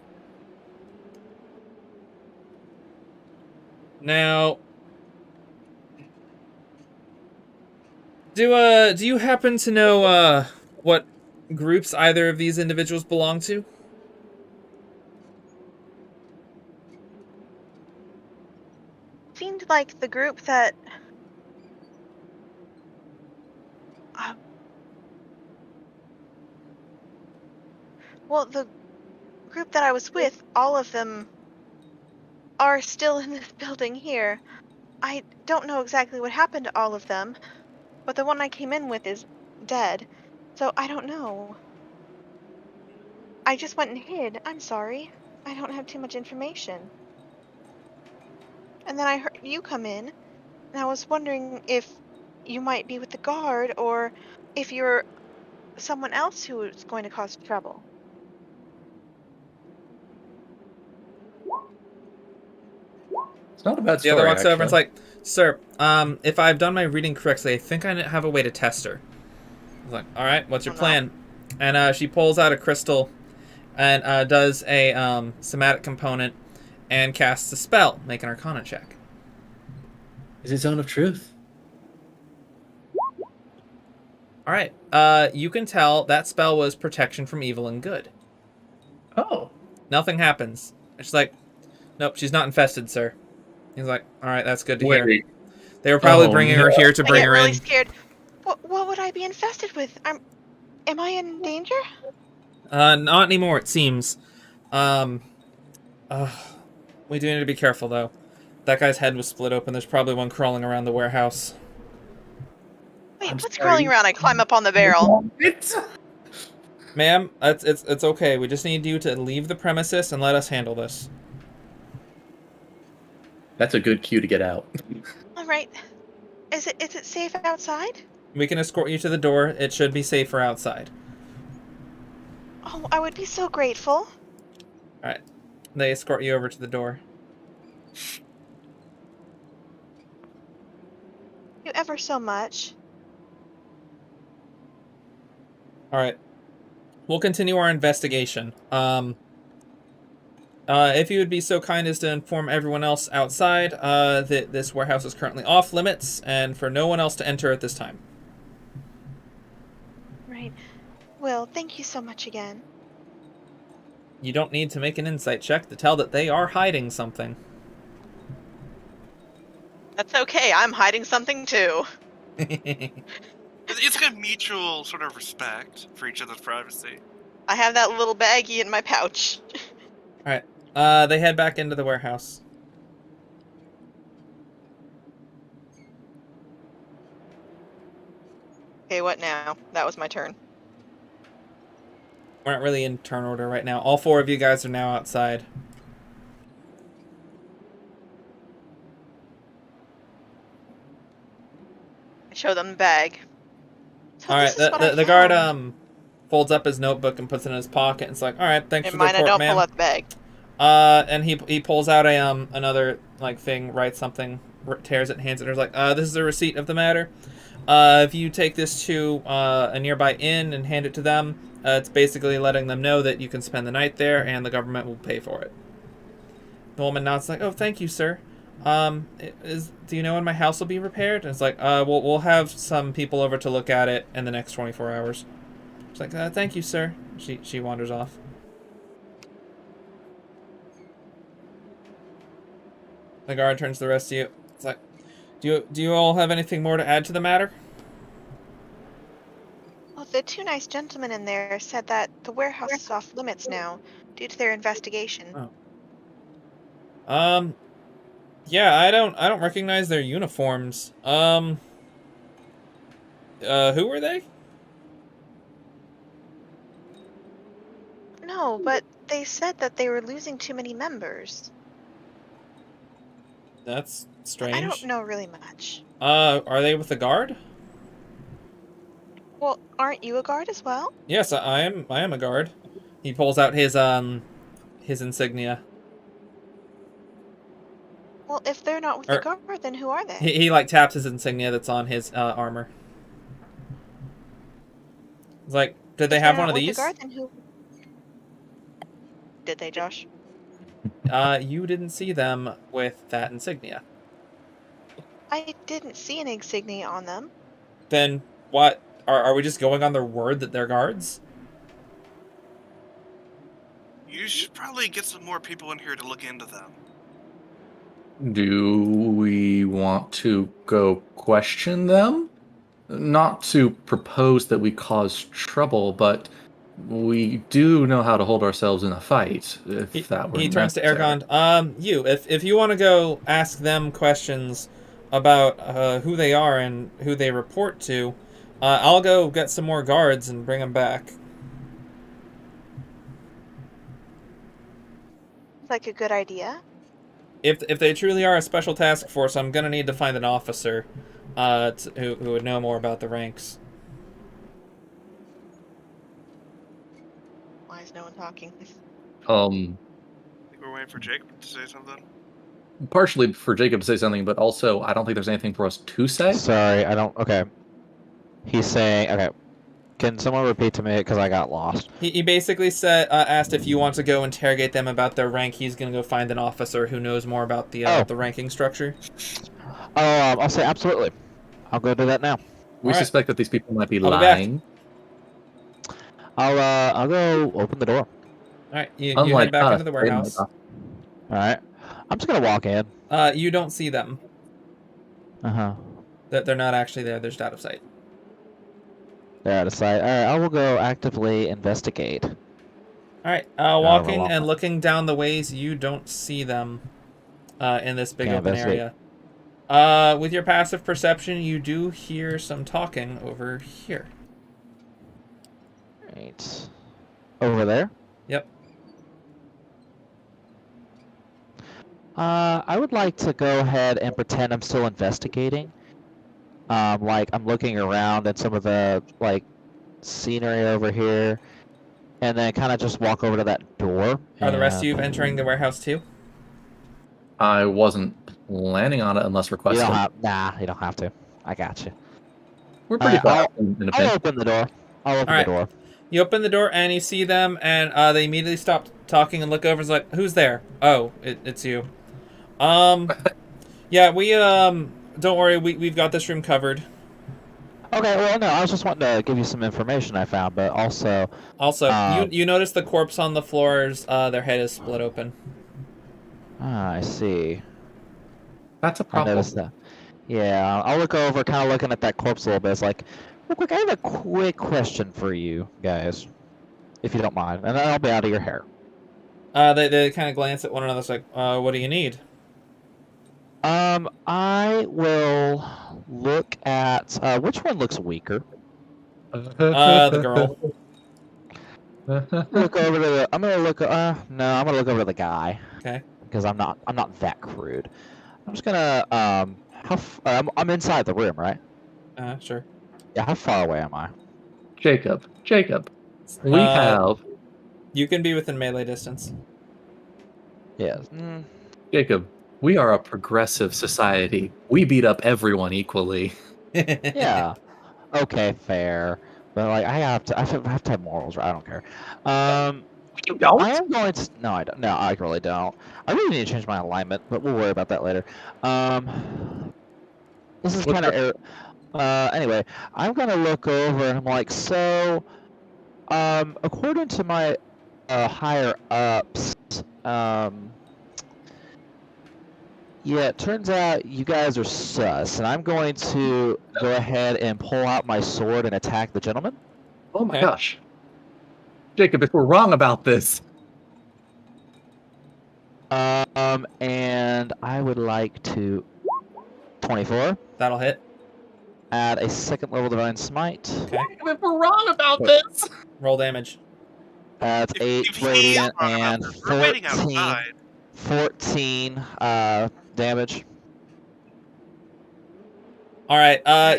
Now, do you happen to know what groups either of these individuals belong to? Seemed like the group that well, the group that I was with, all of them are still in this building here. I don't know exactly what happened to all of them, but the one I came in with is dead, so I don't know. I just went and hid. I'm sorry. I don't have too much information. And then I heard you come in, and I was wondering if you might be with the guard, or if you're someone else who is going to cause trouble. It's not a bad The story. other walks over and actually. it's like, "Sir, if I've done my reading correctly, I think I have a way to test her." I was like, "All right, what's your plan?" And she pulls out a crystal and does a somatic component and casts a spell. Make an Arcana check. Is it Zone of Truth? All right. You can tell that spell was protection from evil and good. Oh. Nothing happens. It's like, Nope, she's not infested, sir. He's like, all right, that's good to hear. Wait. They were probably Oh, bringing no. her here to I bring get her really in. scared. What would I be infested with? Am I in danger? Not anymore, it seems. We do need to be careful, though. That guy's head was split open. There's probably one crawling around the warehouse. Wait, I'm what's sorry. crawling around? I climb up on the barrel. Ma'am, it's okay. We just need you to leave the premises and let us handle this. That's a good cue to get out. All right. Is it safe outside? We can escort you to the door. It should be safer outside. Oh, I would be so grateful. Alright. They escort you over to the door. You ever so much. Alright. We'll continue our investigation. If you would be so kind as to inform everyone else outside that this warehouse is currently off limits and for no one else to enter at this time. Right. Well, thank you so much again. You don't need to make an insight check to tell that they are hiding something. That's okay. I'm hiding something too. It's like a mutual sort of respect for each other's privacy. I have that little baggie in my pouch. Alright. They head back into the warehouse. Okay, what now? That was my turn. We're not really in turn order right now. All four of you guys are now outside. I show them the bag. So Alright, this is what I the guard found. folds up his notebook and puts it in his pocket and it's like, alright, thanks In for the mine, I report, don't ma'am. pull out the bag. And he pulls out a another like thing, writes something, tears it, and hands it. There's like, this is a receipt of the matter. If you take this to a nearby inn and hand it to them, it's basically letting them know that you can spend the night there and the government will pay for it. The woman nods like, oh, thank you, sir. Do you know when my house will be repaired? And it's like, we'll have some people over to look at it in the next 24 hours. It's like, thank you, sir. She wanders off. The guard turns to the rest of you. It's like, do you all have anything more to add to the matter? Well, the two nice gentlemen in there said that the warehouse is off limits now due to their investigation. Oh. Yeah, I don't recognize their uniforms. Who were they? No, but they said that they were losing too many members. That's strange. I don't know really much. Are they with the guard? Well, aren't you a guard as well? Yes, I am a guard. He pulls out his insignia. Well, if they're not with the guard, then who are they? He like taps his insignia that's on his armor. It's like, did they If have they're one not of with these? the guard, then who? Did they, Josh? You didn't see them with that insignia. I didn't see an insignia on them. Then what? Are we just going on their word that they're guards? You should probably get some more people in here to look into them. Do we want to go question them? Not to propose that we cause trouble, but we do know how to hold ourselves in a fight, if that were He turns to necessary. Argond. If you want to go ask them questions about who they are and who they report to, I'll go get some more guards and bring them back. Like a good idea. If they truly are a special task force, I'm gonna need to find an officer who would know more about the ranks. Why is no one talking? I think we're waiting for Jacob to say something. Partially for Jacob to say something, but also I don't think there's anything for us to say. Sorry, I don't. Okay. He's saying. Okay. Can someone repeat to me because I got lost? He basically said asked if you want to go interrogate them about their rank. He's gonna go find an officer who knows more about the ranking structure. Oh, I'll say absolutely. I'll go do that now. We Alright. suspect that these people might be I'll be back. lying. I'll go open the door. All right, you Unlike head back us, into the they might warehouse. not. All right. I'm just gonna walk in. You don't see them. Uh-huh. They're not actually there. They're just out of sight. They're out of sight. Alright, I will go actively investigate. All right. However Walking long and that- looking down the ways, you don't see them in this big Can't open investigate. area. With your passive perception, you do hear some talking over here. Right. Over there? Yep. I would like to go ahead and pretend I'm still investigating. Like I'm looking around at some of the like scenery over here, and then kind of just walk over to that door. Are the rest of you and- entering the warehouse too? I wasn't planning on it unless You requested. don't have. Nah, you don't have to. I got you. We're pretty Alright, fast in a I'll pinch. open the door. I'll open Alright. the door. You open the door and you see them, and they immediately stop talking and look over. It's like, who's there? Oh, it's you. Yeah, we don't worry, we've got this room covered. Okay. Well, no, I was just wanting to give you some information I found, but also. Also, you notice the corpse on the floors. Their head is split open. Ah, I see. That's a I problem. noticed that. Yeah, I'll look over, kind of looking at that corpse a little bit. It's like, real quick, I have a quick question for you guys, if you don't mind, and then I'll be out of your hair. They kind of glance at one another. It's like, what do you need? I will look at which one looks weaker. The girl. Look over to the. I'm gonna look. No, I'm gonna look over to the guy. Okay. Because I'm not that crude. I'm just gonna. I'm inside the room, right? Sure. Yeah. How far away am I? Jacob, we have You can be within melee distance. Yeah. Jacob. We are a progressive society. We beat up everyone equally. Yeah. Okay, fair. But like, I have to have morals. Right? I don't care. You don't? I am going to. No, I don't. No, I really don't. I really need to change my alignment, but we'll worry about that later. This is What's kind of. Anyway, I'm gonna look over and I'm like, so, according to my higher ups, yeah, it turns out you guys are sus, and I'm going to go ahead and pull out my sword and attack the gentleman. Oh my Okay. gosh. Jacob, if we're wrong about this, And I would like to 24 That'll hit. add a second level divine smite. Okay. Jacob, if we're wrong about this, Roll damage. That's If 8 he is radiant wrong about and this, we're waiting 14, outside. 14 damage. All right.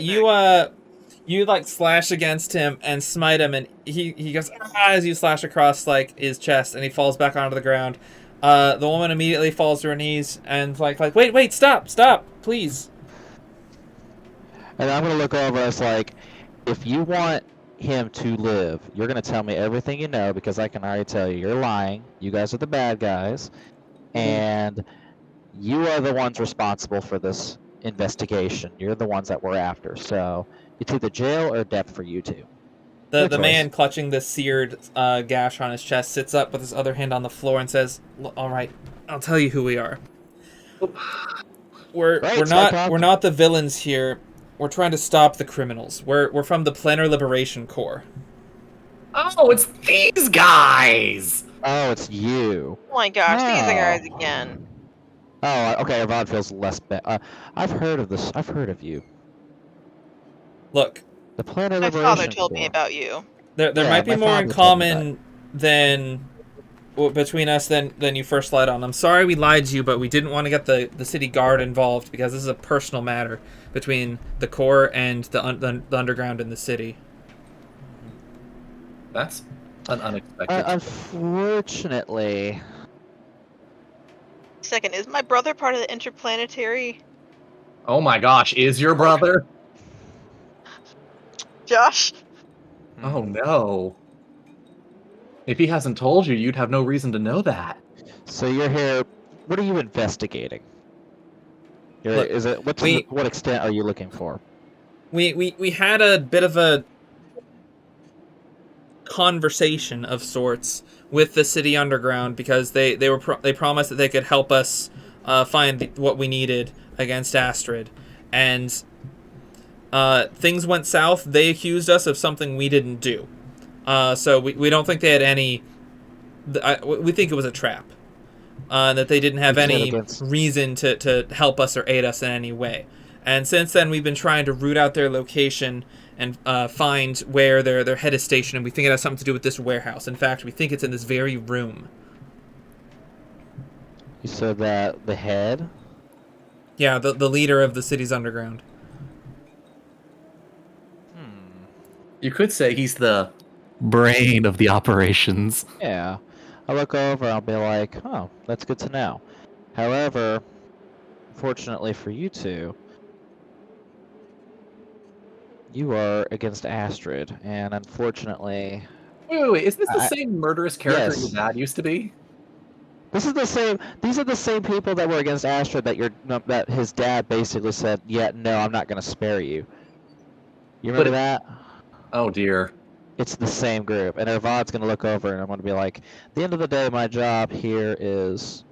You like slash against him and smite him, and he goes as you slash across like his chest, and he falls back onto the ground. The woman immediately falls to her knees and like wait, stop, please. And I'm gonna look over. It's like, if you want him to live, you're gonna tell me everything you know, because I can already tell you you're lying. You guys are the bad guys, and you are the ones responsible for this investigation. You're the ones that we're after. So it's either jail or death for you two. The Good choice. man clutching the seared gash on his chest sits up with his other hand on the floor and says, "All right, I'll tell you who we are. We're Right, start talking. we're not the villains here. We're trying to stop the criminals. We're from the Planner Liberation Corps." oh, it's these guys. Oh, it's you. Oh my gosh, these Oh. guys again. Oh, okay. Avon feels less bad. I've heard of this. I've heard of you. Look, The Planet My Liberation father told me Corps. about you. there Yeah, might be my more in father told me common than between us than you first lied on. I'm sorry we lied to you, but we didn't want to get the city guard involved because this is a personal matter between the Corps and the underground in the city. That's an unexpected. Unfortunately, Second, is my brother part of the interplanetary? Oh my gosh, is your brother? Josh? Oh no. If he hasn't told you, you'd have no reason to know that. so you're here. What are you investigating? Look, Is it what extent are you looking for? We had a bit of a conversation of sorts with the city underground because they promised that they could help us find what we needed against Astrid, and things went south. They accused us of something we didn't do. So we don't think they had any. We think it was a trap. That they didn't have any reason to help us or aid us in any way. And since then, we've been trying to root out their location and find where their head is stationed, and we think it has something to do with this warehouse. In fact, we think it's in this very room. You said that the head? Yeah, the leader of the city's underground. You could say he's the brain of the operations. Yeah. I'll look over, I'll be like, oh, that's good to know. However, fortunately for you two, you are against Astrid, and unfortunately... Wait, is this the same murderous character Yes. your dad used to be? These are the same people that were against Astrid that his dad basically said, yeah, no, I'm not going to spare you. You remember that? Oh, dear. It's the same group. And Irvan's going to look over and I'm going to be like, at the end of the day, my job here is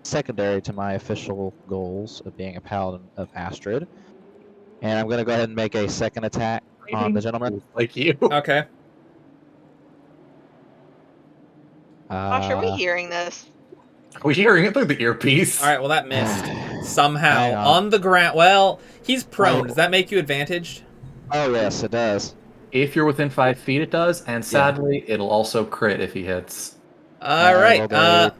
secondary to my official goals of being a paladin of Astrid. And I'm going to go ahead and make a second attack on the gentleman. Like you. Okay. Josh, are we hearing this? Are we hearing it through the earpiece? All right, well, that missed. Somehow. Hang on. On the ground. Well, he's prone. Does that make you advantaged? Oh, yes, it does. If you're within 5 feet, it does, and sadly, it'll also crit if he hits. All right.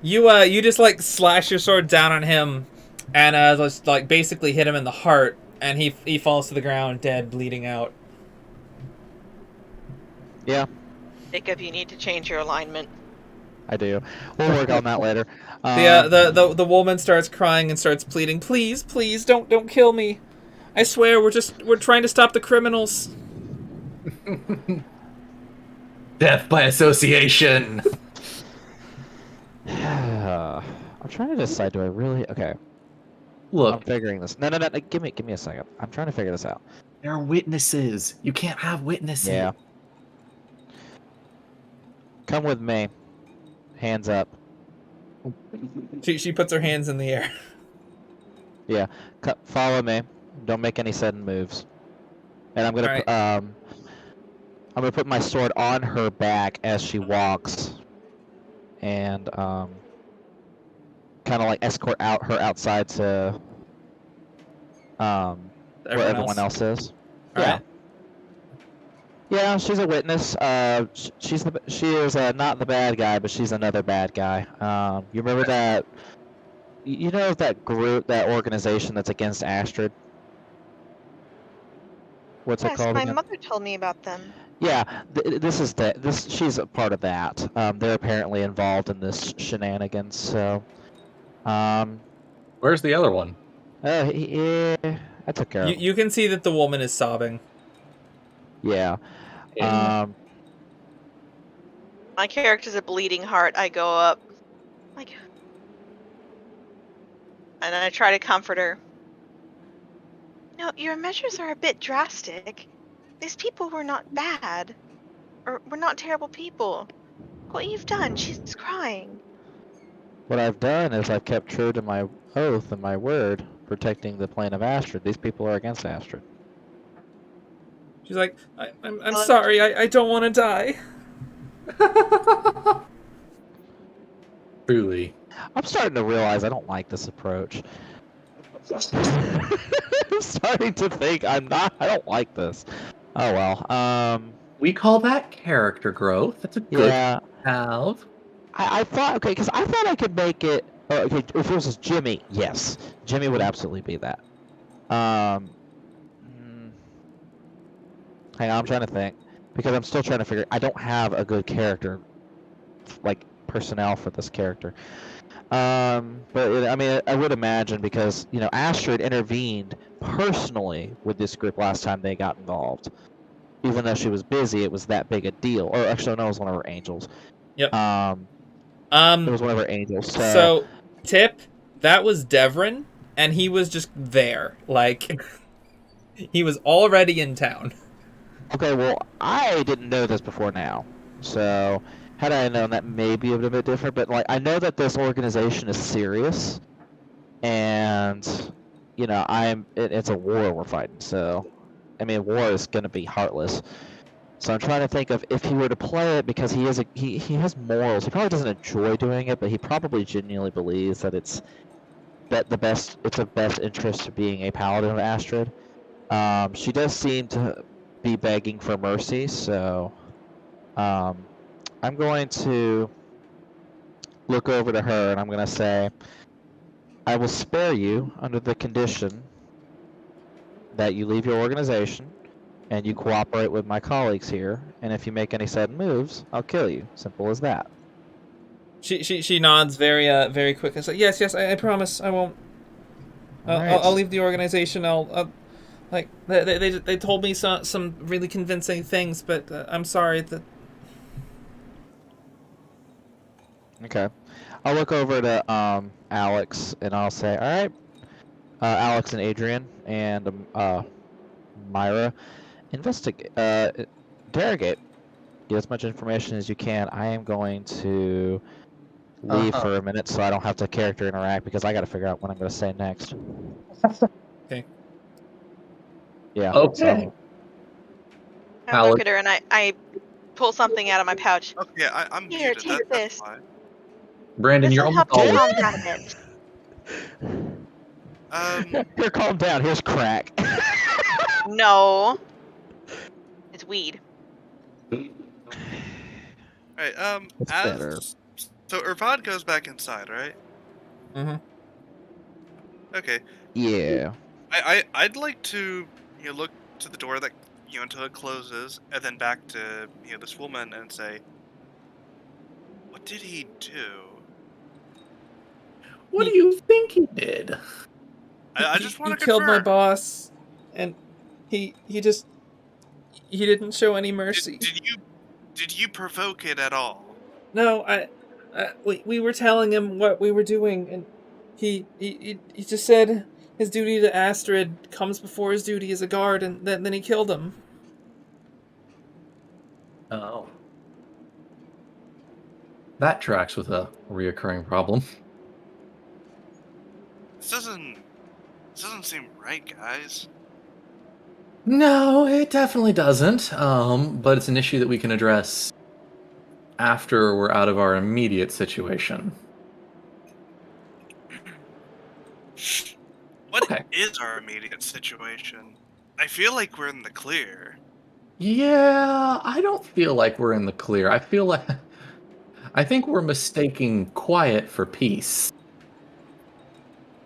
You just, like, slash your sword down on him and, just, like, basically hit him in the heart, and he falls to the ground, dead, bleeding out. Yeah, Jacob, you need to change your alignment. I do. We'll work on that later. The woman starts crying and starts pleading, please, don't kill me. I swear, we're trying to stop the criminals. Death by association. I'm trying to decide, do I really... Okay, I'm Look, figuring this. No, give me a second. I'm trying to figure this out. there are witnesses. You can't have witnesses. Yeah. Come with me. Hands up. She puts her hands in the air. Yeah. Follow me. Don't make any sudden moves. And I'm gonna I'm gonna put my sword on her back as she walks, and kind of like escort her outside to where everyone else is. All right. Yeah, she's a witness. She is not the bad guy, but she's another bad guy. You remember that? You know that group, that organization that's against Astrid? What's it Yes, called my again? mother told me about them. Yeah, she's a part of that. They're apparently involved in this shenanigans. So, Where's the other one? I took care of him. You can see that the woman is sobbing. Yeah. My character's a bleeding heart. I go up, like, and I try to comfort her. No, your measures are a bit drastic. These people were not bad, or were not terrible people. What you've done, she's crying. What I've done is I've kept true to my oath and my word, protecting the plane of Astrid. These people are against Astrid. She's like, I'm sorry, I don't want to die. Truly. I'm starting to realize I don't like this approach. I'm starting to think I don't like this. Oh well. We call that character growth. That's a good Yeah. have. I thought, okay, because I thought I could make it. Okay, if it was Jimmy, yes, Jimmy would absolutely be that. Hang on, I'm trying to think because I'm still trying to figure. I don't have a good character, like personnel for this character. I mean, I would imagine because Astrid intervened personally with this group last time they got involved. Even though she was busy, it was that big a deal. Or actually, no, it was one of her angels. Yep. It was one of her angels. So, tip, that was Devrin, and he was just there. Like, he was already in town. Okay, well, I didn't know this before now. So, had I known that, maybe it would have been different. But, like, I know that this organization is serious. and it's a war we're fighting. So, I mean, war is going to be heartless. So I'm trying to think of if he were to play it because he has morals. He probably doesn't enjoy doing it, but he probably genuinely believes that it's the best interest of being a paladin of Astrid. She does seem to be begging for mercy, so I'm going to look over to her and I'm going to say, I will spare you under the condition that you leave your organization and you cooperate with my colleagues here, and if you make any sudden moves, I'll kill you. Simple as that. She nods very quick and says, "Yes, I promise. I won't. I'll leave the organization. I'll like they told me some really convincing things, but I'm sorry that." Okay, I'll look over to Alex and I'll say, all right, Alex and Adrian and Myra, interrogate. Get as much information as you can. I am going to leave for a minute so I don't have to character interact because I got to figure out what I'm going to say next. Okay. Yeah. Okay. So, I look at her and I pull something out of my pouch. Oh, yeah, I'm Here, muted. take That's this. fine. Brandon, This you're will almost help you always. calm down a bit. here, calm down. Here's crack. No. It's weed. Alright, It's better. So Irvad goes back inside, right? Mm-hmm. Okay. Yeah. I'd like to look to the door that until it closes, and then back to this woman and say, what did he do? What do you think he did? I just want to He killed my confirm. boss, and he didn't show any mercy. Did you provoke it at all? No, we were telling him what we were doing, and he just said his duty to Astrid comes before his duty as a guard, and then he killed him. Oh. That tracks with a reoccurring problem. This doesn't seem right, guys. No, it definitely doesn't. But it's an issue that we can address after we're out of our immediate situation. What is our immediate situation? I feel like we're in the clear. Yeah, I don't feel like we're in the clear. I think we're mistaking quiet for peace.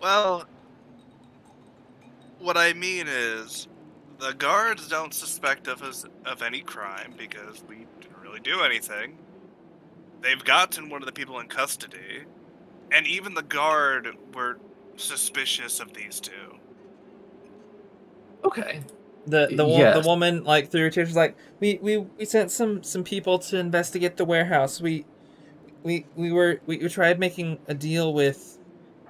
Well, what I mean is, the guards don't suspect us of any crime because we didn't really do anything. They've gotten one of the people in custody, and even the guard were suspicious of these two. Okay. The woman, like, through her tears, was like, we sent some people to investigate the warehouse. We tried making a deal with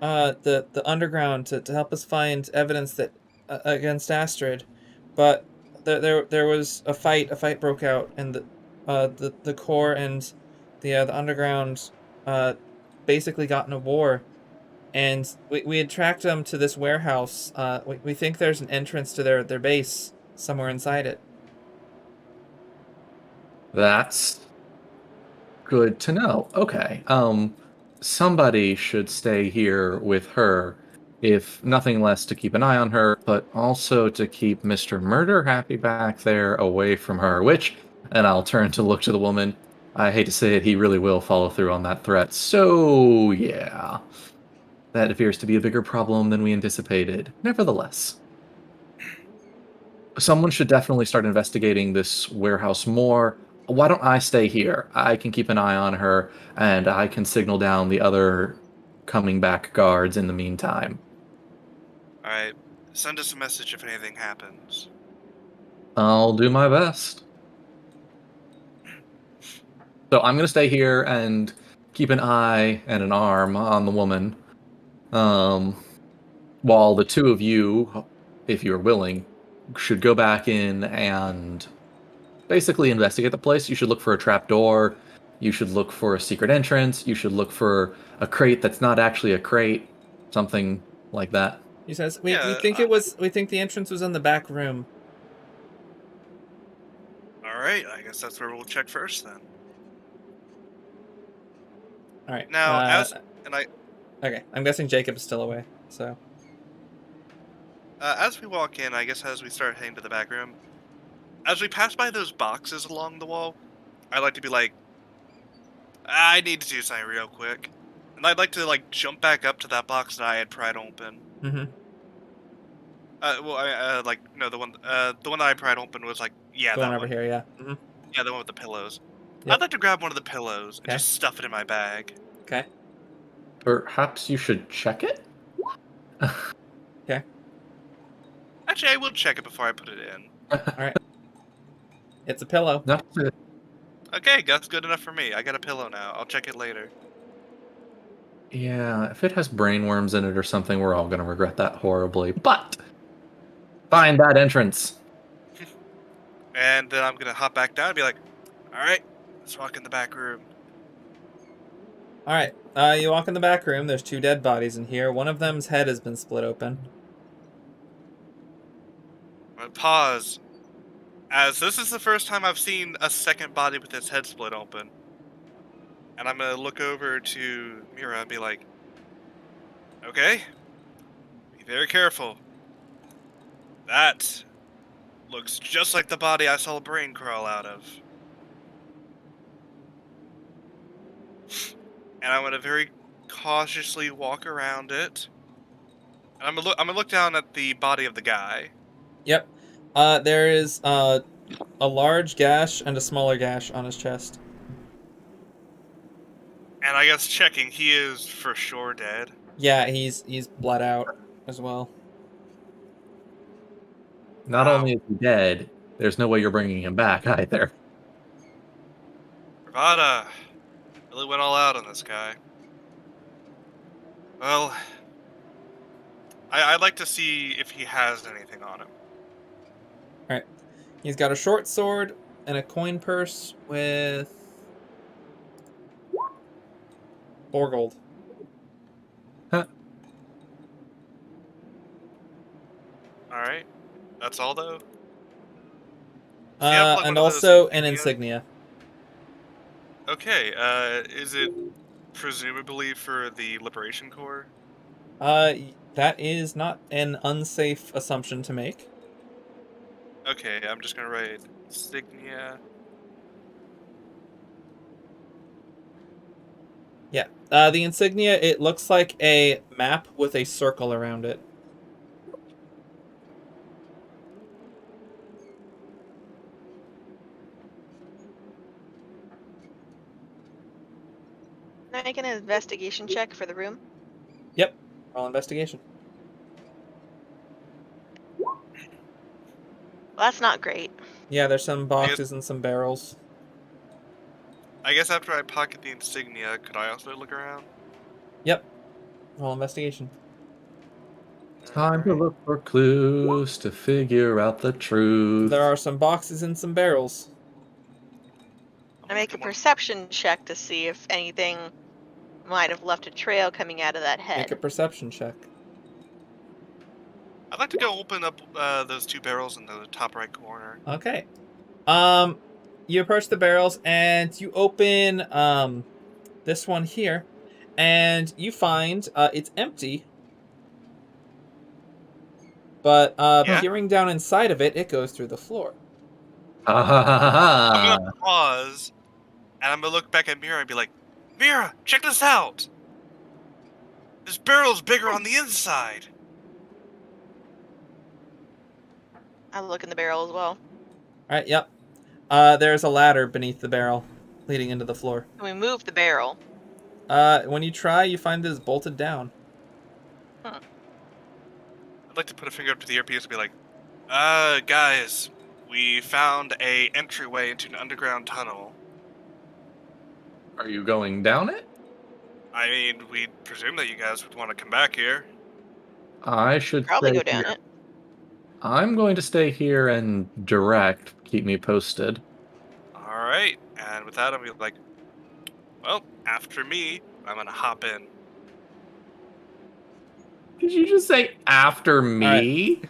the underground to help us find evidence that against Astrid, but there was a fight. A fight broke out, and the core and the underground basically got in a war. And we had tracked them to this warehouse. We think there's an entrance to their base somewhere inside it. That's good to know. Okay. Somebody should stay here with her, if nothing less to keep an eye on her, but also to keep Mr. Murder Happy back there away from her, and I'll turn to look to the woman. I hate to say it, he really will follow through on that threat. So, yeah. That appears to be a bigger problem than we anticipated. Nevertheless, someone should definitely start investigating this warehouse more. Why don't I stay here? I can keep an eye on her, and I can signal down the other coming back guards in the meantime. Alright, send us a message if anything happens. I'll do my best. So I'm going to stay here and keep an eye and an arm on the woman. While the two of you, if you're willing, should go back in and basically investigate the place. You should look for a trap door. You should look for a secret entrance. You should look for a crate that's not actually a crate. Something like that. He says, "We Yeah, think we think the entrance was in the back room." All right, I guess that's where we'll check first then. All right. Now, Okay, I'm guessing Jacob's still away. So as we walk in, I guess as we start heading to the back room, as we pass by those boxes along the wall, I'd like to be like, I need to do something real quick, and I'd like to like jump back up to that box that I had pried open. Mm-hmm. Like no, the one that I pried open was like, yeah, the that one over one. here, yeah. Mm-hmm. Yeah, the one with the pillows. Yep. I'd like to grab one of the pillows and Okay. just stuff it in my bag. Okay. Perhaps you should check it? Okay. Actually, I will check it before I put it in. All right. It's a pillow. Not to- Okay, that's good enough for me. I got a pillow now. I'll check it later. Yeah, if it has brainworms in it or something, we're all going to regret that horribly. But find that entrance. And then I'm gonna hop back down and be like, all right, let's walk in the back room. All right. You walk in the back room. There's 2 dead bodies in here. One of them's head has been split open. I'm gonna pause, as this is the first time I've seen a second body with its head split open. And I'm gonna look over to Mira and be like, okay, be very careful. That looks just like the body I saw a brain crawl out of. And I'm gonna very cautiously walk around it. And I'm gonna look down at the body of the guy. Yep. There is a large gash and a smaller gash on his chest. And I guess checking, he is for sure dead. Yeah, he's bled out as well. Not Wow. only is he dead, there's no way you're bringing him back either. Bravada really went all out on this guy. Well, I'd like to see if he has anything on him. Alright. He's got a short sword and a coin purse with 4 gold. Alright. That's all, though? Yeah, like And one of those also an insignias. insignia. Okay, is it presumably for the Liberation Corps? That is not an unsafe assumption to make. Okay, I'm just gonna write insignia. Yeah. The insignia, it looks like a map with a circle around it. Can I make an investigation check for the room? Yep. Roll investigation. Well, that's not great. Yeah, there's some boxes and some barrels. I guess after I pocket the insignia, could I also look around? Yep. Roll investigation. Time to look for clues to figure out the truth. There are some boxes and some barrels. I make a perception check to see if anything might have left a trail coming out of that head. Make a perception check. I'd like to go open up those 2 barrels in the top right corner. Okay. You approach the barrels and you open this one here, and you find it's empty. But peering down inside of it, it goes through the floor. Ha ha ha ha I'm ha. gonna pause, and I'm gonna look back at Mira and be like, Mira, check this out! This barrel's bigger on the inside! I look in the barrel as well. Alright, yep. There's a ladder beneath the barrel leading into the floor. Can we move the barrel? When you try, you find this bolted down. I'd like to put a finger up to the earpiece and be like, guys, we found a entryway into an underground tunnel. Are you going down it? I mean, we presume that you guys would want to come back here. I should Probably stay go down here. it. I'm going to stay here and direct. Keep me posted. Alright, and with that, I'm gonna be like, well, after me, I'm gonna hop in. Did you just say after me?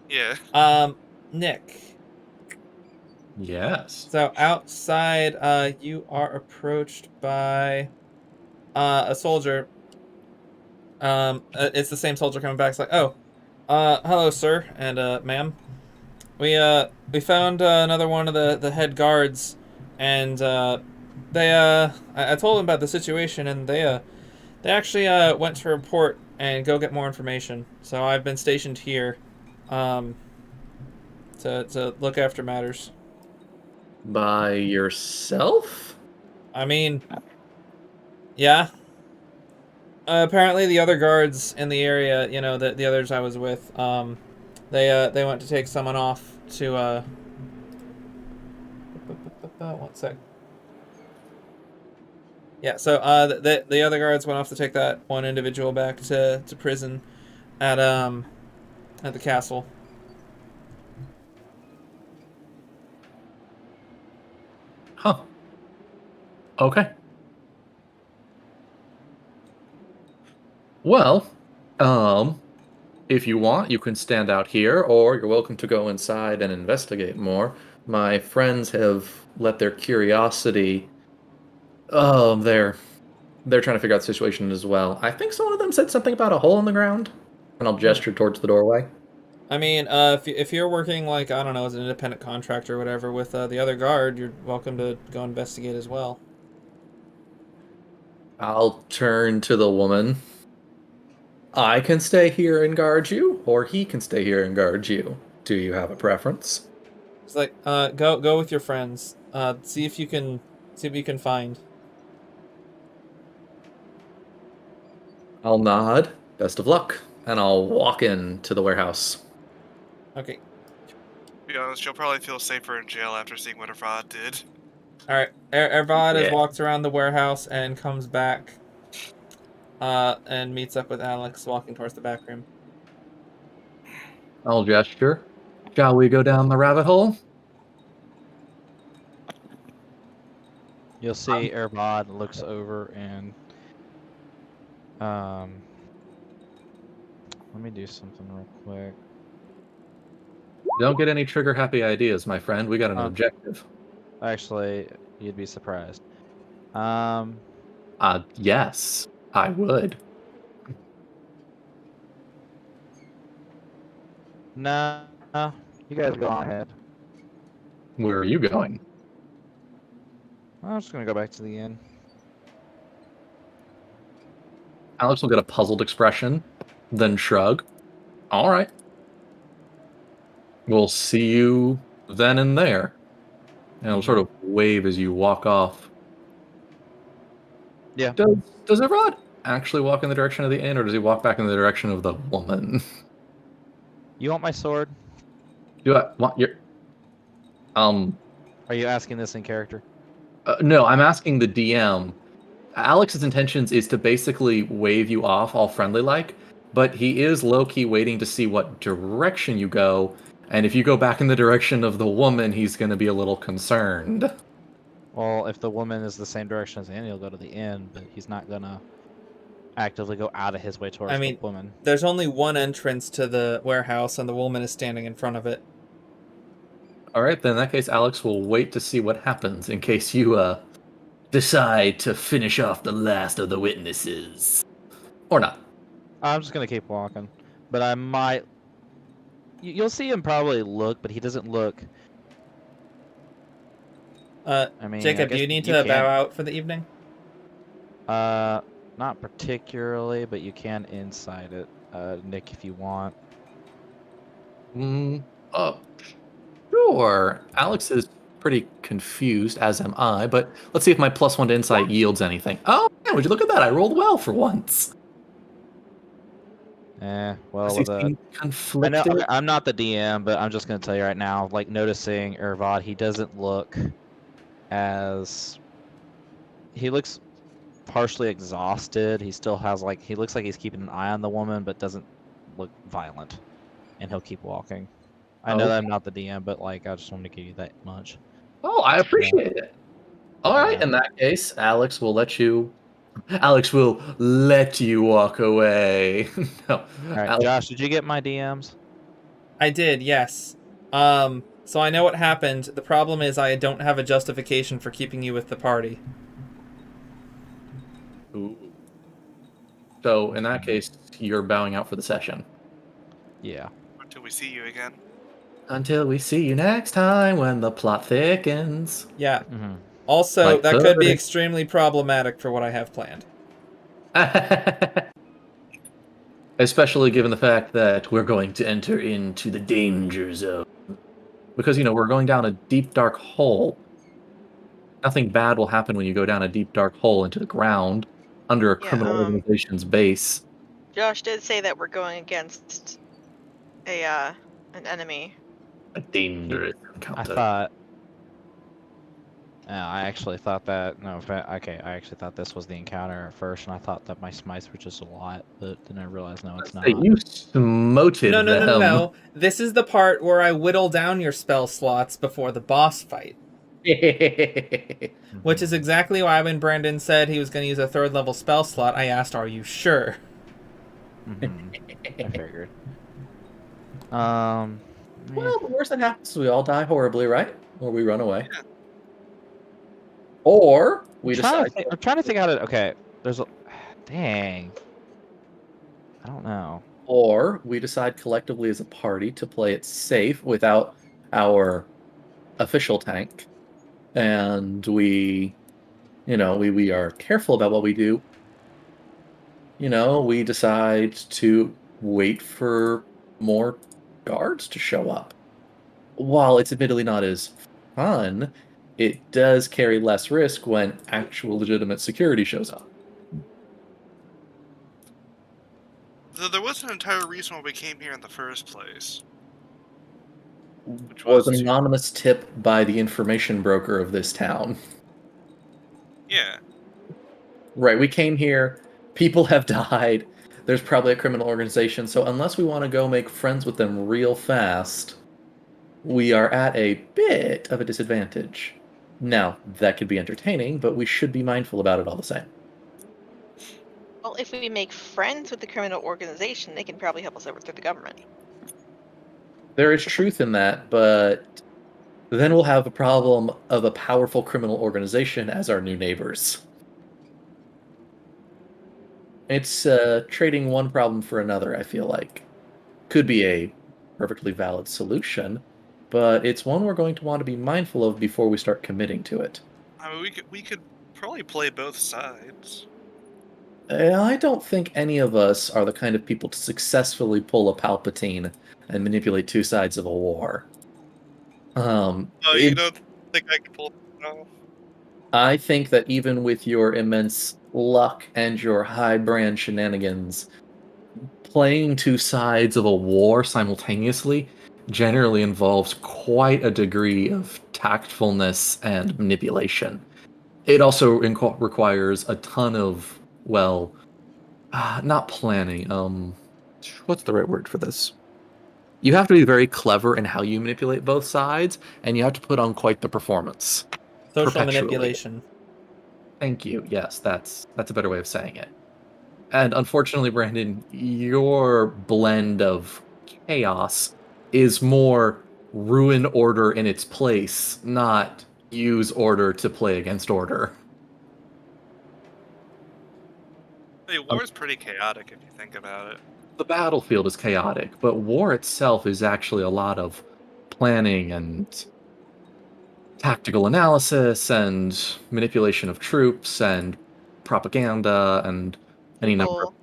Yeah. Nick. Yes. So outside, you are approached by a soldier. It's the same soldier coming back. It's like, oh, hello, sir and ma'am. We found another one of the head guards, and I told them about the situation, and they actually went to report and go get more information. So I've been stationed here, to look after matters. By yourself? I mean, yeah. Apparently the other guards in the area, you know, the others I was with, they went to take someone off to, 1 sec. Yeah, so, the other guards went off to take that one individual back to prison at the castle. Huh. Okay. Well, if you want, you can stand out here, or you're welcome to go inside and investigate more. My friends have let their curiosity. Oh, they're trying to figure out the situation as well. I think some of them said something about a hole in the ground, and I'll gesture towards the doorway. I mean, if you're working, like, I don't know, as an independent contractor or whatever with the other guard, you're welcome to go investigate as well. I'll turn to the woman. I can stay here and guard you, or he can stay here and guard you. Do you have a preference? It's like, go with your friends. See what you can find. I'll nod. Best of luck. And I'll walk into the warehouse. Okay. To be honest, she'll probably feel safer in jail after seeing what Avad did. Alright, Ervad has Yeah. walked around the warehouse and comes back, and meets up with Alex walking towards the back room. I'll gesture. Shall we go down the rabbit hole? You'll see Erbod looks over and let me do something real quick. Don't get any trigger happy ideas, my friend. We got an objective. Actually, you'd be surprised. Yes, I would. No, you guys go on ahead. Where are you going? I'm just gonna go back to the inn. Alex will get a puzzled expression, then shrug. All right. We'll see you then and there. And he'll sort of wave as you walk off. Yeah. Does Erod actually walk in the direction of the inn, or does he walk back in the direction of the woman? You want my sword? Do I want your... Are you asking this in character? No, I'm asking the DM. Alex's intentions is to basically wave you off all friendly-like, but he is low-key waiting to see what direction you go, and if you go back in the direction of the woman, he's going to be a little concerned. Well, if the woman is the same direction as the inn, he'll go to the inn, but he's not gonna actively go out of his way towards the woman. There's only one entrance to the warehouse, and the woman is standing in front of it. Alright, then in that case, Alex will wait to see what happens in case you, decide to finish off the last of the witnesses. Or not. I'm just gonna keep walking, but I might... You'll see him probably look, but he doesn't look... I mean, Jacob, do you need to bow out for the evening? Not particularly, but you can inside it, Nick, if you want. Sure. Alex is pretty confused, as am I, but let's see if my +1 to insight yields anything. Oh, yeah, would you look at that? I rolled well for once. Well, Does he seem conflicted? I know, I'm not the DM, but I'm just gonna tell you right now, like, noticing Ervad, he doesn't look as... He looks partially exhausted. He still has, like, he looks like he's keeping an eye on the woman, but doesn't look violent. And he'll keep walking. I know that I'm not the DM, but, like, I just wanted to give you that much. Oh, I appreciate it. All right, in that case, Alex will let you Alex will let you walk away. No, All right, Alex, Josh, did you get my DMs? I did, yes. So I know what happened. The problem is I don't have a justification for keeping you with the party. Ooh. So in that case, you're bowing out for the session. Yeah. Until we see you again. Until we see you next time when the plot thickens. Yeah. Mm-hmm. Also, Like that could be pudding. extremely problematic for what I have planned. Especially given the fact that we're going to enter into the danger zone. Because, we're going down a deep, dark hole. Nothing bad will happen when you go down a deep, dark hole into the ground under a Yeah, criminal organization's base. Josh did say that we're going against an enemy. A dangerous I encounter. thought. I actually thought that. No, okay. I actually thought this was the encounter at first, and I thought that my smites were just a lot, but then I realized no, it's not. Hey, you smoted No, no, no, them. no. This is the part where I whittle down your spell slots before the boss fight. Which is exactly why when Brandon said he was going to use a 3rd level spell slot, I asked, "Are you sure?" I figured. Well, the worst that happens is we all die horribly, right? Or we run away. Yeah. Or we I'm trying decide. I'm trying to think how to. Okay, there's a. Dang. I don't know. Or we decide collectively as a party to play it safe without our official tank. And we are careful about what we do. We decide to wait for more guards to show up. While it's admittedly not as fun, it does carry less risk when actual legitimate security shows up. Though there was an entire reason why we came here in the first place. Which Was an was to- anonymous tip by the information broker of this town. Yeah. Right, we came here, people have died, there's probably a criminal organization, so unless we want to go make friends with them real fast, we are at a bit of a disadvantage. Now, that could be entertaining, but we should be mindful about it all the same. Well, if we make friends with the criminal organization, they can probably help us overthrow the government. There is truth in that, but then we'll have a problem of a powerful criminal organization as our new neighbors. It's trading one problem for another, I feel like. Could be a perfectly valid solution, but it's one we're going to want to be mindful of before we start committing to it. I mean, we could probably play both sides. I don't think any of us are the kind of people to successfully pull a Palpatine and manipulate two sides of a war. Oh, you don't think I can pull it off? I think that even with your immense luck and your high brand shenanigans, playing two sides of a war simultaneously generally involves quite a degree of tactfulness and manipulation. It also requires a ton of, not planning. What's the right word for this? You have to be very clever in how you manipulate both sides, and you have to put on quite the performance. Social Perpetually. manipulation. Thank you. Yes, that's a better way of saying it. And unfortunately, Brandon, your blend of chaos is more ruin order in its place, not use order to play against order. Hey, war is pretty chaotic if you think about it. The battlefield is chaotic, but war itself is actually a lot of planning and tactical analysis and manipulation of troops and propaganda and any number of...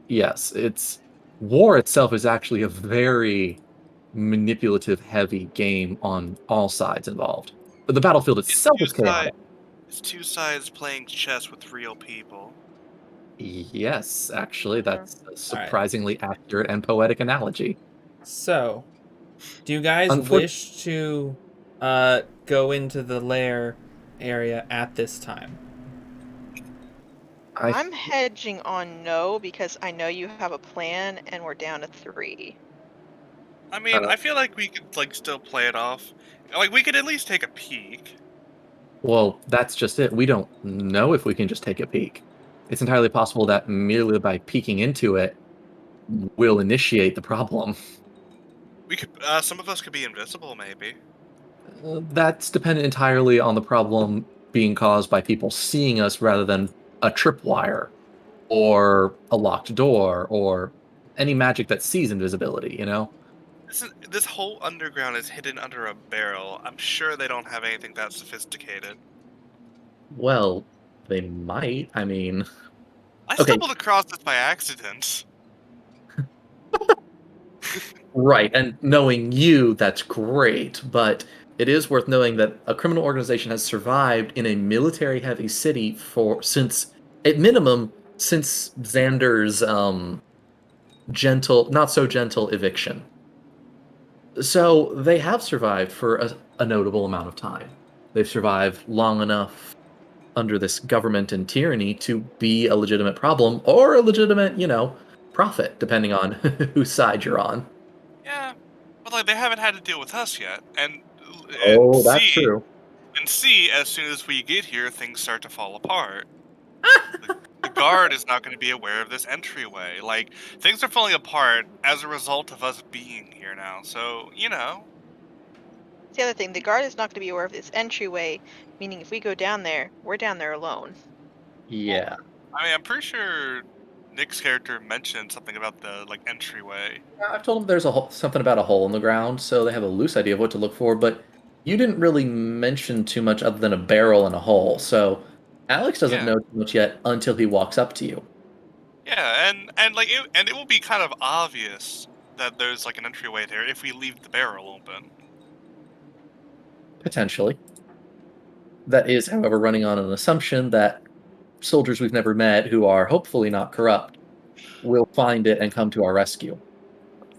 Yes, war itself is actually a very manipulative heavy game on all sides involved. But the battlefield itself is chaotic. It's two sides playing chess with real people. Yes, actually, that's a surprisingly accurate and poetic analogy. So, do you guys wish to go into the lair area at this time? I'm hedging on no because I know you have a plan and we're down to 3. I mean, I feel like we could still play it off. Like we could at least take a peek. Well, that's just it. We don't know if we can just take a peek. it's entirely possible that merely by peeking into it will initiate the problem. We could. Some of us could be invisible, maybe. That's dependent entirely on the problem being caused by people seeing us rather than a tripwire or a locked door or any magic that sees invisibility, you know? This whole underground is hidden under a barrel. I'm sure they don't have anything that sophisticated. Well, they might. I mean, I okay, stumbled across this by accident. right. And knowing you, that's great. But it is worth knowing that a criminal organization has survived in a military heavy city since, at minimum, since Xander's not so gentle eviction. So they have survived for a notable amount of time. They've survived long enough under this government and tyranny to be a legitimate problem or a legitimate, profit, depending on whose side you're on. Yeah, but like they haven't had to deal with us yet, and Oh, that's see, true. as soon as we get here, things start to fall apart. The guard is not going to be aware of this entryway. Like things are falling apart as a result of us being here now. So It's the other thing. The guard is not going to be aware of this entryway, meaning if we go down there, we're down there alone. Yeah. I mean, I'm pretty sure Nick's character mentioned something about the entryway. I've told them there's something about a hole in the ground, so they have a loose idea of what to look for, but you didn't really mention too much other than a barrel and a hole, so Alex doesn't Yeah. know too much yet until he walks up to you. Yeah, and it will be kind of obvious that there's an entryway there if we leave the barrel open. Potentially. That is, however, running on an assumption that soldiers we've never met who are hopefully not corrupt will find it and come to our rescue.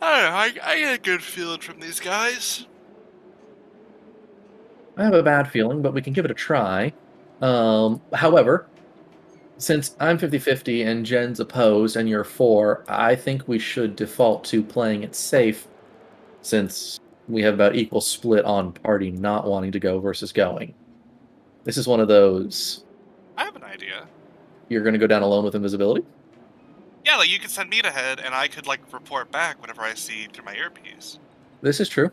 I don't know. I get a good feeling from these guys. I have a bad feeling, but we can give it a try. However, since I'm 50-50 and Jen's opposed and you're 4, I think we should default to playing it safe since we have about equal split on party not wanting to go versus going. This is one of those, I have an idea. you're going to go down alone with invisibility? Yeah, you could send me ahead, and I could report back whatever I see through my earpiece. This is true.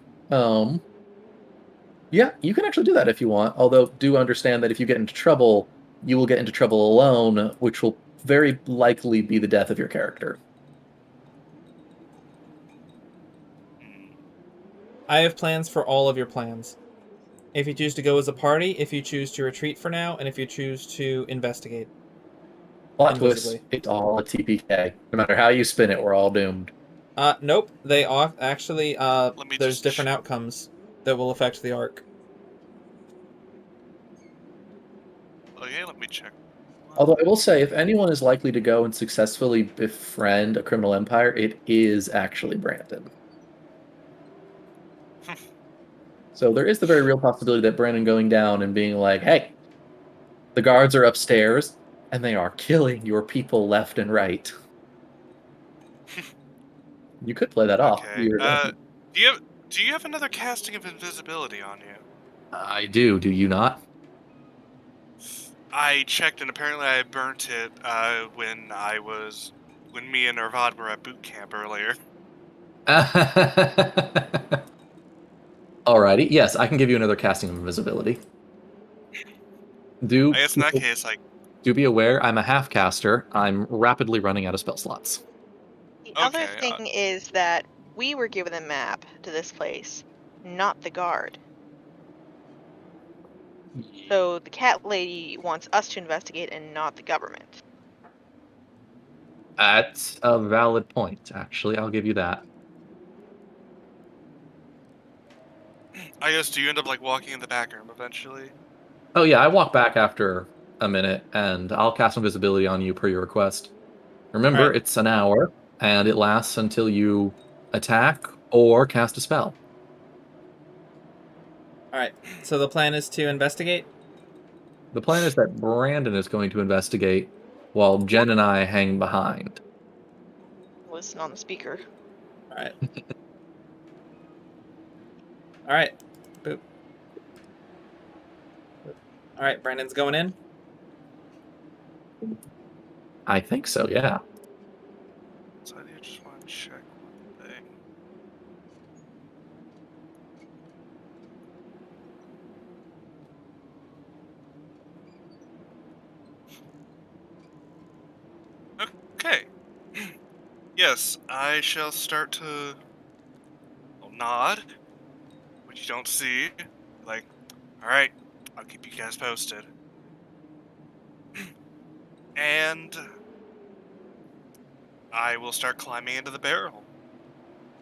Yeah, you can actually do that if you want, although do understand that if you get into trouble, you will get into trouble alone, which will very likely be the death of your character. I have plans for all of your plans. If you choose to go as a party, if you choose to retreat for now, and if you choose to investigate. Plot twist, Invisibly. it's all a TPK. No matter how you spin it, we're all doomed. Nope. They are actually, there's just different outcomes that will affect the arc. Okay, let me check. Although I will say, if anyone is likely to go and successfully befriend a criminal empire, it is actually Brandon. So there is the very real possibility that Brandon going down and being like, hey, the guards are upstairs, and they are killing your people left and right. You could play that off. Okay. Do you have another casting of invisibility on you? I do you not? I checked, and apparently I burnt it when me and Irvad were at boot camp earlier. Alrighty, yes, I can give you another casting of invisibility. I guess in that case, do be aware, I'm a half caster. I'm rapidly running out of spell slots. The other Okay, thing is that we were given a map to this place, not the guard. So the cat lady wants us to investigate and not the government. That's a valid point, actually. I'll give you that. I guess, do you end up walking in the back room eventually? Oh yeah, I walk back after a minute, and I'll cast invisibility on you per your request. Remember, Alright. it's an hour, and it lasts until you attack or cast a spell. Alright, so the plan is to investigate? The plan is that Brandon is going to investigate, while Jen and I hang behind. Listen on the speaker. Alright. Alright. Boop. Alright, Brandon's going in. I think so, yeah. So I do just want to check one thing. Okay. Yes, I shall start to nod, which you don't see. Like, all right, I'll keep you guys posted. And I will start climbing into the barrel.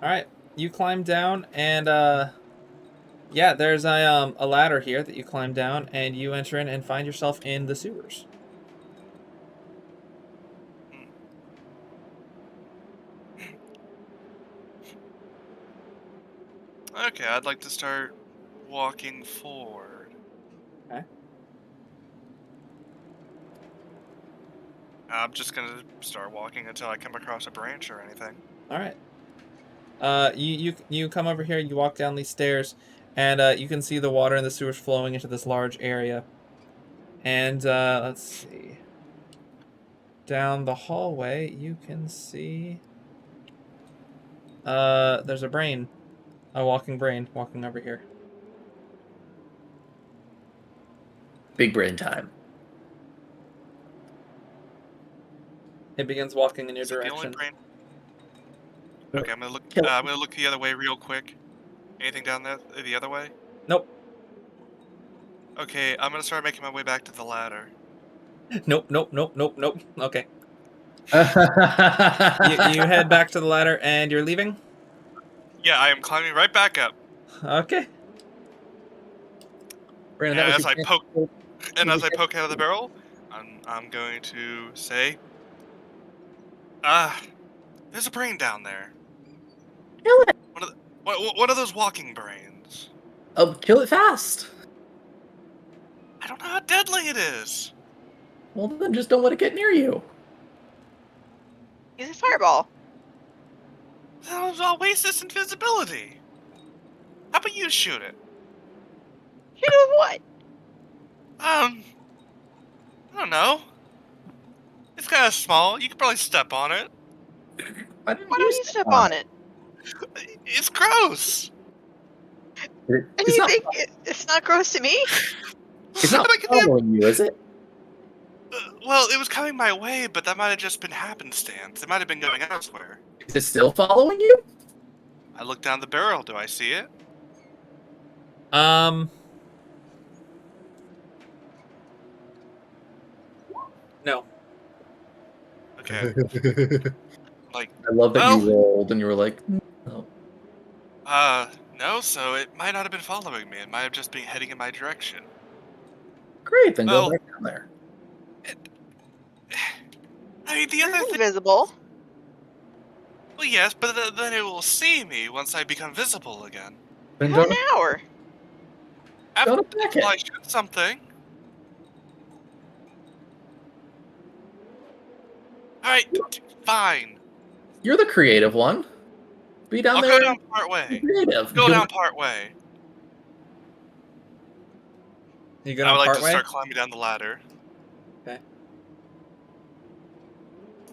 All right, you climb down, and yeah, there's a ladder here that you climb down, and you enter in and find yourself in the sewers. Okay, I'd like to start walking forward. Okay. I'm just gonna start walking until I come across a branch or anything. All right. You come over here. You walk down these stairs, and you can see the water in the sewers flowing into this large area. And let's see. Down the hallway, you can see. There's a walking brain, walking over here. Big brain time. It begins walking in your Is it the only direction. brain? Okay, I'm gonna look. I'm gonna look the other way real quick. Anything down there the other way? Nope. Okay, I'm gonna start making my way back to the ladder. Nope. Okay. You head back to the ladder, and you're leaving. Yeah, I am climbing right back up. Okay. Brandon, And that as was I poke out of the barrel, I'm going to say, there's a brain down there. Kill it. One of those walking brains. Oh, kill it fast. I don't know how deadly it is. Well, then just don't let it get near you. Use a fireball. I'll waste this invisibility. How about you shoot it? You know what? I don't know. It's kind of small. You could probably step on it. Why don't you step on it? It's gross. And It's you not, think it's not gross to me? it's not following you, is it? Well, it was coming my way, but that might have just been happenstance. It might have been going elsewhere. Is it still following you? I look down the barrel. Do I see it? No. Okay. Like, I love that well, you rolled and you were like, no. no, so it might not have been following me. It might have just been heading in my direction. Great, then Well, go back down there. I mean, the other thing. Invisible. Well, yes, but then it will see me once I become visible again. Then How an don't, hour? After don't attack it. I shoot something. Alright, fine. You're the creative one. Be down I'll there. go down part way. Creative. Go down part way. You go I down would like part to way. start climbing down the ladder. Okay.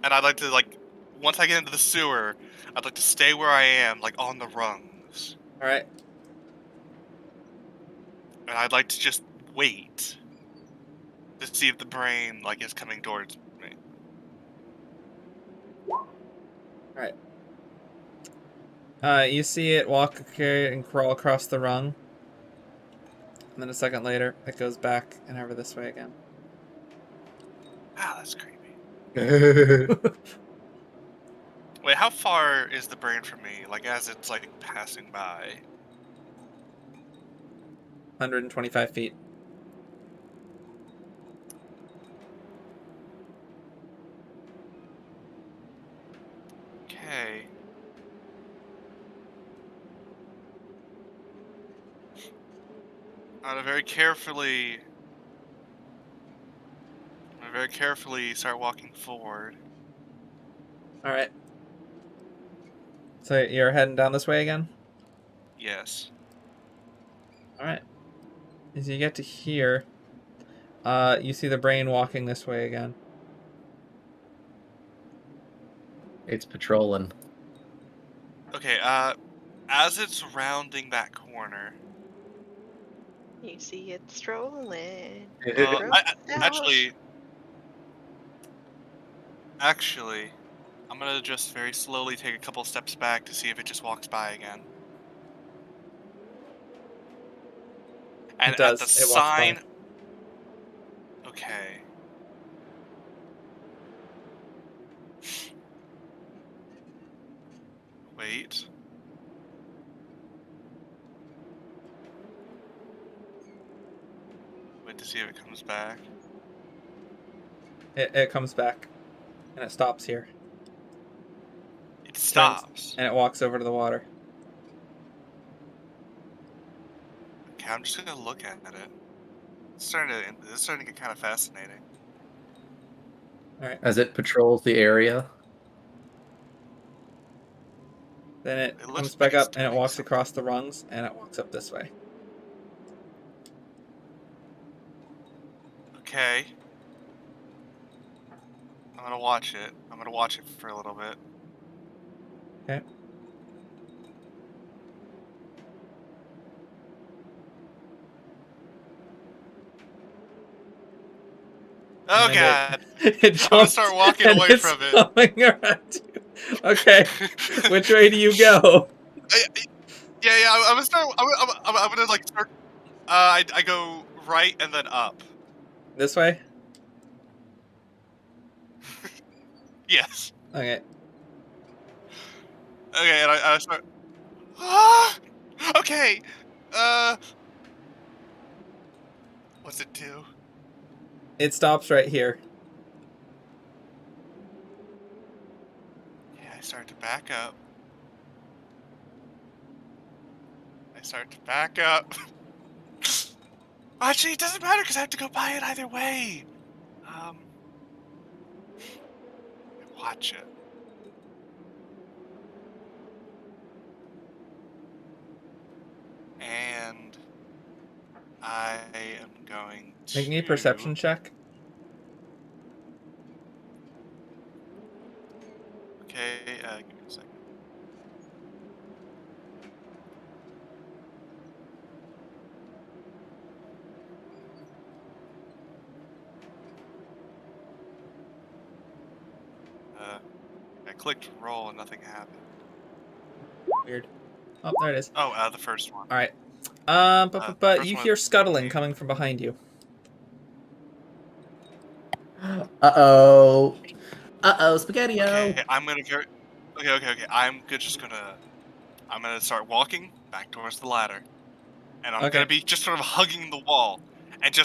And I'd like to, like, once I get into the sewer, I'd like to stay where I am, like, on the rungs. All right. And I'd like to just wait to see if the brain, like, is coming towards me. All right. You see it walk and crawl across the rung. And then a second later, it goes back and over this way again. Ah, that's creepy. 120 Wait, how far is the brain from me, like, as it's, like, passing by? 125 feet. Okay. I'm gonna very carefully start walking forward. All right. So you're heading down this way again? Yes. All right. As you get to here, you see the brain walking this way again. It's patrolling. Okay, as it's rounding that corner, You see it strolling. well, Road actually, south. I'm gonna just very slowly take a couple steps back to see if it just walks by again. And It does. at the It walks by. sign. Okay. Wait. Wait to see if it comes back. It comes back, and it stops here. It stops. And it walks over to the water. Okay, I'm just gonna look at it. It's starting to get kind of fascinating. All right. As it patrols the area. Then it It comes looks back like it's up, and it doing walks something. across the rungs, and it walks up this way. Okay. I'm gonna watch it. I'm gonna watch it for a little bit. Okay. Oh And god! It I'm gonna jumps, start walking and away it's from it. coming around you. Okay. Which way do you go? Yeah. I'm gonna start. I'm gonna like start. I go right and then up. This way? Yes. Okay. Okay, and I start. Ah! Okay. What's it do? It stops right here. Yeah, I start to back up. Actually, it doesn't matter because I have to go by it either way. Watch it. And I am going to Make me a perception check. Okay, give me a second. I clicked roll and nothing happened. Weird. Oh, there it is. Oh, the first one. All right. But first you one hear is scuttling 13. coming from behind you. Uh-oh. Uh-oh, Spaghetti-O. Okay, I'm gonna go. Okay. I'm gonna start walking back towards the ladder, and I'm Okay. gonna be just sort of hugging the wall, and I'm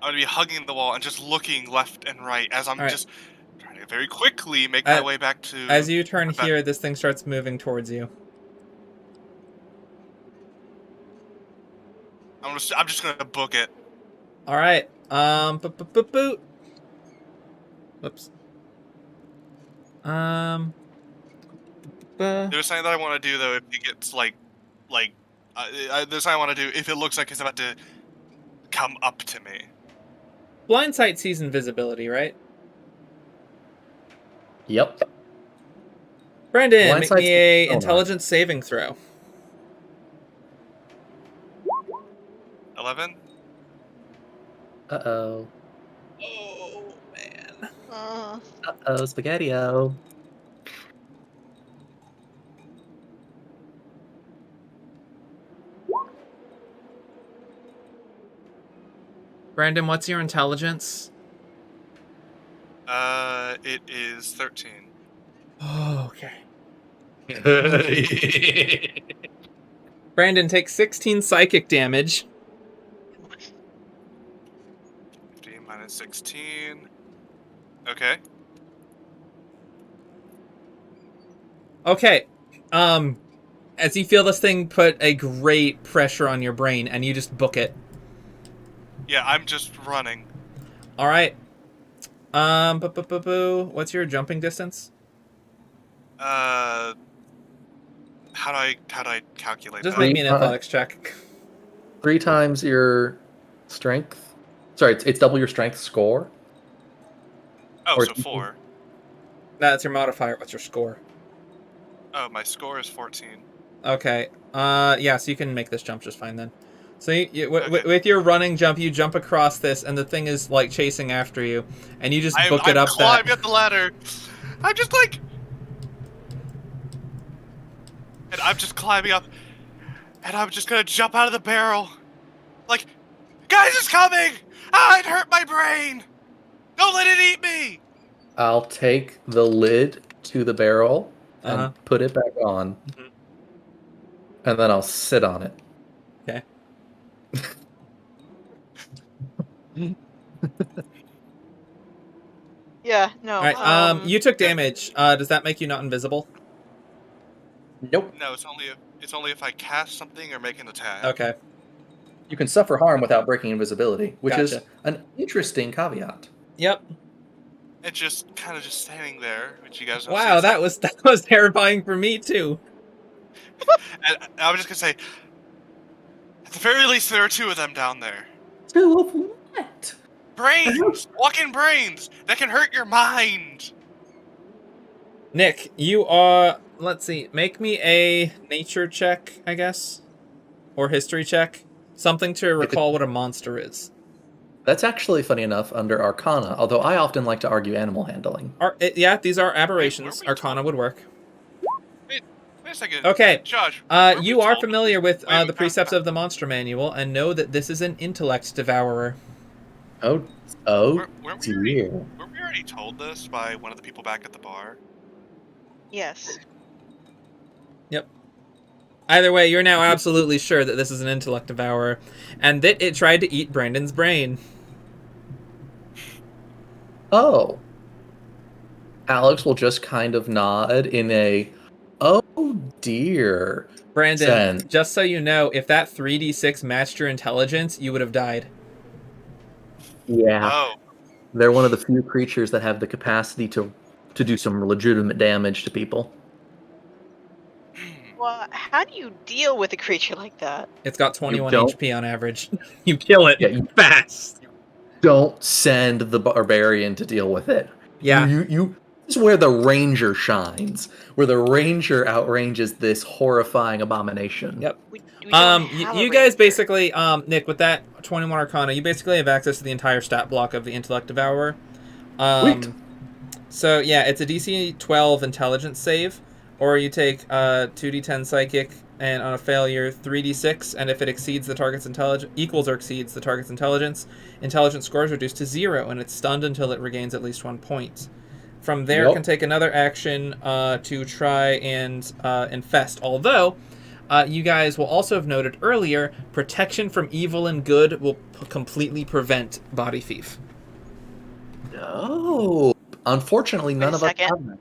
gonna be hugging the wall and just looking left and right as I'm All right. just trying to very quickly make my way back to. As you turn the here, this thing starts moving towards you. I'm just gonna book it. All right. Boot. Whoops. There's something that I want to do though. If it gets there's something I want to do if it looks like it's about to come up to me. Blind sight sees invisibility, right? Yep. Brandon, Blind make sight's me a sonar. intelligence saving throw. 11. Uh-oh. Oh man. Uh-oh, Spaghetti-O. Brandon, what's your intelligence? It is 13. Oh, okay. Brandon takes 16 psychic damage. 15 minus 16. Okay. Okay. As you feel this thing put a great pressure on your brain, and you just book it. Yeah, I'm just running. All right. What's your jumping distance? How do I calculate Just that? make me an athletics check. 3 times your strength. Sorry, it's double your strength score. Oh, or so 4. That's your modifier. What's your score? Oh, my score is 14. Okay. Yeah, so you can make this jump just fine then. So Okay. with your running jump, you jump across this, and the thing is like chasing after you, and you just book it I'm up climbing that. up the ladder. I'm just like, and I'm just climbing up, and I'm just gonna jump out of the barrel, like, guys, it's coming! Ah, it hurt my brain. Don't let it eat me. I'll take the lid to the barrel and Uh-huh. put it back on, Mhm. and then I'll sit on it. Okay. Yeah, no. All right. You took damage. Does that make you not invisible? Nope. No, it's only if I cast something or make an attack. Okay. You can suffer harm without breaking invisibility, which is Gotcha. an interesting caveat. Yep. It's just kind of just standing there, which you guys don't Wow, see. that was terrifying for me too. And I was just gonna say, at the very least, there are 2 of them down there. 2 of what? Brains, walking brains that can hurt your mind. Nick, you are. Let's see. Make me a nature check, I guess, or history check. Something to recall what a monster is. That's actually funny enough under Arcana, although I often like to argue animal handling. Yeah, these are aberrations. Wait, Arcana would work. Wait a second. Okay. Josh. You are familiar with Wait, the precepts of the monster manual and know that this is an intellect devourer. Oh, Weren't dear. we already told this by one of the people back at the bar? Yes. Yep. Either way, you're now absolutely sure that this is an intellect devourer, and that it tried to eat Brandon's brain. Oh. Alex will just kind of nod in a, oh dear. Brandon, sense. just so you know, if that 3d6 matched your intelligence, you would have died. Yeah. Oh. They're one of the few creatures that have the capacity to do some legitimate damage to people. Well, how do you deal with a creature like that? It's got 21 don't- HP on average. You kill it Yeah, you fast. don't send the barbarian to deal with it. Yeah. You this is where the ranger shines, where the ranger outranges this horrifying abomination. Yep. We don't have a You guys ranger. basically, Nick, with that 21 Arcana, you basically have access to the entire stat block of the Intellect Devourer. Sweet. So yeah, it's a DC 12 Intelligence save, or you take 2d10 Psychic, and on a failure 3d6, and if it exceeds the target's equals or exceeds the target's intelligence score is reduced to 0, and it's stunned until it regains at least 1 point. From there, it can take another action to try and infest. Although, you guys will also have noted earlier, protection from evil and good will completely prevent body thief. No. Unfortunately, none of us second. have that.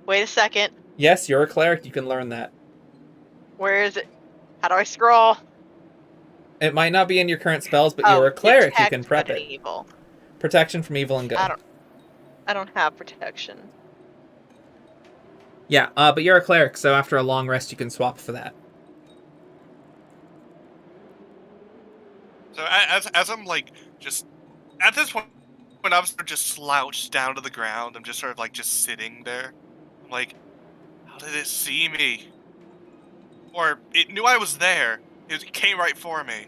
Wait a second. Yes, you're a cleric. You can learn that. Where is it? How do I scroll? It might not be in your current spells, but you're a cleric. You detect can prep good it. and Evil. Protection from evil and good. I don't have protection. Yeah, but you're a cleric, so after a long rest, you can swap for that. So as I'm like just at this point, when I'm sort of just slouched down to the ground, I'm just sort of like just sitting there. I'm like, how did it see me? Or it knew I was there. It came right for me.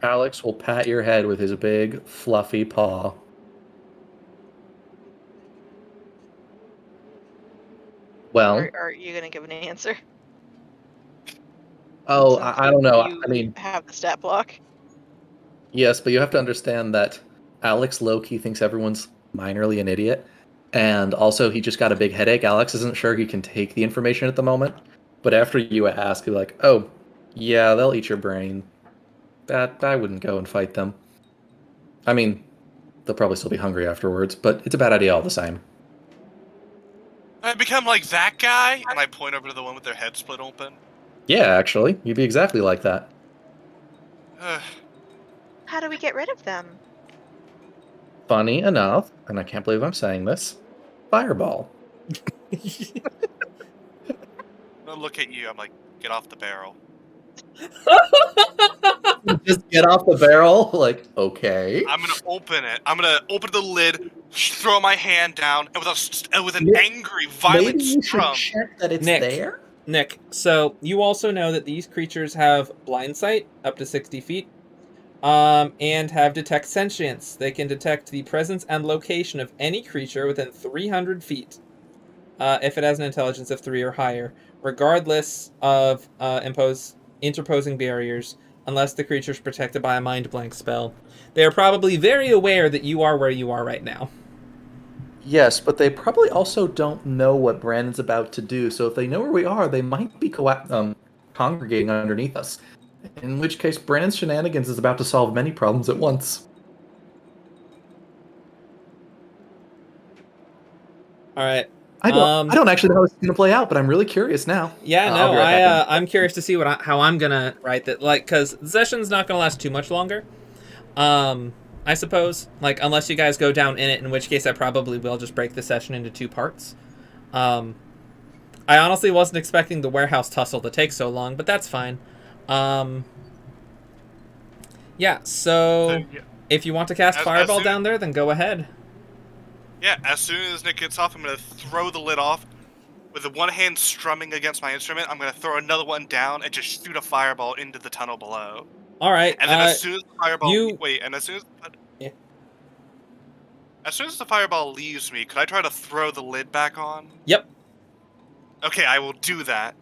Alex will pat your head with his big, fluffy paw. Well, Or are you gonna give an answer? oh, Since I don't know. you I mean, have the stat block. yes, but you have to understand that Alex low-key thinks everyone's minorly an idiot. And also, he just got a big headache. Alex isn't sure he can take the information at the moment. But after you ask, you're like, oh, yeah, they'll eat your brain. That I wouldn't go and fight them. I mean, they'll probably still be hungry afterwards, but it's a bad idea all the same. I become like that guy, and I point over to the one with their head split open. Yeah, actually, you'd be exactly like that. How do we get rid of them? Funny enough, and I can't believe I'm saying this, fireball. I look at you, I'm like, get off the barrel. Just get off the barrel? Like, okay. I'm gonna open it. I'm gonna open the lid, throw my hand down, and with an Maybe- angry, violent Maybe you should strum. check that it's Nick. there. Nick, so you also know that these creatures have blind sight up to 60 feet, and have detect sentience. They can detect the presence and location of any creature within 300 feet, if it has an intelligence of 3 or higher, regardless of interposing barriers, unless the creature is protected by a mind blank spell. They are probably very aware that you are where you are right now. Yes, but they probably also don't know what Brandon's about to do. So if they know where we are, they might be congregating underneath us. In which case, Brandon's shenanigans is about to solve many problems at once. All right. I don't actually know how it's going to play out, but I'm really curious now. Yeah, I'll no, be right back in. I'm curious to see how I'm gonna write that, like, because the session's not gonna last too much longer. I suppose, like, unless you guys go down in it, in which case I probably will just break the session into 2 parts. I honestly wasn't expecting the warehouse tussle to take so long, but that's fine. Yeah, so yeah. if you want to cast As Fireball soon- down there, then go ahead. Yeah, as soon as Nick gets off, I'm gonna throw the lid off. With the one hand strumming against my instrument, I'm gonna throw another one down and just shoot a fireball into the tunnel below. All right. And then as soon as the fireball Yeah. as soon as the fireball leaves me, could I try to throw the lid back on? Yep. Okay, I will do that.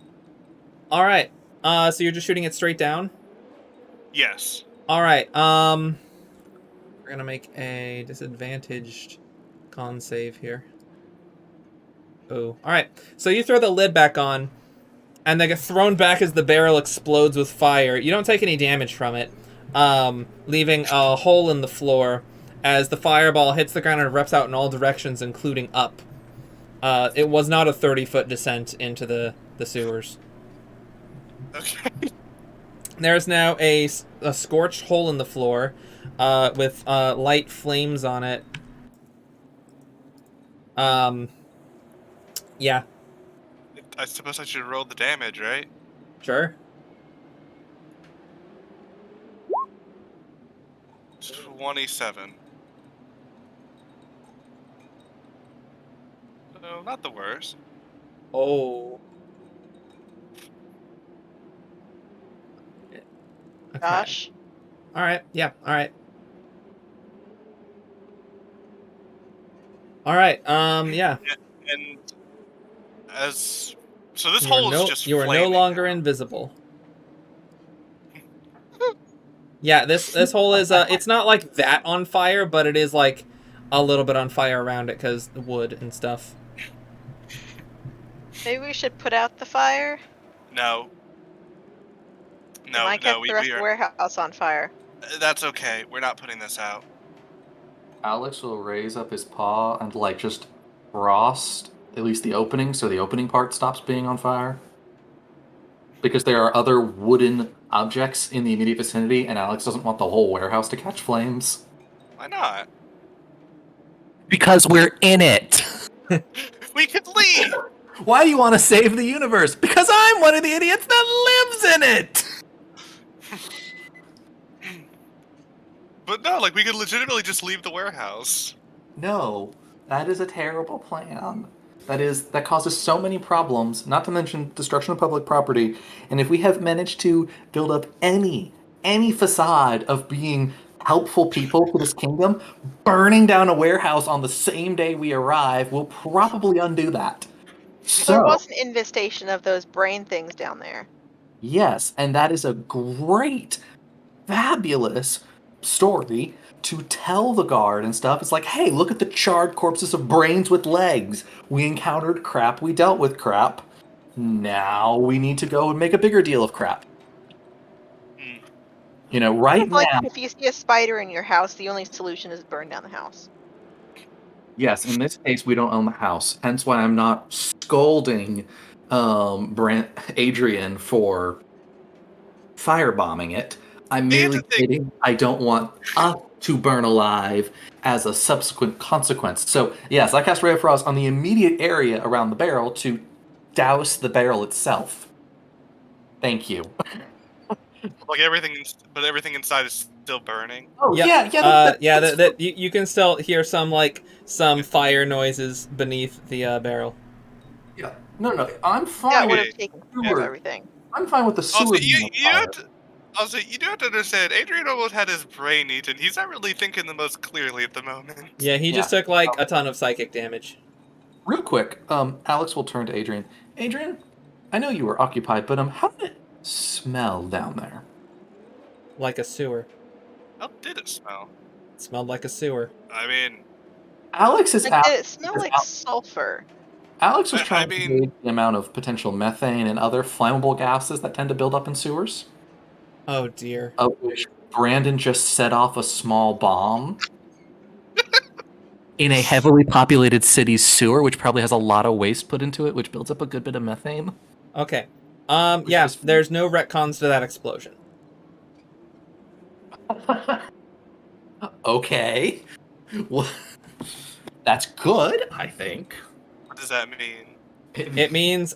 All right. So you're just shooting it straight down? Yes. All right. We're gonna make a disadvantaged con save here. Oh, all right. So you throw the lid back on, and they get thrown back as the barrel explodes with fire. You don't take any damage from it, leaving a hole in the floor as the fireball hits the ground and erupts out in all directions, including up. It was not a 30-foot descent into the sewers. Okay. There's now a scorched hole in the floor with light flames on it. Yeah, I suppose I should roll the damage, right? sure. 27. So, not the worst. Oh. Okay. Gosh. All right. Yeah. All right. All right. Yeah. And so this You hole are is just you are no flaming longer now. invisible. Yeah. This hole is it's not like that on fire, but it is like a little bit on fire around it because wood and stuff. Maybe we should put out the fire. No. No, I kept we the rest of are. the warehouse on fire. That's okay. We're not putting this out. Alex will raise up his paw and just frost at least the opening, so the opening part stops being on fire. Because there are other wooden objects in the immediate vicinity, and Alex doesn't want the whole warehouse to catch flames. Why not? Because we're in it! We could leave. Why do you want to save the universe? Because I'm one of the idiots that lives in it! But no, we could legitimately just leave the warehouse. No, that is a terrible plan. That causes so many problems, not to mention destruction of public property. And if we have managed to build up any facade of being helpful people to this kingdom, burning down a warehouse on the same day we arrive will probably undo that. There was an infestation of those brain things down there. Yes, and that is a great, fabulous story to tell the guard and stuff. It's like, hey, look at the charred corpses of brains with legs. We encountered crap, we dealt with crap. Now we need to go and make a bigger deal of crap. You know, right Like now... if you see a spider in your house, the only solution is burn down the house. Yes, in this case, we don't own the house. Hence why I'm not scolding Adrian for firebombing it. I'm merely stating I don't want us to burn alive as a subsequent consequence. So, yes, I cast Ray of Frost on the immediate area around the barrel to douse the barrel itself. Thank you. Everything inside is still burning? Oh Yeah, yeah. that you can still hear some fire noises beneath the barrel. Yeah. No. I'm fine. That would Okay. have taken with care of sewer. everything. I'm fine with the Also, sewer being you on have fire. to. Also, you do have to understand, Adrian almost had his brain eaten. He's not really thinking the most clearly at the moment. Yeah, he just took like a ton of psychic damage. Real quick, Alex will turn to Adrian. Adrian, I know you were occupied, but how did it smell down there? Like a sewer. How did it smell? It smelled like a sewer. I mean, Alex is Like, did it smell like sulfur? Alex was I trying to mean- gauge the amount of potential methane and other flammable gases that tend to build up in sewers, Oh dear. of which Brandon just set off a small bomb in a heavily populated city's sewer, which probably has a lot of waste put into it, which builds up a good bit of methane. Okay. Which Yeah, is- there's no retcons to that explosion. Okay. Well, that's good, I think. what does that mean? It means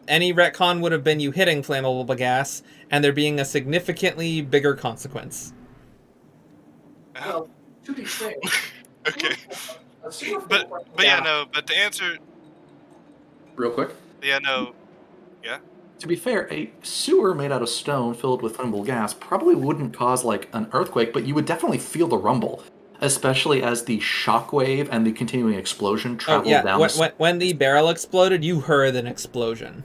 any retcon would have been you hitting flammable gas and there being a significantly bigger consequence. Well, to be fair, Okay. But yeah, no. But to answer, real quick. yeah, no. To be fair, a sewer made out of stone filled with flammable gas probably wouldn't cause like an earthquake, but you would definitely feel the rumble, especially as the shockwave and the continuing explosion Oh traveled yeah, down. when the barrel exploded, you heard an explosion.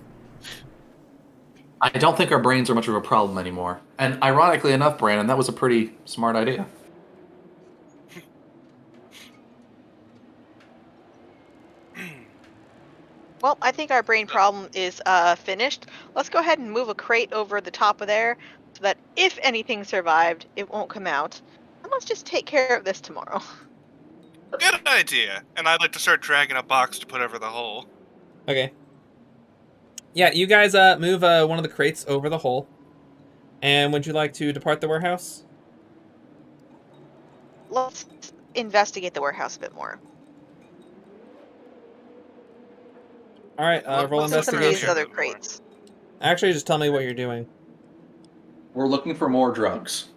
I don't think our brains are much of a problem anymore. And ironically enough, Brandon, that was a pretty smart idea. Well, I think our brain problem is finished. Let's go ahead and move a crate over the top of there so that if anything survived, it won't come out. And let's just take care of this tomorrow. Good idea. And I'd like to start dragging a box to put over the hole. Okay. Yeah, you guys move one of the crates over the hole. And would you like to depart the warehouse? Let's investigate the warehouse a bit more. All right, roll What's Some of these investigation. other crates. Actually, just tell me what you're doing. We're looking for more drugs.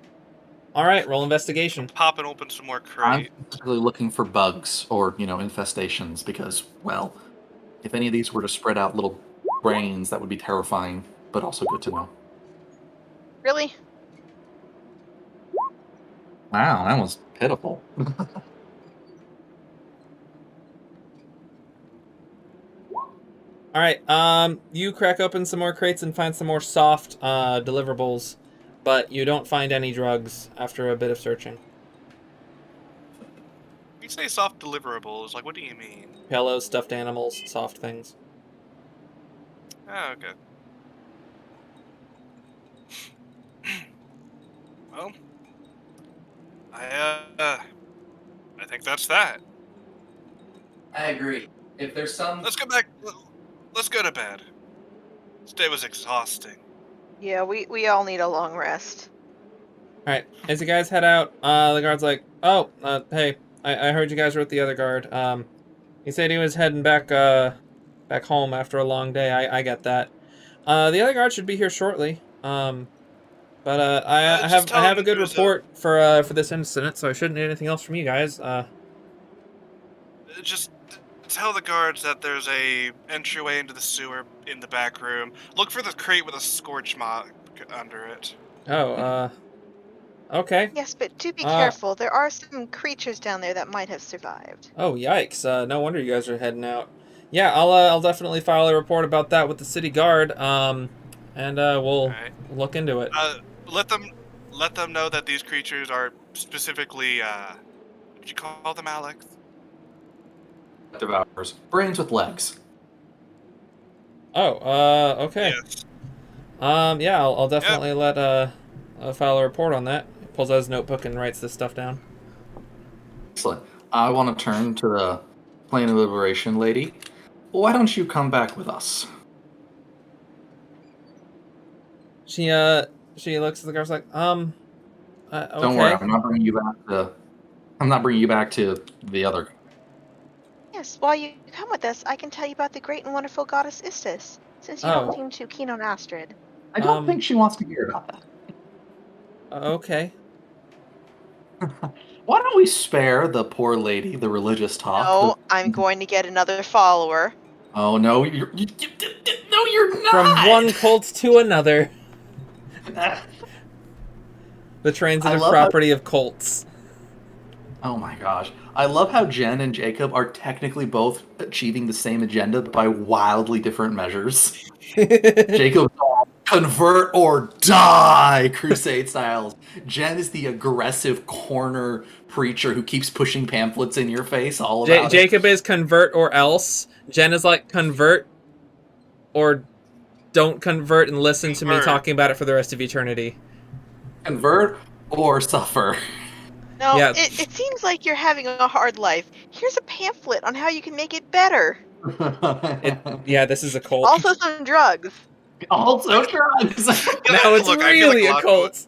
All right, roll investigation. Popping open some more I'm crate. specifically looking for bugs or, infestations because, well, if any of these were to spread out little brains, that would be terrifying, but also good to know. Really? Wow, that was pitiful. All right, you crack open some more crates and find some more soft deliverables, but you don't find any drugs after a bit of searching. You say soft deliverables, like what do you mean? Pillows, stuffed animals, soft things. Oh, okay. Well, I think that's that. I agree. If there's some... Let's go back. Let's go to bed. This day was exhausting. Yeah, we all need a long rest. All right, as you guys head out, the guard's like, "Oh, hey, I heard you guys were with the other guard. He said he was heading back home after a long day. I get that. The other guard should be here shortly. But I have a good report for this incident, so I shouldn't need anything else from you guys. Just tell the guards that there's a entryway into the sewer in the back room. Look for the crate with a scorch mark under it. Oh, okay. Yes, but do be careful. There are some creatures down there that might have survived. Oh, yikes. No wonder you guys are heading out. Yeah, I'll definitely file a report about that with the city guard. And we'll look into it. Let them know that these creatures are specifically what did you call them, Alex? Devours. Brains with legs. Oh, okay. Yes. Yeah, I'll definitely let file a report on that. He pulls out his notebook and writes this stuff down. Excellent. I want to turn to the Plane of Liberation lady. Why don't you come back with us? She looks at the guards like, okay. Don't worry, I'm not bringing you back to the other. Yes, while you come with us, I can tell you about the great and wonderful goddess Istis, since you don't seem too keen on Astrid. I don't think she wants to hear about that. Okay. Why don't we spare the poor lady the religious talk? No, I'm going to get another follower. Oh no, no, you're not. From one cult to another. The transitive love property of cults. Oh my gosh. I love how Jen and Jacob are technically both achieving the same agenda but by wildly different measures. Jacob's all convert or die crusade styles. Jen is the aggressive corner preacher who keeps pushing pamphlets in your face all about it. Jacob is convert or else. Jen is like convert or don't convert and listen to me talking about it for the rest of eternity. Convert or suffer. No, Yeah. it seems like you're having a hard life. Here's a pamphlet on how you can make it better. Yeah, this is a cult. Also some drugs. Also drugs. Now it's Look, I feel really like a cult.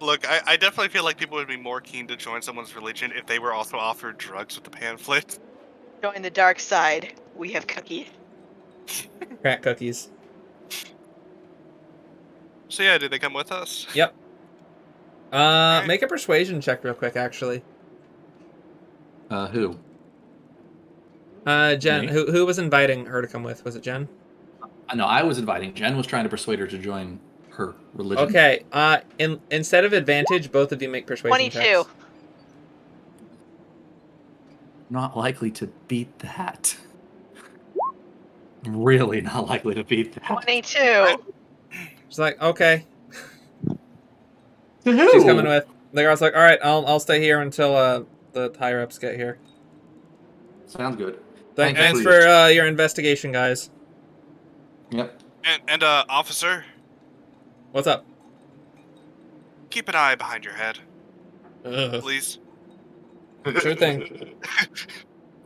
Look, I definitely feel like people would be more keen to join someone's religion if they were also offered drugs with the pamphlet. Join the dark side. We have cookies. Crack cookies. So yeah, did they come with us? Yep. Make a persuasion check real quick, actually. Who? Jen. Me? Who was inviting her to come with? Was it Jen? No, I was inviting. Jen was trying to persuade her to join her religion. Okay. Instead of advantage, both of you make persuasion 22. checks. Not likely to beat that. Really not likely to beat that. 22. She's like, okay. To who? She's coming with. The girl's like, all right, I'll stay here until the higher ups get here. Sounds good. Thanks for your investigation, guys. Yep. And officer, What's up? keep an eye behind your head, Ugh. please. Sure thing.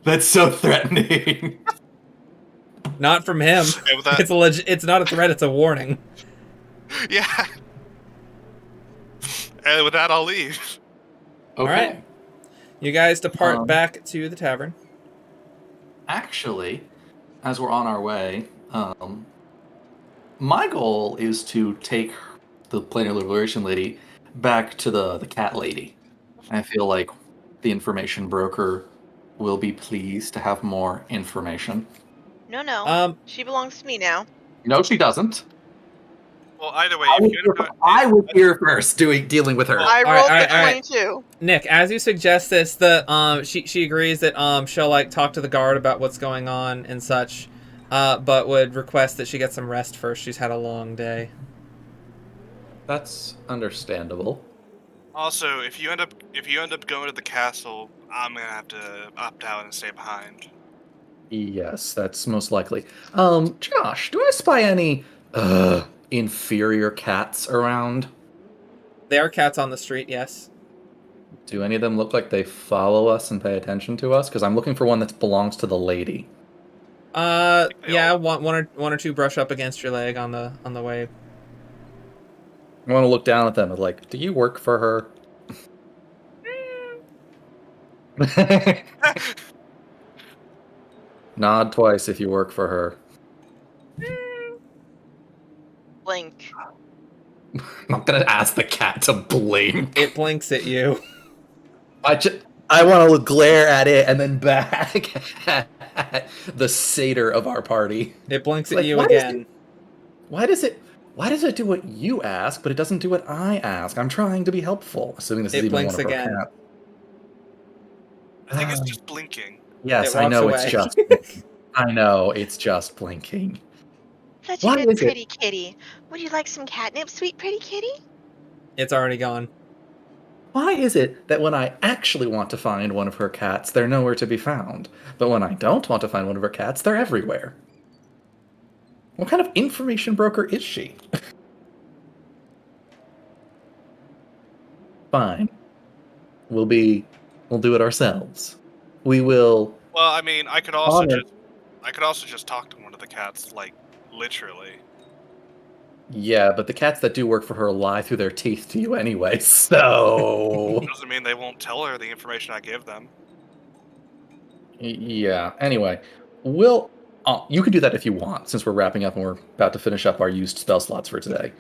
That's so threatening. Not from him. And with that, It's not a threat. It's a warning. yeah. And with that, I'll leave. Okay. right. You guys depart back to the tavern. Actually, as we're on our way, my goal is to take the Planar Liberation Lady back to the cat lady. I feel like the information broker will be pleased to have more information. No. She belongs to me now. No, she doesn't. Well, either way, I was here first dealing with her. I All rolled right, the all right. 22. Nick, as you suggest this, she agrees that she'll like talk to the guard about what's going on and such, but would request that she get some rest first. She's had a long day. That's understandable. Also, if you end up going to the castle, I'm gonna have to opt out and stay behind. Yes, that's most likely. Josh, do I spy any inferior cats around? There are cats on the street, yes. Do any of them look like they follow us and pay attention to us? Because I'm looking for one that belongs to the lady. Yeah, one or two brush up against your leg on the way. I want to look down at them and like, do you work for her? Nod twice if you work for her. Blink. I'm not gonna ask the cat to blink. It blinks at you. I want to glare at it and then back at the satyr of our party. It blinks at Like, you why again. Why does it do what you ask, but it doesn't do what I ask? I'm trying to be helpful, assuming this is It even blinks one of her again. cats. I think it's just blinking. Yes, It I walks know away. it's just blinking. I know it's just blinking. Such Why a good is it- pretty kitty. Would you like some catnip, sweet pretty kitty? It's already gone. Why is it that when I actually want to find one of her cats, they're nowhere to be found, but when I don't want to find one of her cats, they're everywhere? What kind of information broker is she? Fine. We'll do it ourselves. We will. Well, I mean, I could also Honor. just talk to one of the cats, like literally. Yeah, but the cats that do work for her lie through their teeth to you anyway, so. Doesn't mean they won't tell her the information I give them. Yeah, anyway. You can do that if you want, since we're wrapping up and we're about to finish up our used spell slots for today.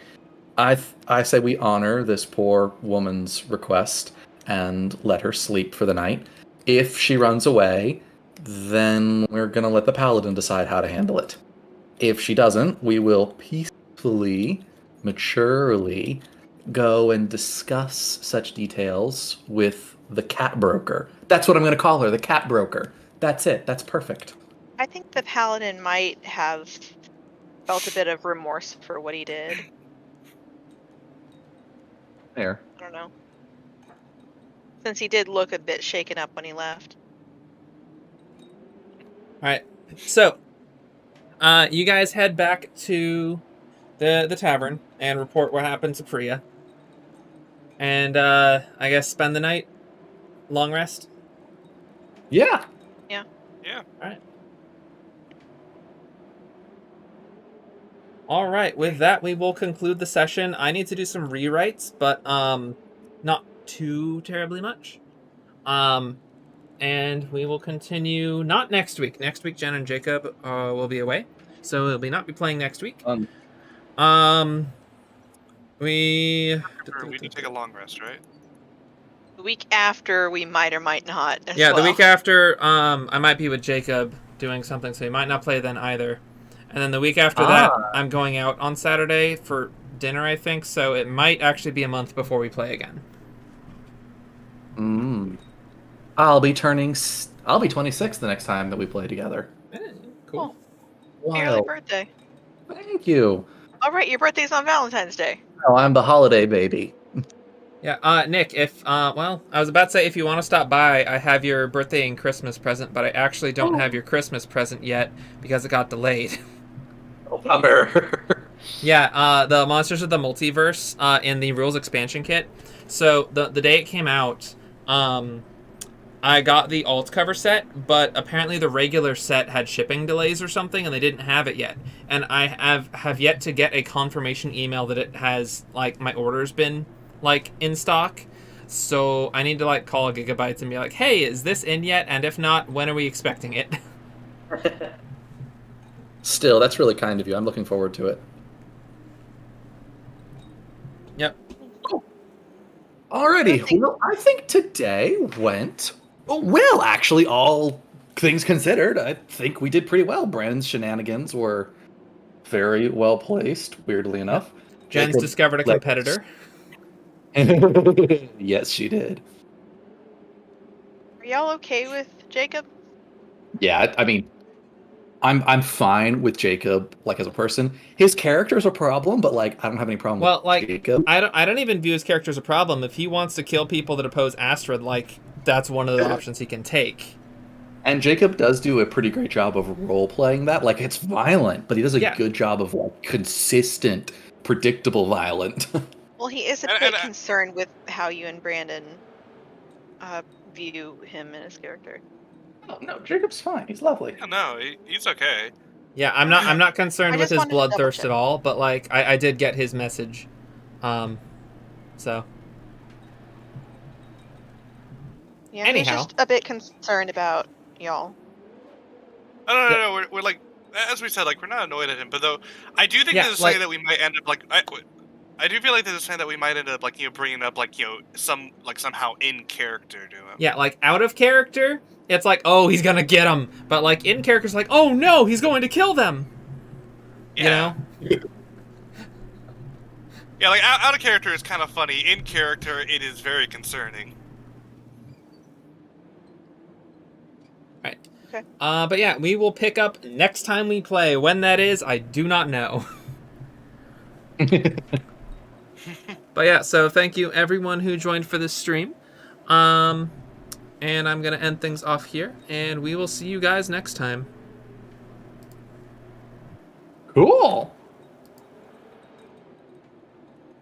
I say we honor this poor woman's request and let her sleep for the night. If she runs away, then we're gonna let the paladin decide how to handle it. If she doesn't, we will peacefully, maturely go and discuss such details with the cat broker. That's what I'm gonna call her, the cat broker. That's it. That's perfect. I think the paladin might have felt a bit of remorse for what he did. There. I don't know. Since he did look a bit shaken up when he left. All right. So, you guys head back to the tavern and report what happened to Priya. And I guess spend the night, long rest. Yeah. Yeah. All right. All right. With that, we will conclude the session. I need to do some rewrites, but not too terribly much. And we will continue not next week. Next week, Jen and Jacob will be away, so we'll not be playing next week. We need to take a long rest, right? The week after, we might or might not. As the well. week after, I might be with Jacob doing something, so he might not play then either. And then the week after that, I'm going out on Saturday for dinner, I think, so it might actually be a month before we play again. I'll be 26 the next time that we play together. Cool. Happy early birthday. Thank you. All right, your birthday's on Valentine's Day. Oh, I'm the holiday baby. Yeah, Nick, if, well, I was about to say if you want to stop by, I have your birthday and Christmas present, but I actually don't have your Christmas present yet because it got delayed. Bummer. Yeah, the Monsters of the Multiverse in the Rules expansion kit. So the day it came out, I got the alt cover set, but apparently the regular set had shipping delays or something, and they didn't have it yet. And I have yet to get a confirmation email that it has, like, my order's been, like, in stock. So I need to, like, call Gigabytes and be like, hey, is this in yet? And if not, when are we expecting it? Still, that's really kind of you. I'm looking forward to it. Yep. Cool. Alrighty. Well, I think today went well, actually, all things considered. I think we did pretty well. Brandon's shenanigans were very well placed, weirdly enough. Jen's discovered a competitor. Yes, she did. Are y'all okay with Jacob? Yeah, I mean, I'm fine with Jacob, like, as a person. His character's a problem, but, like, I don't have any problem with Jacob. I don't even view his character as a problem. If he wants to kill people that oppose Astria, like, that's one of the options he can take. And Jacob does do a pretty great job of role-playing that. Like, it's violent, but he does a good job of, like, consistent, predictable violent. Well, he is a bit concerned with how you and Brandon view him and his character. Oh, no, Jacob's fine. He's lovely. Yeah, no, he's okay. Yeah, I'm not concerned with his wanted to double bloodthirst check. at all, but, like, I did get his message. So. Yeah, Anyhow. he's just a bit concerned about y'all. No. We're like, as we said, like, we're not annoyed at him, but though I do think there's a saying that we might end up like I do feel like there's a saying that we might end up like bringing up like somehow in character to him. Yeah, like out of character, it's like, oh, he's gonna get him, but like in character, it's like, oh no, he's going to kill them. Yeah. You know? Yeah, like out of character is kind of funny. In character, it is very concerning. Right. Okay. But yeah, we will pick up next time we play. When that is, I do not know. But yeah, so thank you everyone who joined for this stream. And I'm gonna end things off here, and we will see you guys next time. Cool.